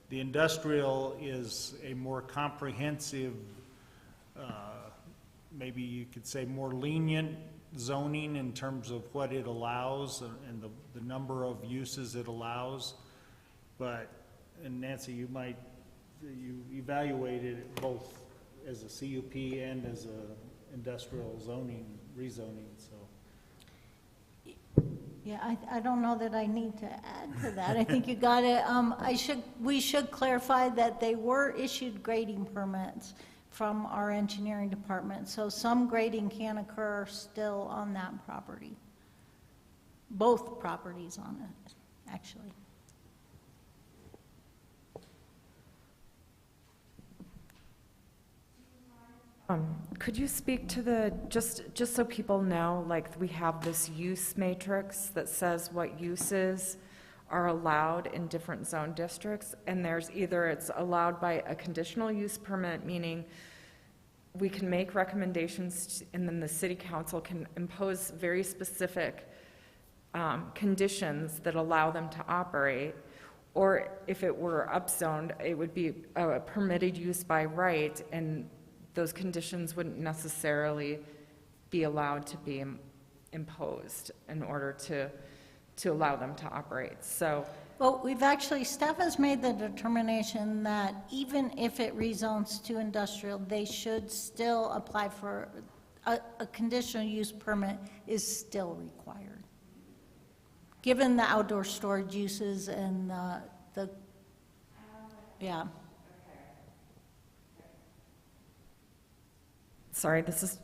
The industrial is a more comprehensive, maybe you could say more lenient zoning in terms of what it allows and the number of uses it allows. But, and Nancy, you evaluated it both as a CUP and as a industrial zoning, rezoning, so. Yeah, I don't know that I need to add to that. I think you got it. We should clarify that they were issued grading permits from our engineering department, so some grading can occur still on that property. Both properties on it, actually. Could you speak to the, just so people know, like we have this use matrix that says what uses are allowed in different zone districts, and there's either it's allowed by a conditional use permit, meaning we can make recommendations and then the city council can impose very specific conditions that allow them to operate, or if it were upzoned, it would be a permitted use by right, and those conditions wouldn't necessarily be allowed to be imposed in order to allow them to operate. So Well, staff has made the determination that even if it rezones to industrial, they should still apply for, a conditional use permit is still required. Given the outdoor storage uses and yeah. Sorry, this is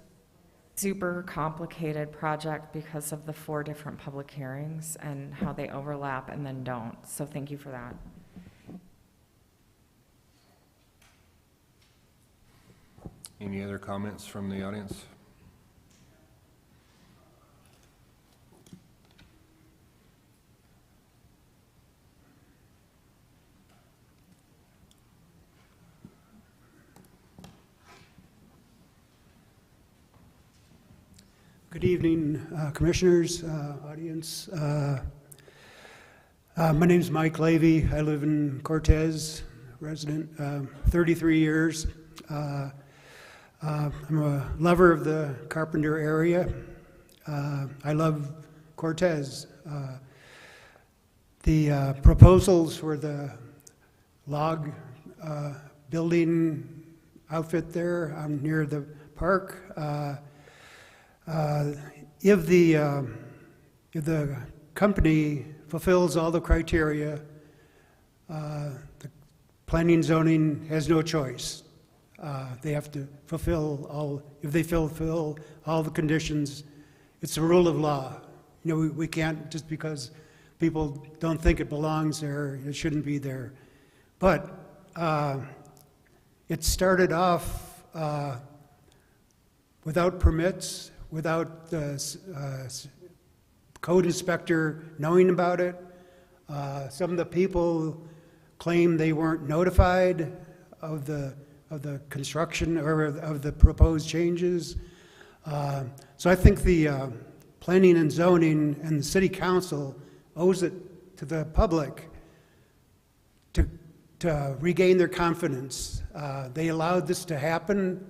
super complicated project because of the 4 different public hearings and how they overlap and then don't. So thank you for that. Any other comments from the audience? Good evening, commissioners, audience. My name is Mike Levy. I live in Cortez, resident, 33 years. I'm a lover of the Carpenter area. I love Cortez. The proposals for the log building outfit there near the park, if the company fulfills all the criteria, the planning and zoning has no choice. They have to fulfill all, if they fulfill all the conditions, it's a rule of law. You know, we can't, just because people don't think it belongs there, it shouldn't be there. But it started off without permits, without the code inspector knowing about it. Some of the people claim they weren't notified of the construction or of the proposed changes. So I think the planning and zoning and the city council owes it to the public to regain their confidence. They allowed this to happen.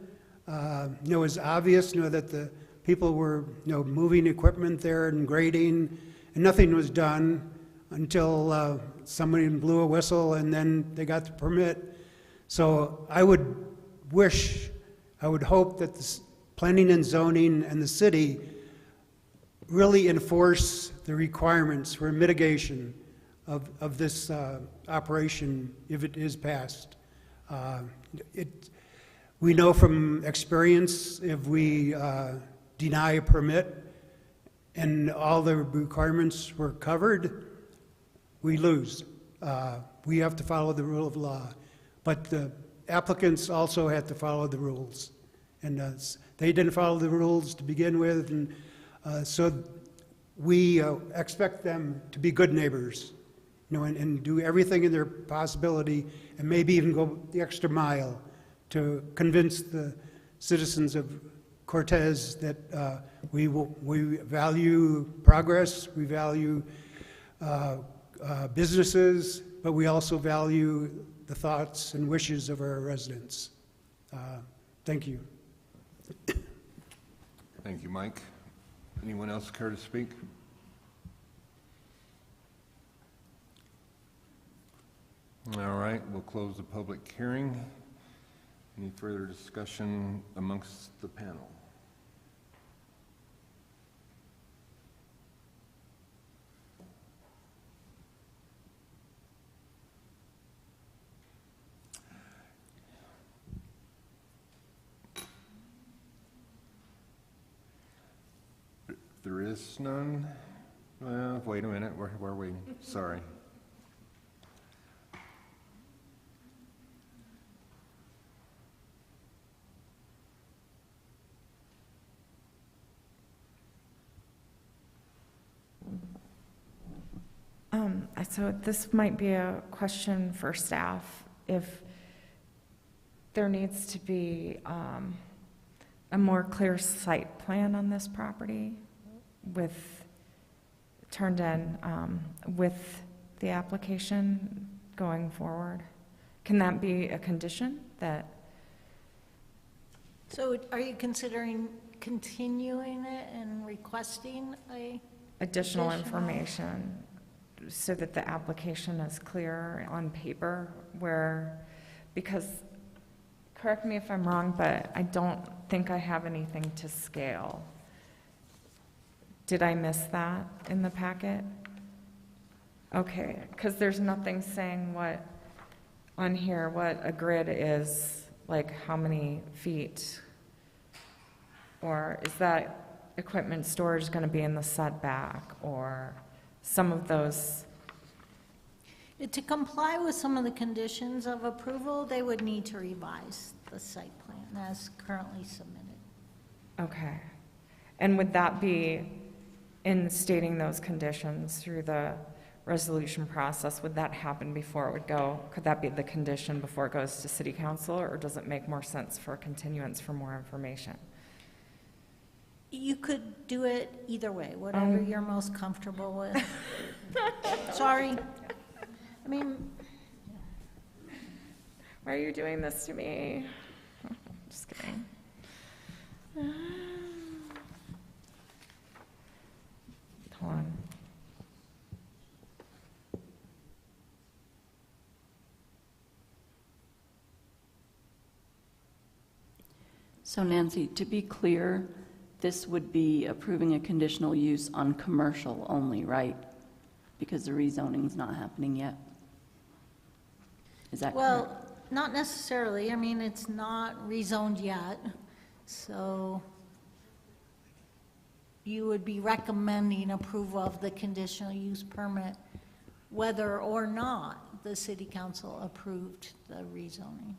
It was obvious, that the people were, moving equipment there and grading, and nothing was done until somebody blew a whistle and then they got the permit. So I would hope that the planning and zoning and the city really enforce the requirements for mitigation of this operation if it is passed. We know from experience, if we deny a permit and all the requirements were covered, we lose. We have to follow the rule of law. But the applicants also had to follow the rules. And they didn't follow the rules to begin with, and so we expect them to be good neighbors, and do everything in their possibility, and maybe even go the extra mile to convince the citizens of Cortez that we value progress, we value businesses, but we also value the thoughts and wishes of our residents. Thank you. Thank you, Mike. Anyone else care to speak? All right, we'll close the public hearing. Any further discussion amongst the panel? There is none. Wait a minute, we're waiting. Sorry. So this might be a question for staff. If there needs to be a more clear site plan on this property turned in with the application going forward, can that be a condition that? So are you considering continuing it and requesting Additional information so that the application is clear on paper, because, correct me if I'm wrong, but I don't think I have anything to scale. Did I miss that in the packet? Okay, because there's nothing saying what, on here, what a grid is, like how many feet? Or is that equipment storage going to be in the setback, or some of those? To comply with some of the conditions of approval, they would need to revise the site plan as currently submitted. Okay. And would that be in stating those conditions through the resolution process? Would that happen before it would go? Could that be the condition before it goes to city council, or does it make more sense for a continuance for more information? You could do it either way, whatever you're most comfortable with. Sorry. I mean, why are you doing this to me? Just kidding. Hold on. So Nancy, to be clear, this would be approving a conditional use on commercial only, right? Because the rezoning is not happening yet. Is that correct? well, not necessarily. I mean, it's not rezoned yet, so you would be recommending approval of the conditional use permit, whether or not the city council approved the rezoning.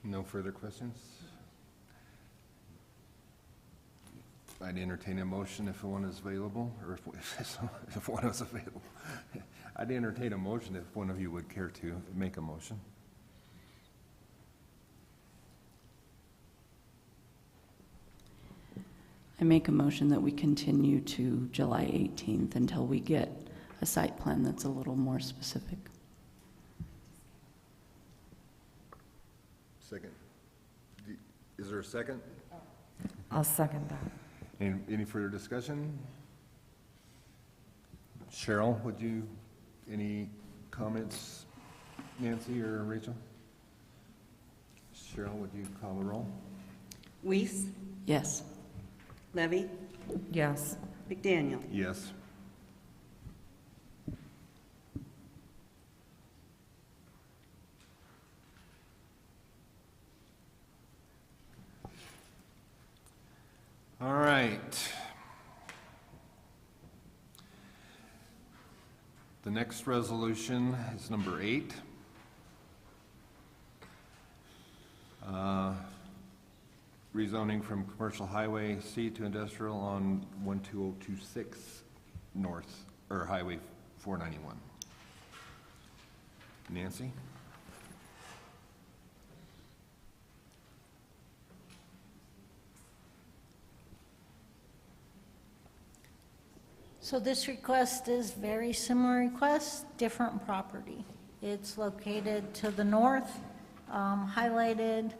No further questions? I'd entertain a motion if one is available, or if one is available. I'd entertain a motion if one of you would care to make a motion. I make a motion that we continue to July 18th until we get a site plan that's a little more specific. Second. Is there a second? I'll second that. Any further discussion? Cheryl, would you, any comments, Nancy or Rachel? Cheryl, would you call the roll? Weiss? Yes. Levy? Yes. McDaniel? Yes. All right. The next resolution is number 8. Rezoning from commercial highway C to industrial on 12026 north, or Highway 491. Nancy? So this request is very similar request, different property. It's located to the north Highlighted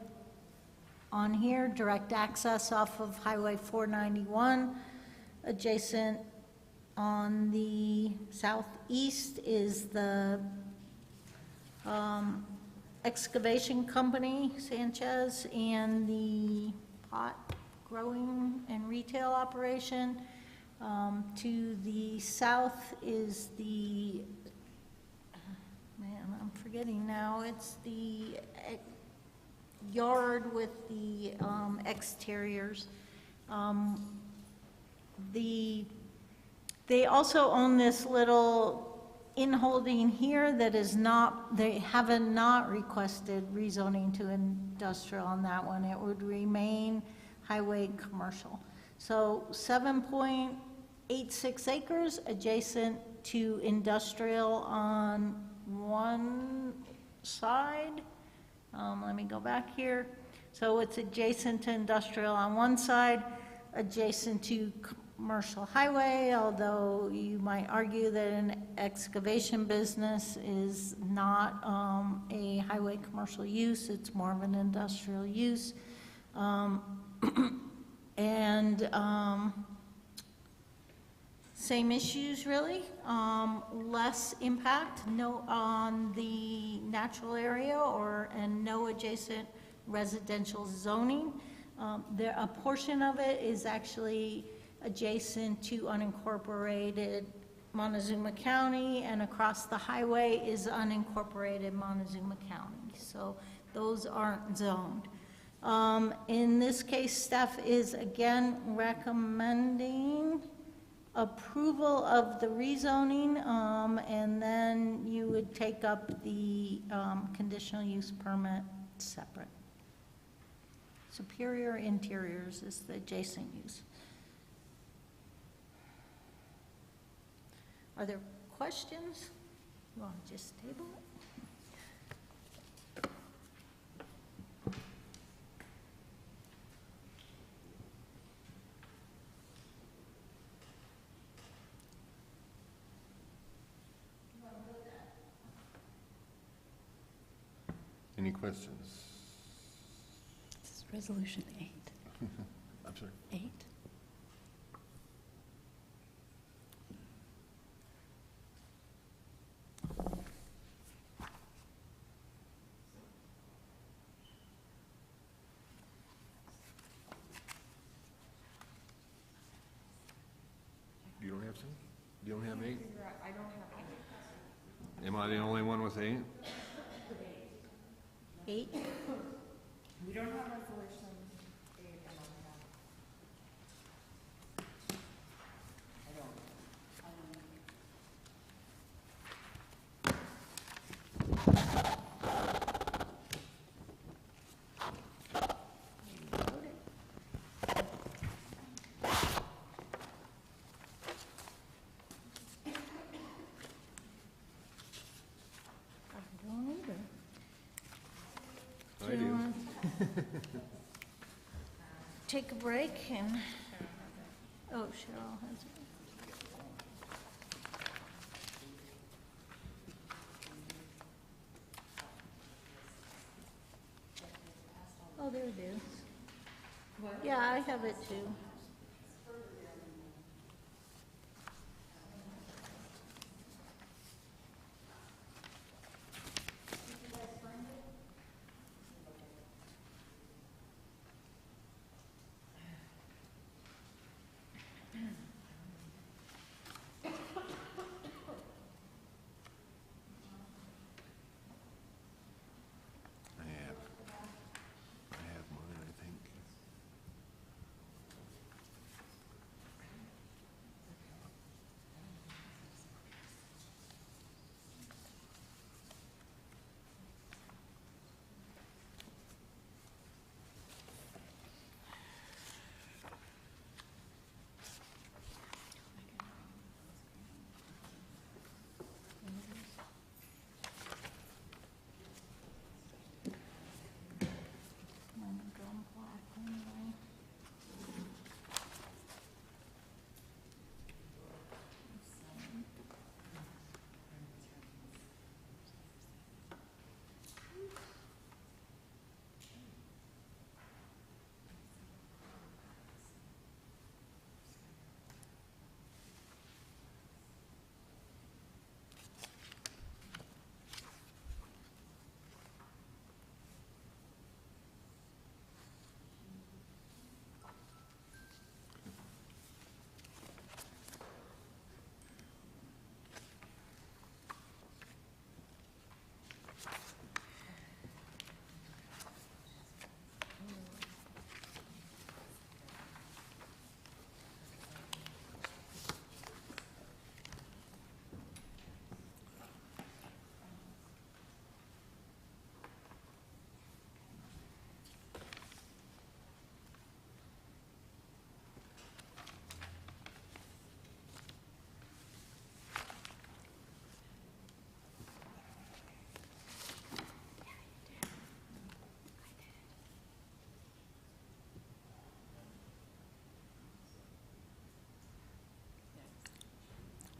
on here, direct access off of Highway 491. Adjacent on the southeast is the excavation company, Sanchez, and the pot growing and retail operation. To the south is the, man, I'm forgetting now, it's the yard with the exteriors. They also own this little in-holding here that is not, they have not requested rezoning to industrial on that one. It would remain highway commercial. So 7.86 acres adjacent to industrial on one side. Let me go back here. So it's adjacent to industrial on one side, adjacent to commercial highway, although you might argue that an excavation business is not a highway commercial use, it's more of an industrial use. Same issues really, less impact on the natural area and no adjacent residential zoning. A portion of it is actually adjacent to unincorporated Montezuma County, and across the highway is unincorporated Montezuma County. So those aren't zoned. In this case, staff is again recommending approval of the rezoning, and then you would take up the conditional use permit separate. Superior Interiors is the adjacent use. Are there questions? You want to just table it? Any questions? This is Resolution 8. I'm sorry. 8? You don't have some? You don't have 8? I don't have 8. Am I the only one with 8? 8? We don't have resolution 8 in I don't either. I do. Take a break and, oh, Cheryl has it. Oh, there it is. Yeah, I have it too. I have mine, I think.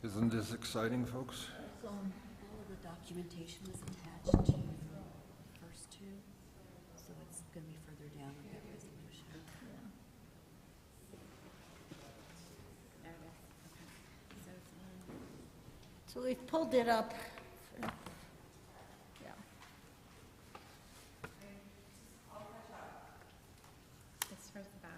Isn't this exciting, folks? All of the documentation was attached to the first two, so it's going to be further down in that resolution. So we've pulled it up. Yeah. It's towards the back.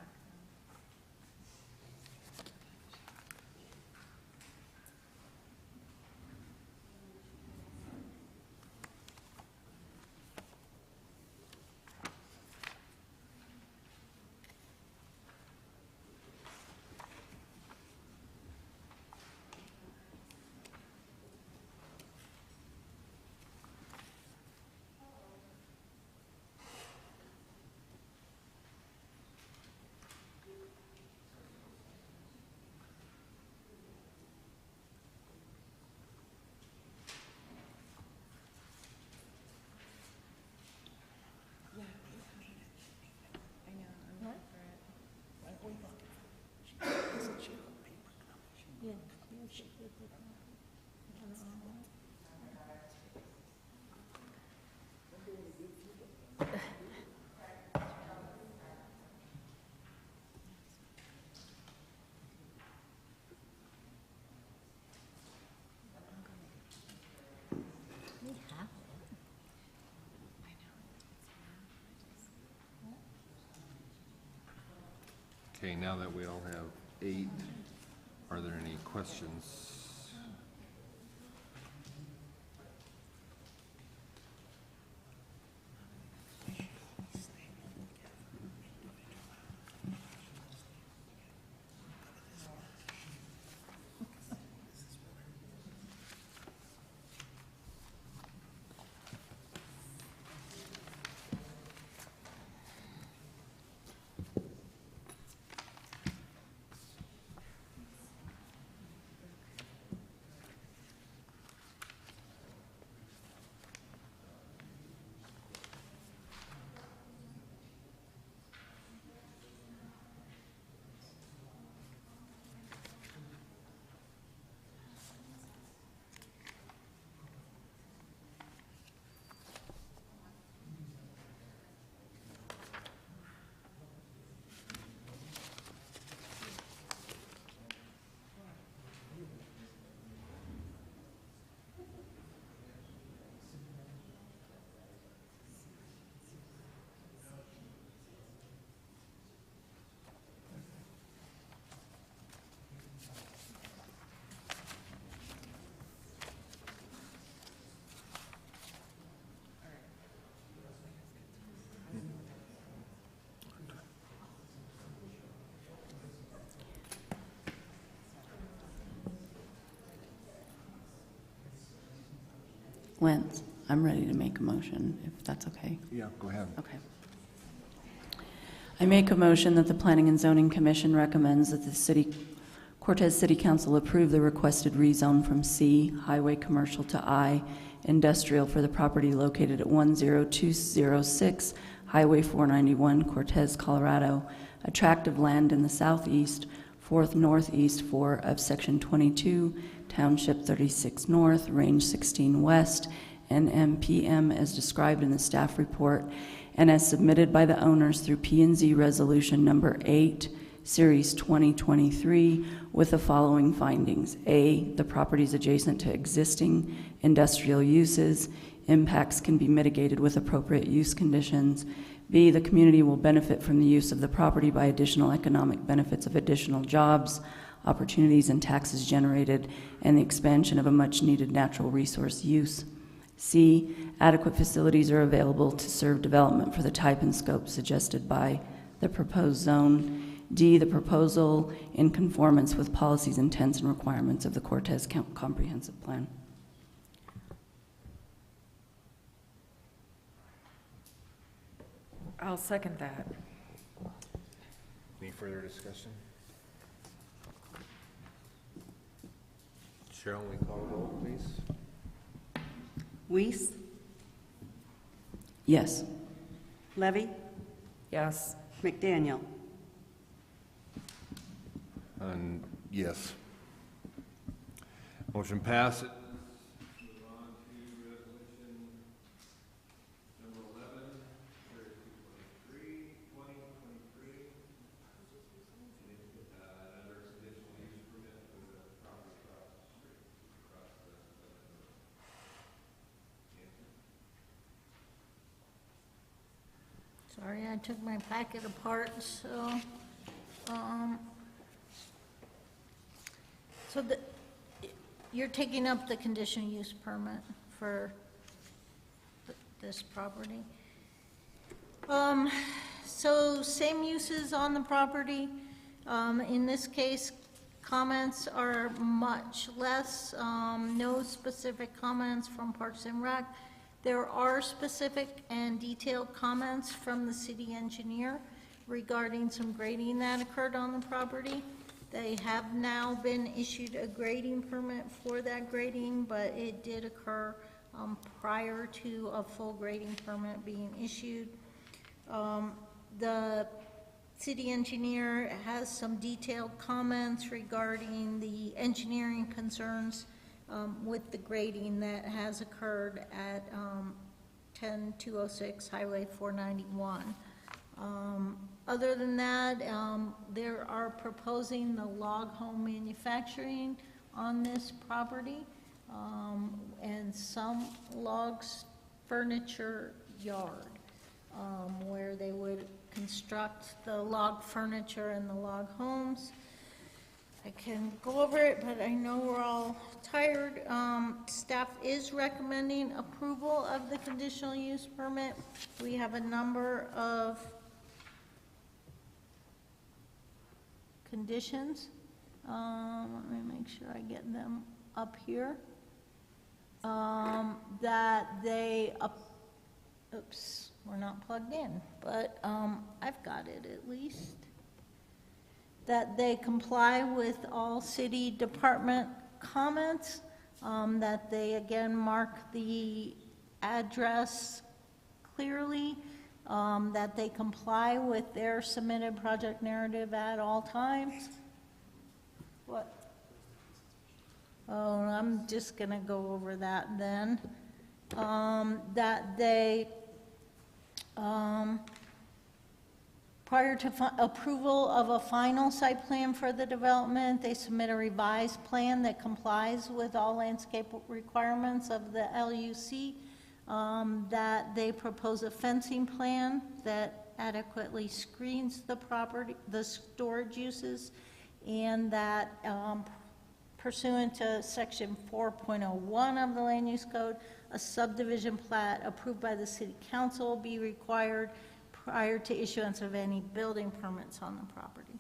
Okay, now that we all have 8, are there any questions? Lance, I'm ready to make a motion, if that's okay. Yeah, go ahead. Okay. I make a motion that the Planning and Zoning Commission recommends that the Cortez City Council approve the requested rezone from C, Highway Commercial, to I, Industrial, for the property located at 10206 Highway 491, Cortez, Colorado, a tract of land in the southeast, 4th northeast 4 of Section 22, Township 36 North, Range 16 West, NMPM as described in the staff report, and as submitted by the owners through P&Z Resolution Number 8, Series 2023, with the following findings. A, the property is adjacent to existing industrial uses. Impacts can be mitigated with appropriate use conditions. B, the community will benefit from the use of the property by additional economic benefits of additional jobs, opportunities, and taxes generated, and the expansion of a much-needed natural resource use. C, adequate facilities are available to serve development for the type and scope suggested by the proposed zone. D, the proposal in conformance with policies, intents, and requirements of the Cortez Comprehensive Plan. I'll second that. Any further discussion? Cheryl, we call a roll, please. Weiss? Yes. Levy? Yes. McDaniel? Yes. Motion passes. Move on to resolution number 11, series 223, 2023. Another conditional use permit for the property across the street, across the Sorry, I took my packet apart, so, you're taking up the conditional use permit for this property. So same uses on the property. In this case, comments are much less, no specific comments from Parks and Rec. There are specific and detailed comments from the city engineer regarding some grading that occurred on the property. They have now been issued a grading permit for that grading, but it did occur prior to a full grading permit being issued. The city engineer has some detailed comments regarding the engineering concerns with the grading that has occurred at 10206 Highway 491. Other than that, they are proposing the log home manufacturing on this property and some logs furniture yard where they would construct the log furniture and the log homes. I can go over it, but I know we're all tired. Staff is recommending approval of the conditional use permit. We have a number of conditions. Let me make sure I get them up here. That they, oops, we're not plugged in, but I've got it at least. That they comply with all city department comments, that they again mark the address clearly, that they comply with their submitted project narrative at all times. What? Oh, I'm just gonna go over that then. That they, prior to approval of a final site plan for the development, they submit a revised plan that complies with all landscape requirements of the LUC, that they propose a fencing plan that adequately screens the property, the storage uses, and that pursuant to section 4.01 of the land use code, a subdivision plat approved by the city council will be required prior to issuance of any building permits on the property.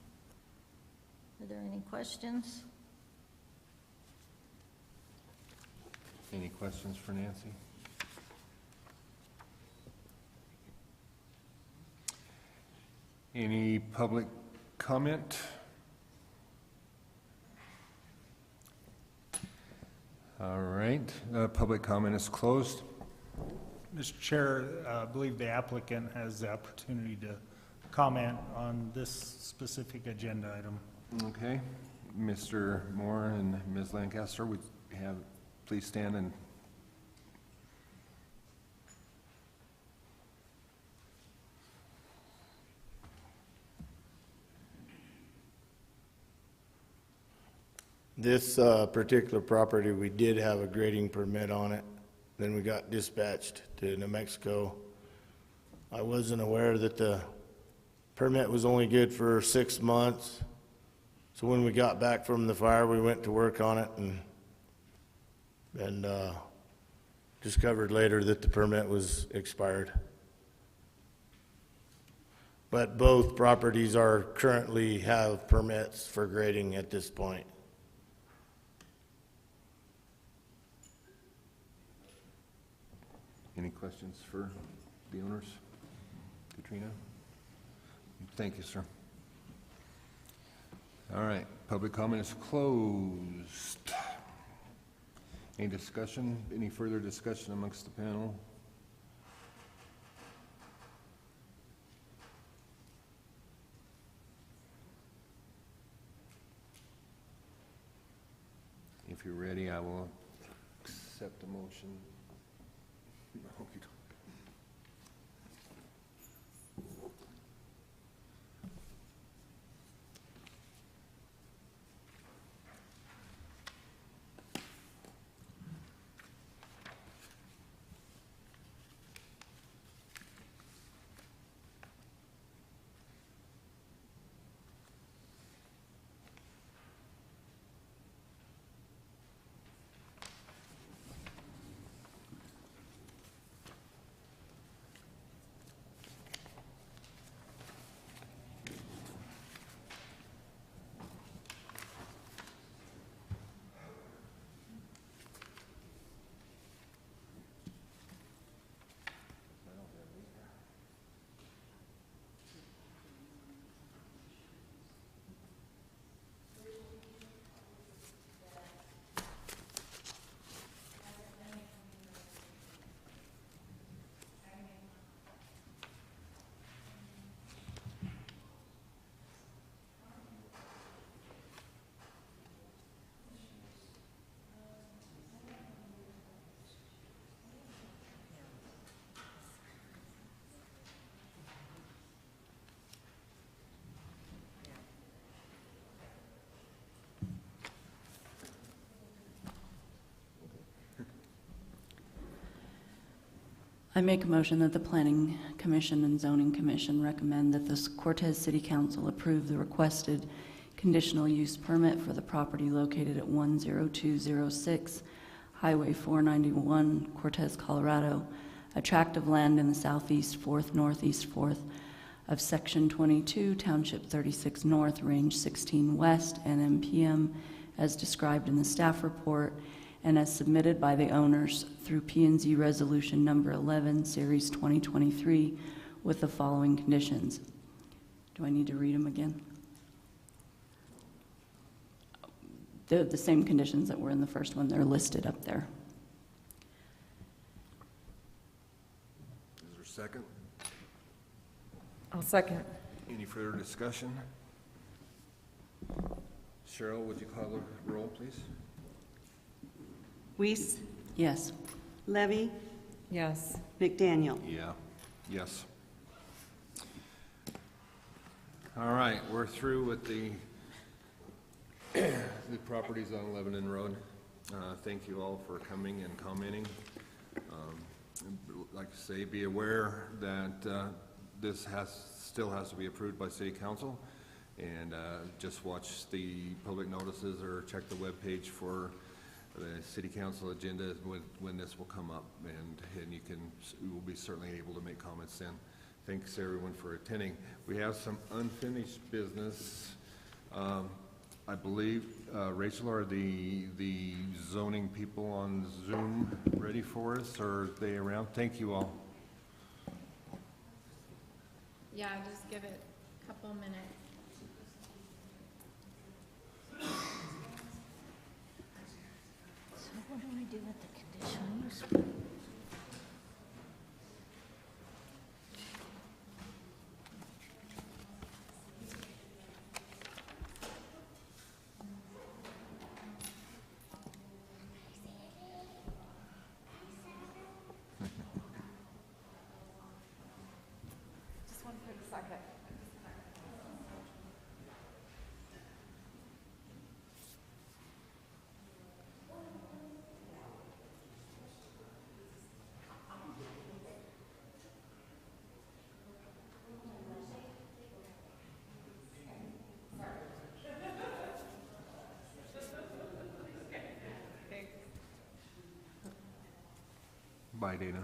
Are there any questions? Any questions for Nancy? Any public comment? All right, public comment is closed. Mr. Chair, I believe the applicant has the opportunity to comment on this specific agenda item. Okay, Mr. Moore and Ms. Lancaster, would you have, please stand and. This particular property, we did have a grading permit on it. Then we got dispatched to New Mexico. I wasn't aware that the permit was only good for 6 months. So when we got back from the fire, we went to work on it and discovered later that the permit was expired. But both properties are currently have permits for grading at this point. Any questions for the owners? Katrina? Thank you, sir. All right, public comment is closed. Any discussion, any further discussion amongst the panel? If If you're ready, I will accept the motion. No, you don't. I make a motion that the Planning Commission and Zoning Commission recommend that the Cortez City Council approve the requested conditional use permit for the property located at 10206 Highway 491, Cortez, Colorado, a tract of land in the southeast 4th, northeast 4th of Section 22, Township 36 North, Range 16 West, NMPM, as described in the staff report, and as submitted by the owners through P&Z Resolution Number 11, Series 2023, with the following conditions. Do I need to read them again? They're the same conditions that were in the first one. They're listed up there. Is there a second? I'll second. Any further discussion? Cheryl, would you call the roll, please? Weiss? Yes. Levy? Yes. McDaniel? Yeah. Yes. All right, we're through with the properties on Lebanon Road. Thank you all for coming and commenting. Like to say, be aware that this still has to be approved by City Council, and just watch the public notices or check the webpage for the City Council agenda when this will come up, and you will be certainly able to make comments then. Thanks everyone for attending. We have some unfinished business. I believe, Rachel, are the zoning people on Zoom ready for us, or are they around? Thank you all. Yeah, just give it a couple minutes. So what do we do with the conditional use permit? Just one quick second. Bye, Dana.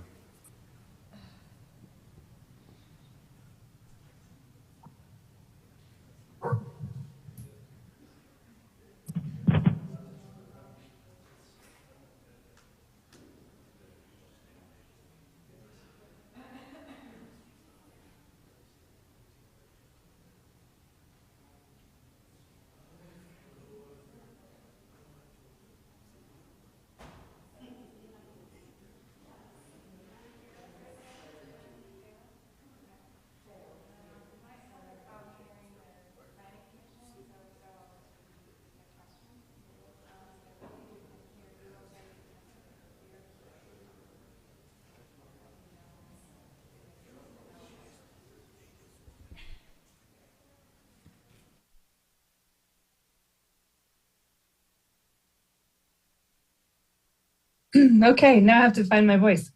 Okay, now I have to find my voice.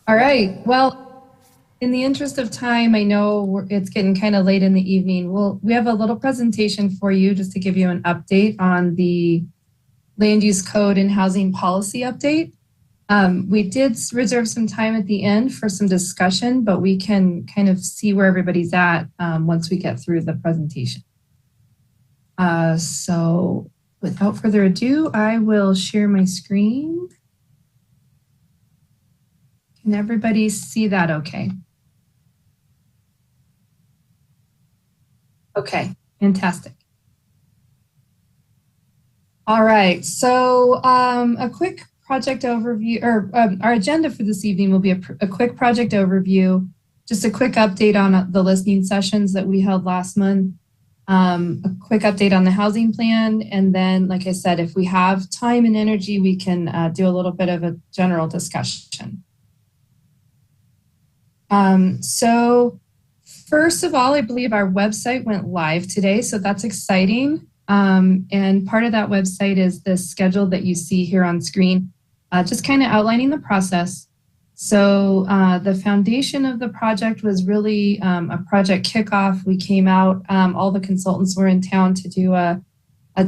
All right, well, in the interest of time, I know it's getting kind of late in the evening. We have a little presentation for you just to give you an update on the land use code and housing policy update. We did reserve some time at the end for some discussion, but we can kind of see where everybody's at once we get through the presentation. So without further ado, I will share my screen. Can everybody see that okay? Okay, fantastic. All right, so a quick project overview, or our agenda for this evening will be a quick project overview, just a quick update on the listening sessions that we held last month, a quick update on the housing plan, and then, like I said, if we have time and energy, we can do a little bit of a general discussion. So first of all, I believe our website went live today, so that's exciting. And part of that website is the schedule that you see here on screen, just kind of outlining the process. So the foundation of the project was really a project kickoff. We came out, all the consultants were in town to do a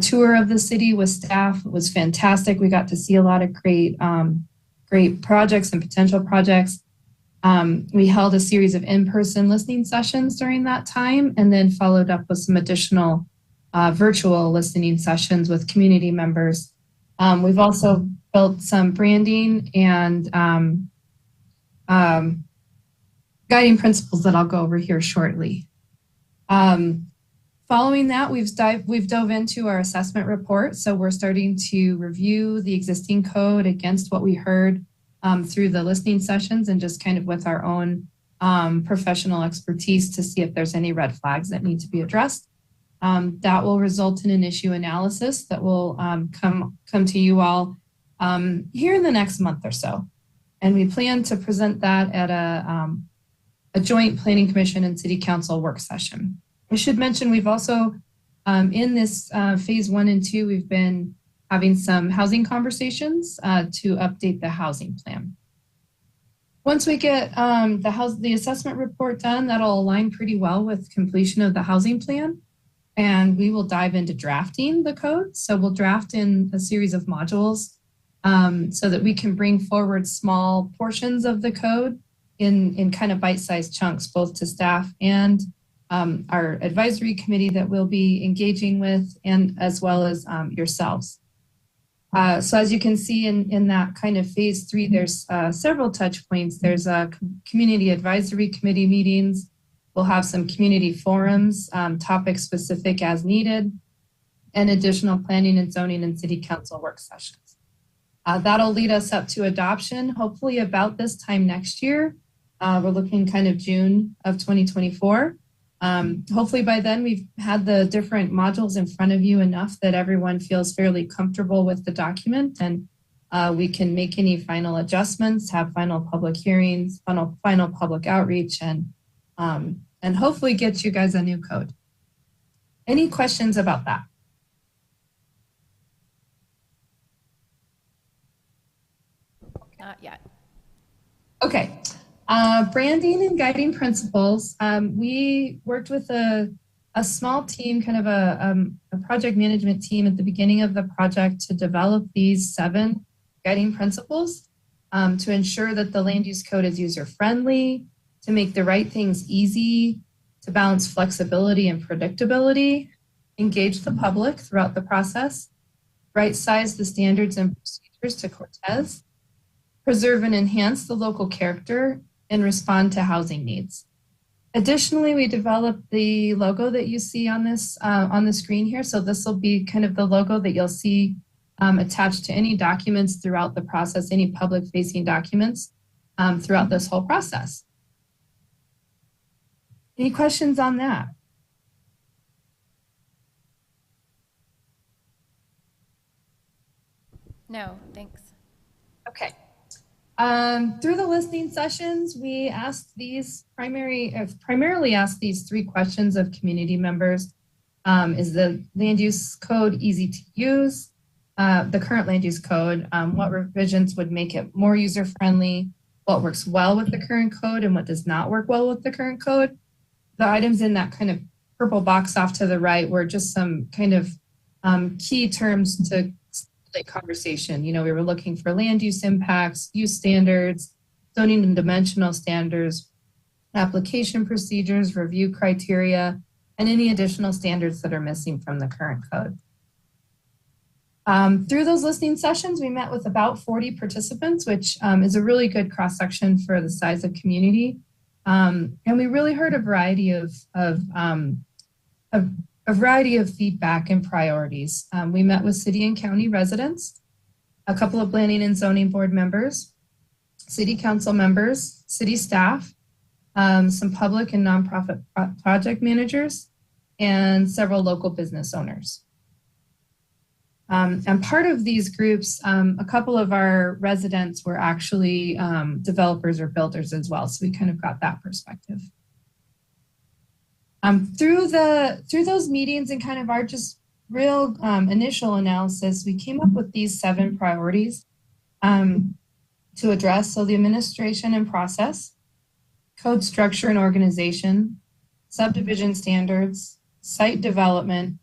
tour of the city with staff. It was fantastic. We got to see a lot of great projects and potential projects. We held a series of in-person listening sessions during that time, and then followed up with some additional virtual listening sessions with community members. We've also built some branding and guiding principles that I'll go over here shortly. Following that, we've dove into our assessment report. So we're starting to review the existing code against what we heard through the listening sessions, and just kind of with our own professional expertise to see if there's any red flags that need to be addressed. That will result in an issue analysis that will come to you all here in the next month or so. And we plan to present that at a joint Planning Commission and City Council work session. I should mention we've also, in this phase 1 and 2, we've been having some housing conversations to update the housing plan. Once we get the assessment report done, that'll align pretty well with completion of the housing plan. And we will dive into drafting the code. So we'll draft in a series of modules so that we can bring forward small portions of the code in kind of bite-sized chunks, both to staff and our advisory committee that we'll be engaging with, and as well as yourselves. So as you can see in that kind of phase 3, there's several touch points. There's community advisory committee meetings. We'll have some community forums, topic specific as needed, and additional planning and zoning and city council work sessions. That'll lead us up to adoption, hopefully about this time next year. We're looking kind of June of 2024. Hopefully by then we've had the different modules in front of you enough that everyone feels fairly comfortable with the document, and we can make any final adjustments, have final public hearings, final public outreach, and hopefully get you guys a new code. Any questions about that? Not yet. Okay. Branding and guiding principles. We worked with a small team, kind of a project management team at the beginning of the project to develop these 7 guiding principles to ensure that the land use code is user-friendly, to make the right things easy, to balance flexibility and predictability, engage the public throughout the process, right-size the standards and procedures to Cortez, preserve and enhance the local character, and respond to housing needs. Additionally, we developed the logo that you see on this on the screen here. So this will be kind of the logo that you'll see attached to any documents throughout the process, any public-facing documents throughout this whole process. Any questions on that? No, thanks. Okay. Through the listening sessions, we asked primarily asked these 3 questions of community members. Is the land use code easy to use? the current land use code, what revisions would make it more user-friendly, what works well with the current code and what does not work well with the current code. The items in that kind of purple box off to the right were just some kind of key terms to stimulate conversation. You know, we were looking for land use impacts, use standards, zoning and dimensional standards, application procedures, review criteria, and any additional standards that are missing from the current code. Through those listening sessions, we met with about 40 participants, which is a really good cross-section for the size of community. And we really heard a variety of feedback and priorities. We met with city and county residents, a couple of planning and zoning board members, city council members, city staff, some public and nonprofit project managers, and several local business owners. And part of these groups, a couple of our residents were actually developers or builders as well. So we kind of got that perspective. Through those meetings and kind of our just real initial analysis, we came up with these 7 priorities to address. So the administration and process, code structure and organization, subdivision standards, site development,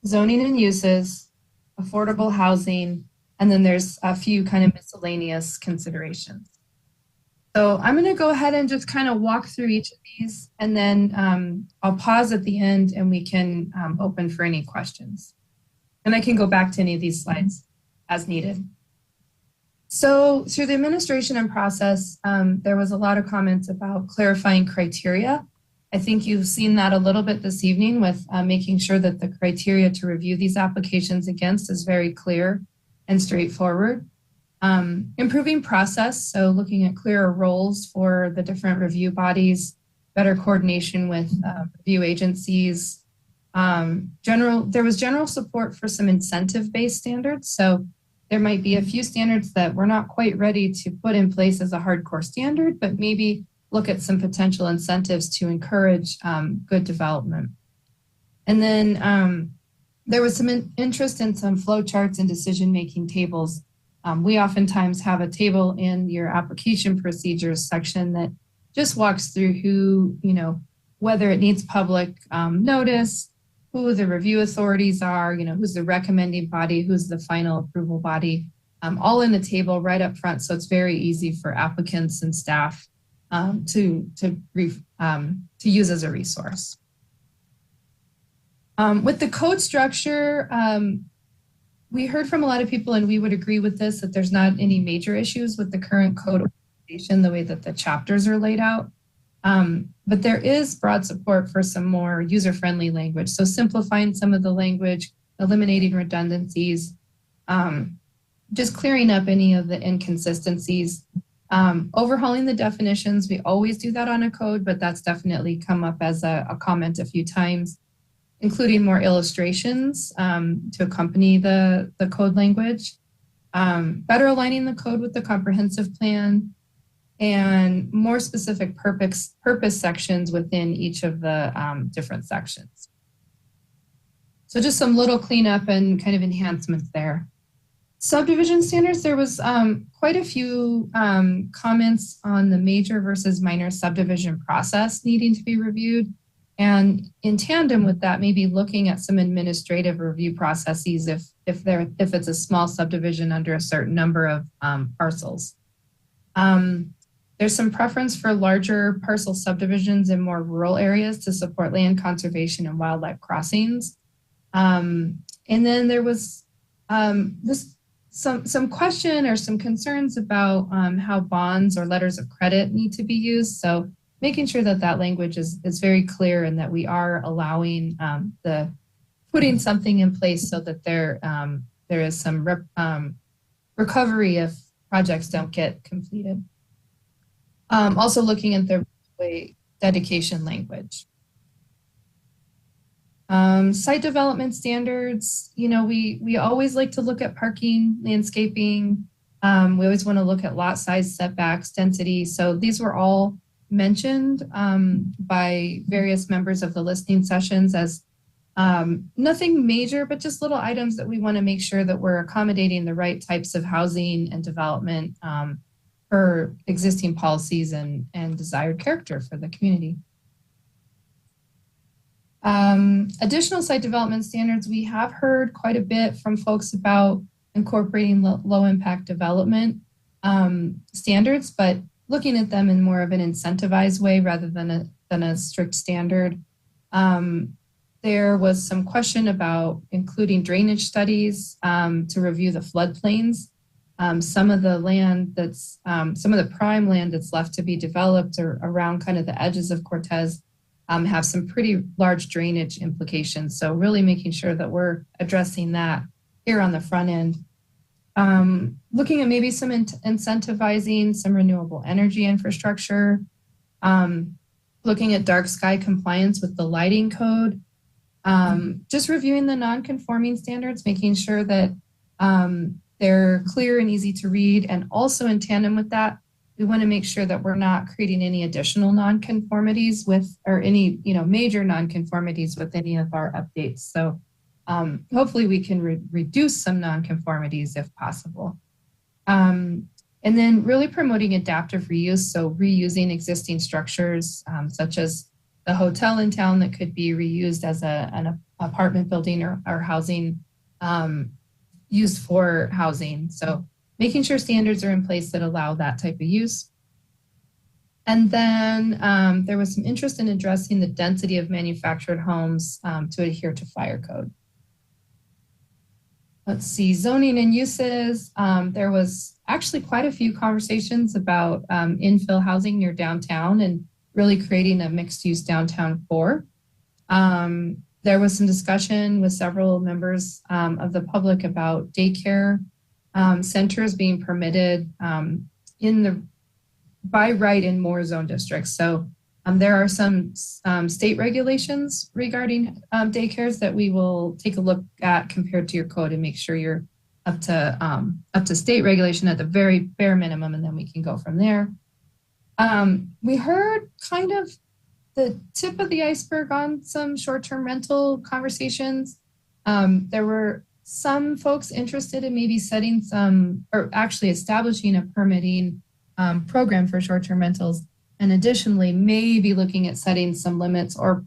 zoning and uses, affordable housing, and then there's a few kind of miscellaneous considerations. So I'm going to go ahead and just kind of walk through each of these, and then I'll pause at the end and we can open for any questions. And I can go back to any of these slides as needed. So through the administration and process, there was a lot of comments about clarifying criteria. I think you've seen that a little bit this evening with making sure that the criteria to review these applications against is very clear and straightforward. Improving process, so looking at clearer roles for the different review bodies, better coordination with review agencies. There was general support for some incentive-based standards. So there might be a few standards that we're not quite ready to put in place as a hardcore standard, but maybe look at some potential incentives to encourage good development. And then there was some interest in some flow charts and decision-making tables. We oftentimes have a table in your application procedures section that just walks through who, whether it needs public notice, who the review authorities are, who's the recommending body, who's the final approval body, all in the table right up front. So it's very easy for applicants and staff to use as a resource. With the code structure, we heard from a lot of people, and we would agree with this, that there's not any major issues with the current code organization, the way that the chapters are laid out. But there is broad support for some more user-friendly language. So simplifying some of the language, eliminating redundancies, just clearing up any of the inconsistencies, overhauling the definitions. We always do that on a code, but that's definitely come up as a comment a few times, including more illustrations to accompany the code language, better aligning the code with the comprehensive plan, and more specific purpose sections within each of the different sections. So just some little cleanup and kind of enhancements there. Subdivision standards, there was quite a few comments on the major versus minor subdivision process needing to be reviewed. And in tandem with that, maybe looking at some administrative review processes if it's a small subdivision under a certain number of parcels. There's some preference for larger parcel subdivisions in more rural areas to support land conservation and wildlife crossings. And then there was some question or some concerns about how bonds or letters of credit need to be used. So making sure that that language is very clear and that we are allowing putting something in place so that there is some recovery if projects don't get completed. Also looking at the dedication language. Site development standards, we always like to look at parking, landscaping. We always want to look at lot size, setbacks, density. So these were all mentioned by various members of the listening sessions as Nothing major, but just little items that we want to make sure that we're accommodating the right types of housing and development for existing policies and desired character for the community. Additional site development standards, we have heard quite a bit from folks about incorporating low impact development standards, but looking at them in more of an incentivized way rather than a strict standard. There was some question about including drainage studies to review the floodplains. Some of the land that's, some of the prime land that's left to be developed or around kind of the edges of Cortez have some pretty large drainage implications. So really making sure that we're addressing that here on the front end. Looking at maybe some incentivizing some renewable energy infrastructure, looking at dark sky compliance with the lighting code, just reviewing the non-conforming standards, making sure that they're clear and easy to read. And also in tandem with that, we want to make sure that we're not creating any additional non-conformities with, or any, major non-conformities with any of our updates. So hopefully we can reduce some non-conformities if possible. And then really promoting adaptive reuse. So reusing existing structures, such as the hotel in town that could be reused as an apartment building or housing, used for housing. So making sure standards are in place that allow that type of use. And then there was some interest in addressing the density of manufactured homes to adhere to fire code. Let's see, zoning and uses. There was actually quite a few conversations about infill housing near downtown and really creating a mixed use downtown core. There was some discussion with several members of the public about daycare centers being permitted by right in more zone districts. So there are some state regulations regarding daycares that we will take a look at compared to your code and make sure you're up to state regulation at the very bare minimum, and then we can go from there. We heard kind of the tip of the iceberg on some short-term rental conversations. There were some folks interested in maybe setting some, or actually establishing a permitting program for short-term rentals. And additionally, maybe looking at setting some limits or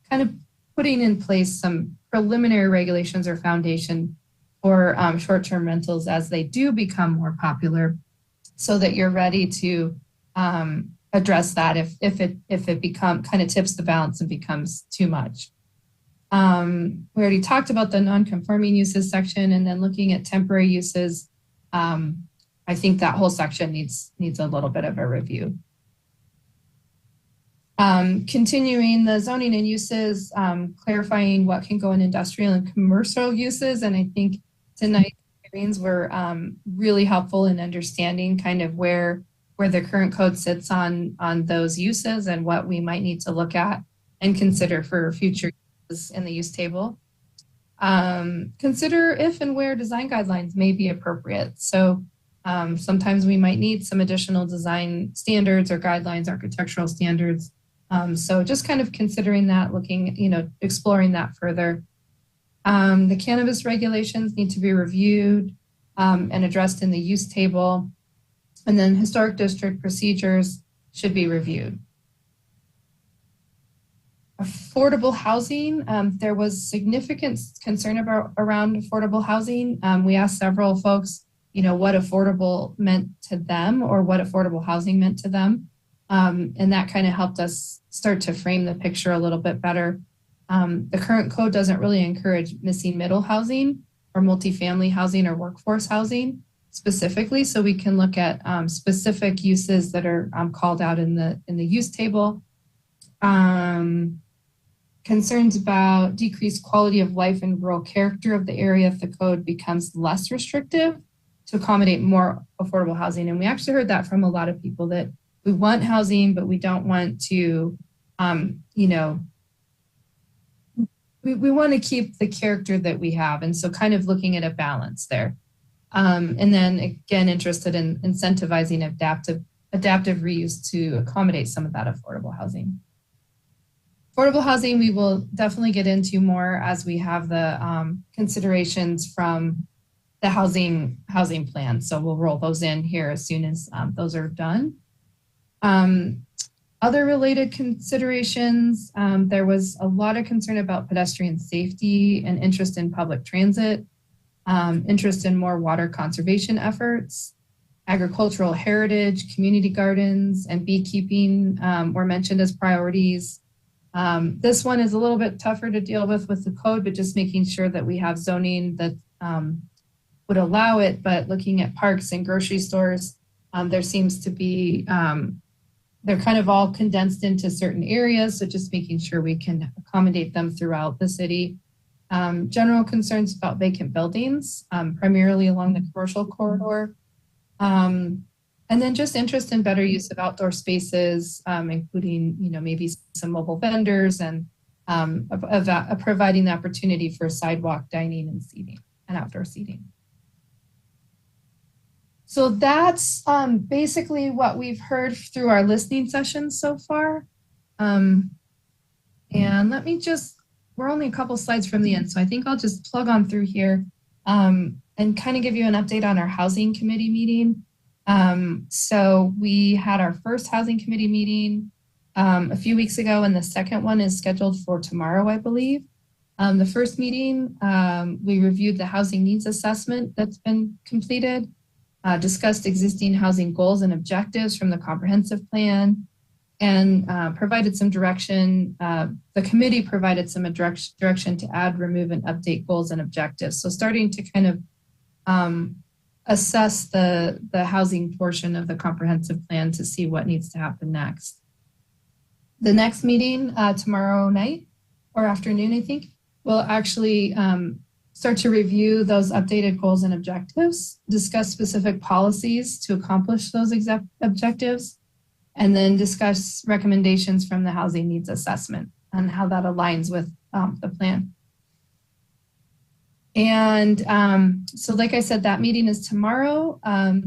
kind of putting in place some preliminary regulations or foundation for short-term rentals as they do become more popular, so that you're ready to address that if it kind of tips the balance and becomes too much. We already talked about the non-conforming uses section, and then looking at temporary uses. I think that whole section needs a little bit of a review. Continuing the zoning and uses, clarifying what can go in industrial and commercial uses. And I think tonight's hearings were really helpful in understanding kind of where the current code sits on those uses and what we might need to look at and consider for future uses in the use table. Consider if and where design guidelines may be appropriate. So sometimes we might need some additional design standards or guidelines, architectural standards. So just kind of considering that, looking, exploring that further. The cannabis regulations need to be reviewed and addressed in the use table. And then historic district procedures should be reviewed. Affordable housing, there was significant concern around affordable housing. We asked several folks, what affordable meant to them or what affordable housing meant to them. And that kind of helped us start to frame the picture a little bit better. The current code doesn't really encourage missing middle housing or multifamily housing or workforce housing specifically. So we can look at specific uses that are called out in the use table. Concerns about decreased quality of life and rural character of the area if the code becomes less restrictive to accommodate more affordable housing. And we actually heard that from a lot of people, that we want housing, but we don't want to, we want to keep the character that we have. And so kind of looking at a balance there. And then again, interested in incentivizing adaptive reuse to accommodate some of that affordable housing. affordable housing, we will definitely get into more as we have the considerations from the housing plan. So we'll roll those in here as soon as those are done. Other related considerations, there was a lot of concern about pedestrian safety and interest in public transit, interest in more water conservation efforts, agricultural heritage, community gardens, and beekeeping were mentioned as priorities. This one is a little bit tougher to deal with the code, but just making sure that we have zoning that would allow it, but looking at parks and grocery stores, there seems to be, they're kind of all condensed into certain areas, so just making sure we can accommodate them throughout the city. General concerns about vacant buildings, primarily along the commercial corridor. And then just interest in better use of outdoor spaces, including, maybe some mobile vendors and providing the opportunity for sidewalk dining and seating and outdoor seating. So that's basically what we've heard through our listening sessions so far. And let me we're only a couple slides from the end, so I think I'll just plug on through here and kind of give you an update on our housing committee meeting. So we had our first housing committee meeting a few weeks ago, and the second one is scheduled for tomorrow, I believe. The first meeting, we reviewed the housing needs assessment that's been completed, discussed existing housing goals and objectives from the comprehensive plan, and provided some direction. The committee provided some direction to add, remove, and update goals and objectives. So starting to kind of assess the housing portion of the comprehensive plan to see what needs to happen next. The next meeting tomorrow night or afternoon, I think, will actually start to review those updated goals and objectives, discuss specific policies to accomplish those objectives, and then discuss recommendations from the housing needs assessment and how that aligns with the plan. And so like I said, that meeting is tomorrow.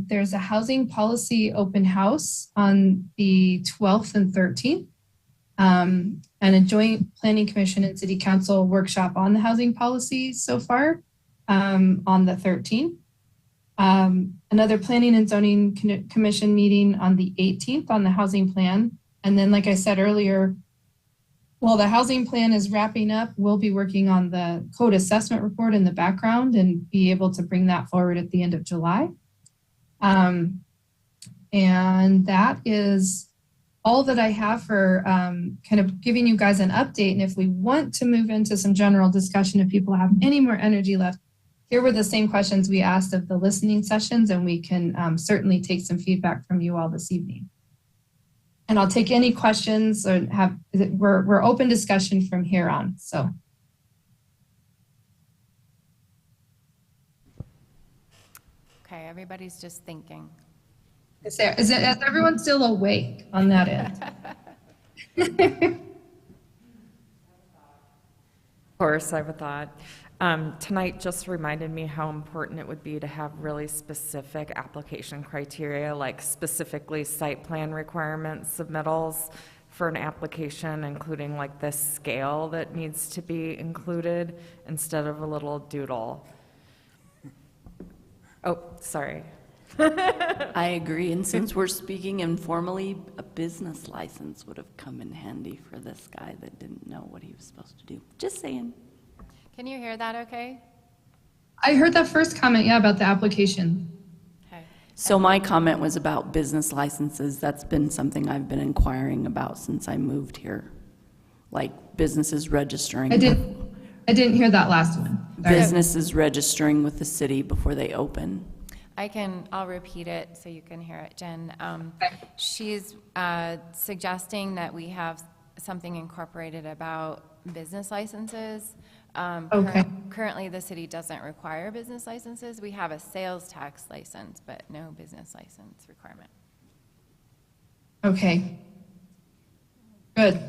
There's a housing policy open house on the 12th and 13th, and a joint planning commission and city council workshop on the housing policy so far on the 13th. Another planning and zoning commission meeting on the 18th on the housing plan. And then, like I said earlier, while the housing plan is wrapping up, we'll be working on the code assessment report in the background and be able to bring that forward at the end of July. And that is all that I have for kind of giving you guys an update. And if we want to move into some general discussion, if people have any more energy left, here were the same questions we asked of the listening sessions, and we can certainly take some feedback from you all this evening. And I'll take any questions or we're open discussion from here on, so. Okay, everybody's just thinking. Is everyone still awake on that end? Of course, I have a thought. Tonight just reminded me how important it would be to have really specific application criteria, like specifically site plan requirements, submittals for an application, including like this scale that needs to be included instead of a little doodle. Oh, sorry. I agree, and since we're speaking informally, a business license would have come in handy for this guy that didn't know what he was supposed to do. Just saying. Can you hear that okay? I heard that first comment, yeah, about the application. Okay. So my comment was about business licenses. That's been something I've been inquiring about since I moved here, like businesses registering. I didn't hear that last one. Sorry. Businesses registering with the city before they open. I'll repeat it so you can hear it, Jen. She's suggesting that we have something incorporated about business licenses. Okay. Currently, the city doesn't require business licenses. We have a sales tax license, but no business license requirement. Okay. Good.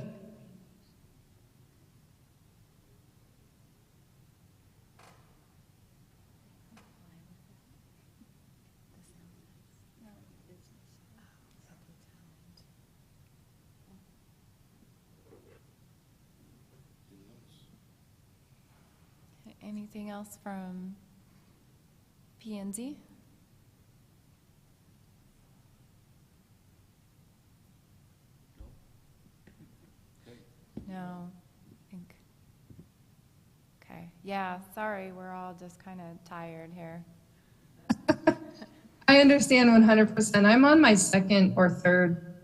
anything else from P&Z? No, I think. Okay, yeah, sorry, we're all just kind of tired here. I understand 100%. I'm on my second or third,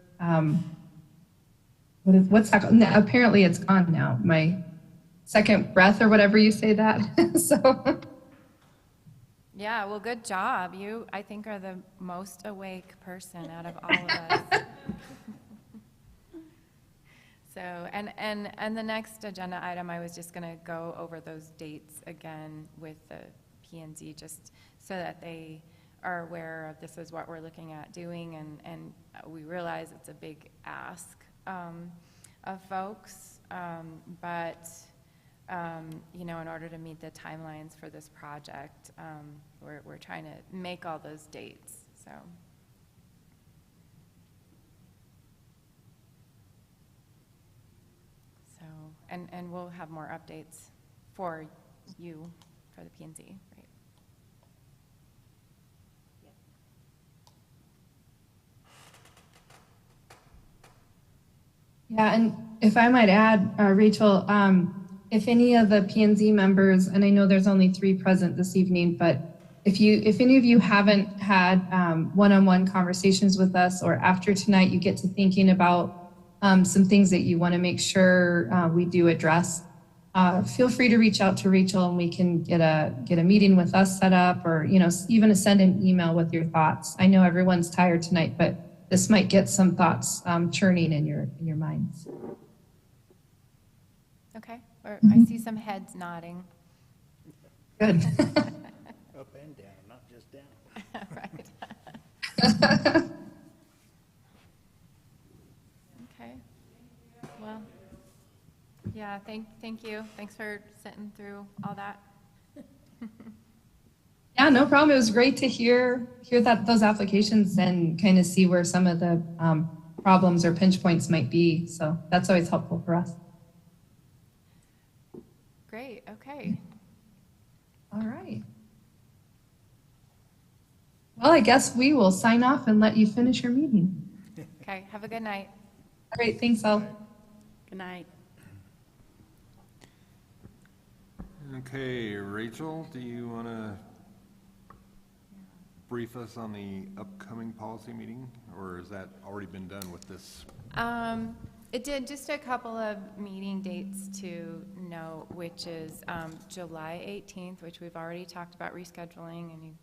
what's that? No, apparently it's gone now. My second breath or whatever you say that. So. Yeah, well, good job. You, I think, are the most awake person out of all of us. So, and the next agenda item, I was just going to go over those dates again with the P&Z, just so that they are aware of this is what we're looking at doing, and we realize it's a big ask of folks, but you know, in order to meet the timelines for this project, we're trying to make all those dates, so. So, and we'll have more updates for you, for the P&Z, right? Yeah, and if I might add, Rachel, if any of the P&Z members, and I know there's only 3 present this evening, but if any of you haven't had one-on-one conversations with us, or after tonight you get to thinking about some things that you want to make sure we do address, feel free to reach out to Rachel and we can get a meeting with us set up, or even send an email with your thoughts. I know everyone's tired tonight, but this might get some thoughts churning in your minds. Okay, or I see some heads nodding. Good. Up and down, not just down. Right. Okay. Well, yeah, thank you. Thanks for sitting through all that. Yeah, no problem. It was great to hear those applications and kind of see where some of the problems or pinch points might be. So that's always helpful for us. Great, okay. All right. Well, I guess we will sign off and let you finish your meeting. Okay, have a good night. All right, thanks all. Good night. Okay, Rachel, do you want to brief us on the upcoming policy meeting, or has that already been done with this? It did, just a couple of meeting dates to note, which is July 18th, which we've already talked about rescheduling, and you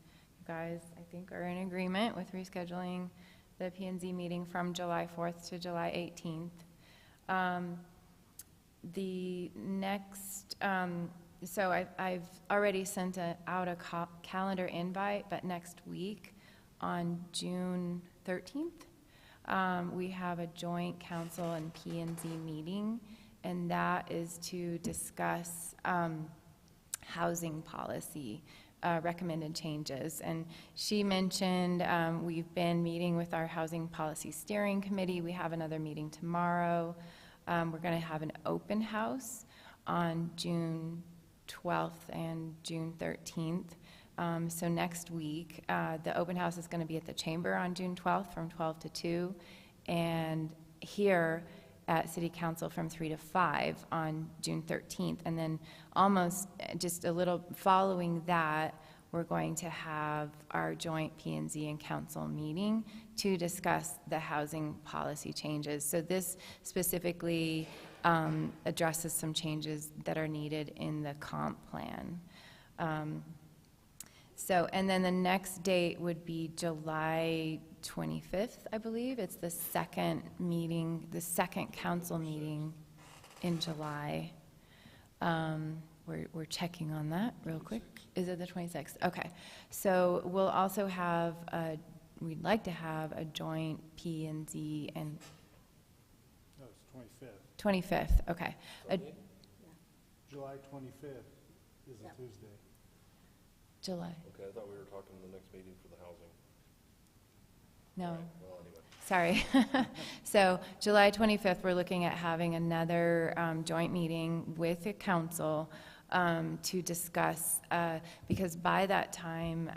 guys, I think, are in agreement with rescheduling the P&Z meeting from July 4th to July 18th. The next, so I've already sent out a calendar invite, but next week on June 13th, we have a joint council and P&Z meeting, and that is to discuss housing policy recommended changes. And she mentioned we've been meeting with our housing policy steering committee. We have another meeting tomorrow. We're going to have an open house on June 12th and June 13th. So next week, the open house is going to be at the Chamber on June 12th from 12 to 2, and here at City Council from 3 to 5 on June 13th. And then almost just a little following that, we're going to have our joint P&Z and council meeting to discuss the housing policy changes. So this specifically addresses some changes that are needed in the comp plan. And then the next date would be July 25th, I believe. It's the second meeting, the second council meeting in July. We're checking on that real quick. Is it the 26th? Okay. So we'll also have, we'd like to have a joint P&Z and... No, it's 25th. 25th, okay. July 25th is a Tuesday. July. Okay, I thought we were talking the next meeting for the housing. No. Right, well, anyway. Sorry. So July 25th, we're looking at having another joint meeting with the council to discuss, because by that time,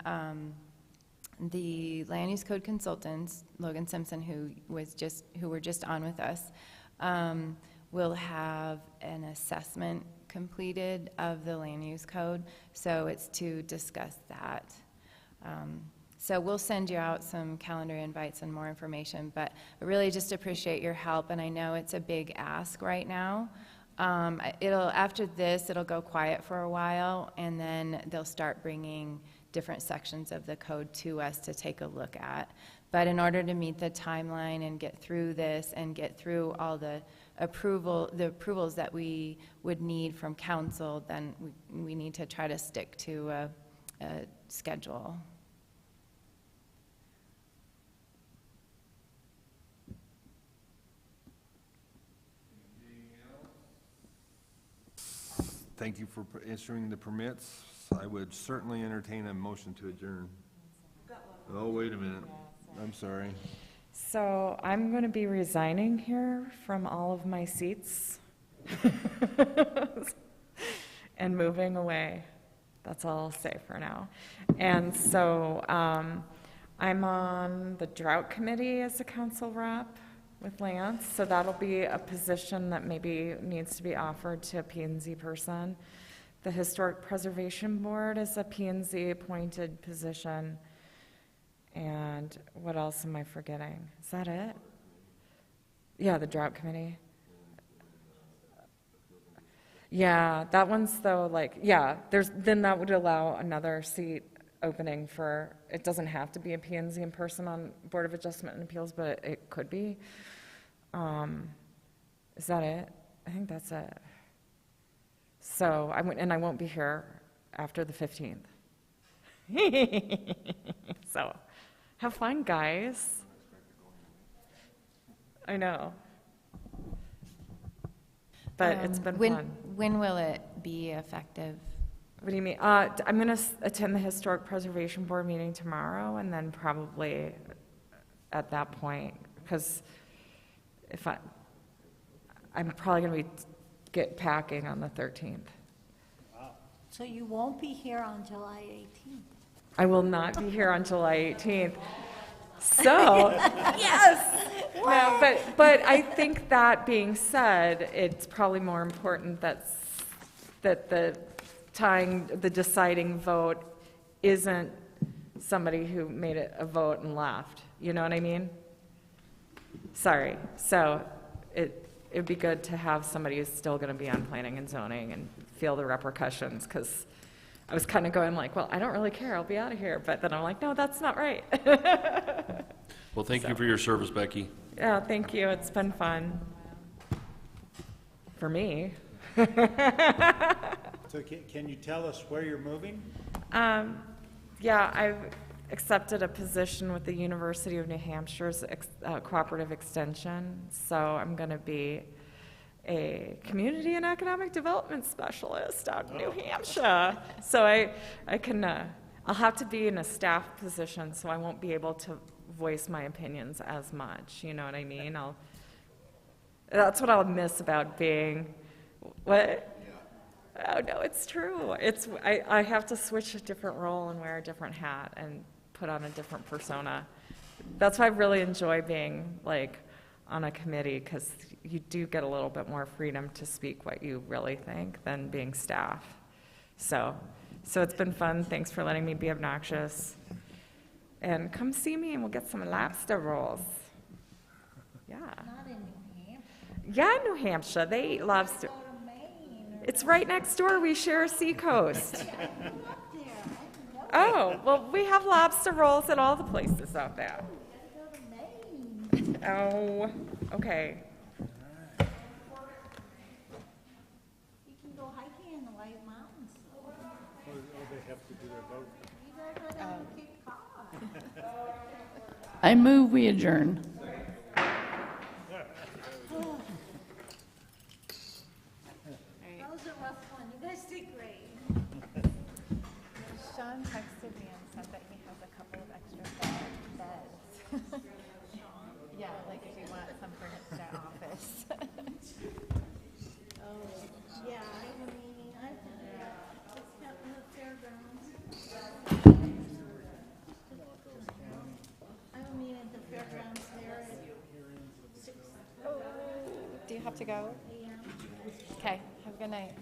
the land use code consultants, Logan Simpson, who were just on with us, will have an assessment completed of the land use code. So it's to discuss that. So we'll send you out some calendar invites and more information, but I really just appreciate your help, and I know it's a big ask right now. After this, it'll go quiet for a while, and then they'll start bringing different sections of the code to us to take a look at. But in order to meet the timeline and get through this and get through all the approvals that we would need from council, then we need to try to stick to a schedule. Thank you for issuing the permits. I would certainly entertain a motion to adjourn. Oh, wait a minute. I'm sorry. So I'm going to be resigning here from all of my seats and moving away. That's all I'll say for now. And so I'm on the Drought Committee as a council rep with Lance, so that'll be a position that maybe needs to be offered to a P&Z person. The Historic Preservation Board is a P&Z appointed position. And what else am I forgetting? Is that it? Yeah, the Drought Committee. Yeah, that one's though, like, yeah, then that would allow another seat opening for, it doesn't have to be a P&Z in person on Board of Adjustment and Appeals, but it could be. Is that it? I think that's it. So I won't be here after the 15th. So have fun, guys. I know. But it's been fun. When will it be effective? What do you mean? I'm going to attend the Historic Preservation Board meeting tomorrow, and then probably at that point, because if I'm probably going to get packing on the 13th. So you won't be here on July 18th? I will not be here on July 18th. So, yes. No, but I think that being said, it's probably more important that the deciding vote isn't somebody who made it a vote and left. You know what I mean? Sorry. So it'd be good to have somebody who's still going to be on planning and zoning and feel the repercussions, because I was kind of going like, well, I don't really care. I'll be out of here. But then I'm like, no, that's not right. Well, thank you for your service, Becky. Yeah, thank you. It's been fun. For me. So can you tell us where you're moving? Yeah, I've accepted a position with the University of New Hampshire's cooperative extension. So I'm going to be a community and economic development specialist out in New Hampshire. So I'll have to be in a staff position, so I won't be able to voice my opinions as much. You know what I mean? That's what I'll miss about being, what? Oh, no, it's true. I have to switch a different role and wear a different hat and put on a different persona. That's why I really enjoy being like on a committee, because you do get a little bit more freedom to speak what you really think than being staff. So it's been fun. Thanks for letting me be obnoxious. And come see me and we'll get some lobster rolls. Yeah. Not in New Hampshire. Yeah, New Hampshire. They eat lobster. It's right next door. We share a seacoast. Oh, well, we have lobster rolls at all the places out there. Oh, okay. You can go hiking in the White Mountains. They have to do their vote. You gotta go down to Cape Cod. I move we adjourn. That was a rough one. You guys did great. Sean texted me and said that he has a couple of extra beds. Yeah, like if you want some for his office. Oh, yeah, I mean, I have to go? Okay, have a good night.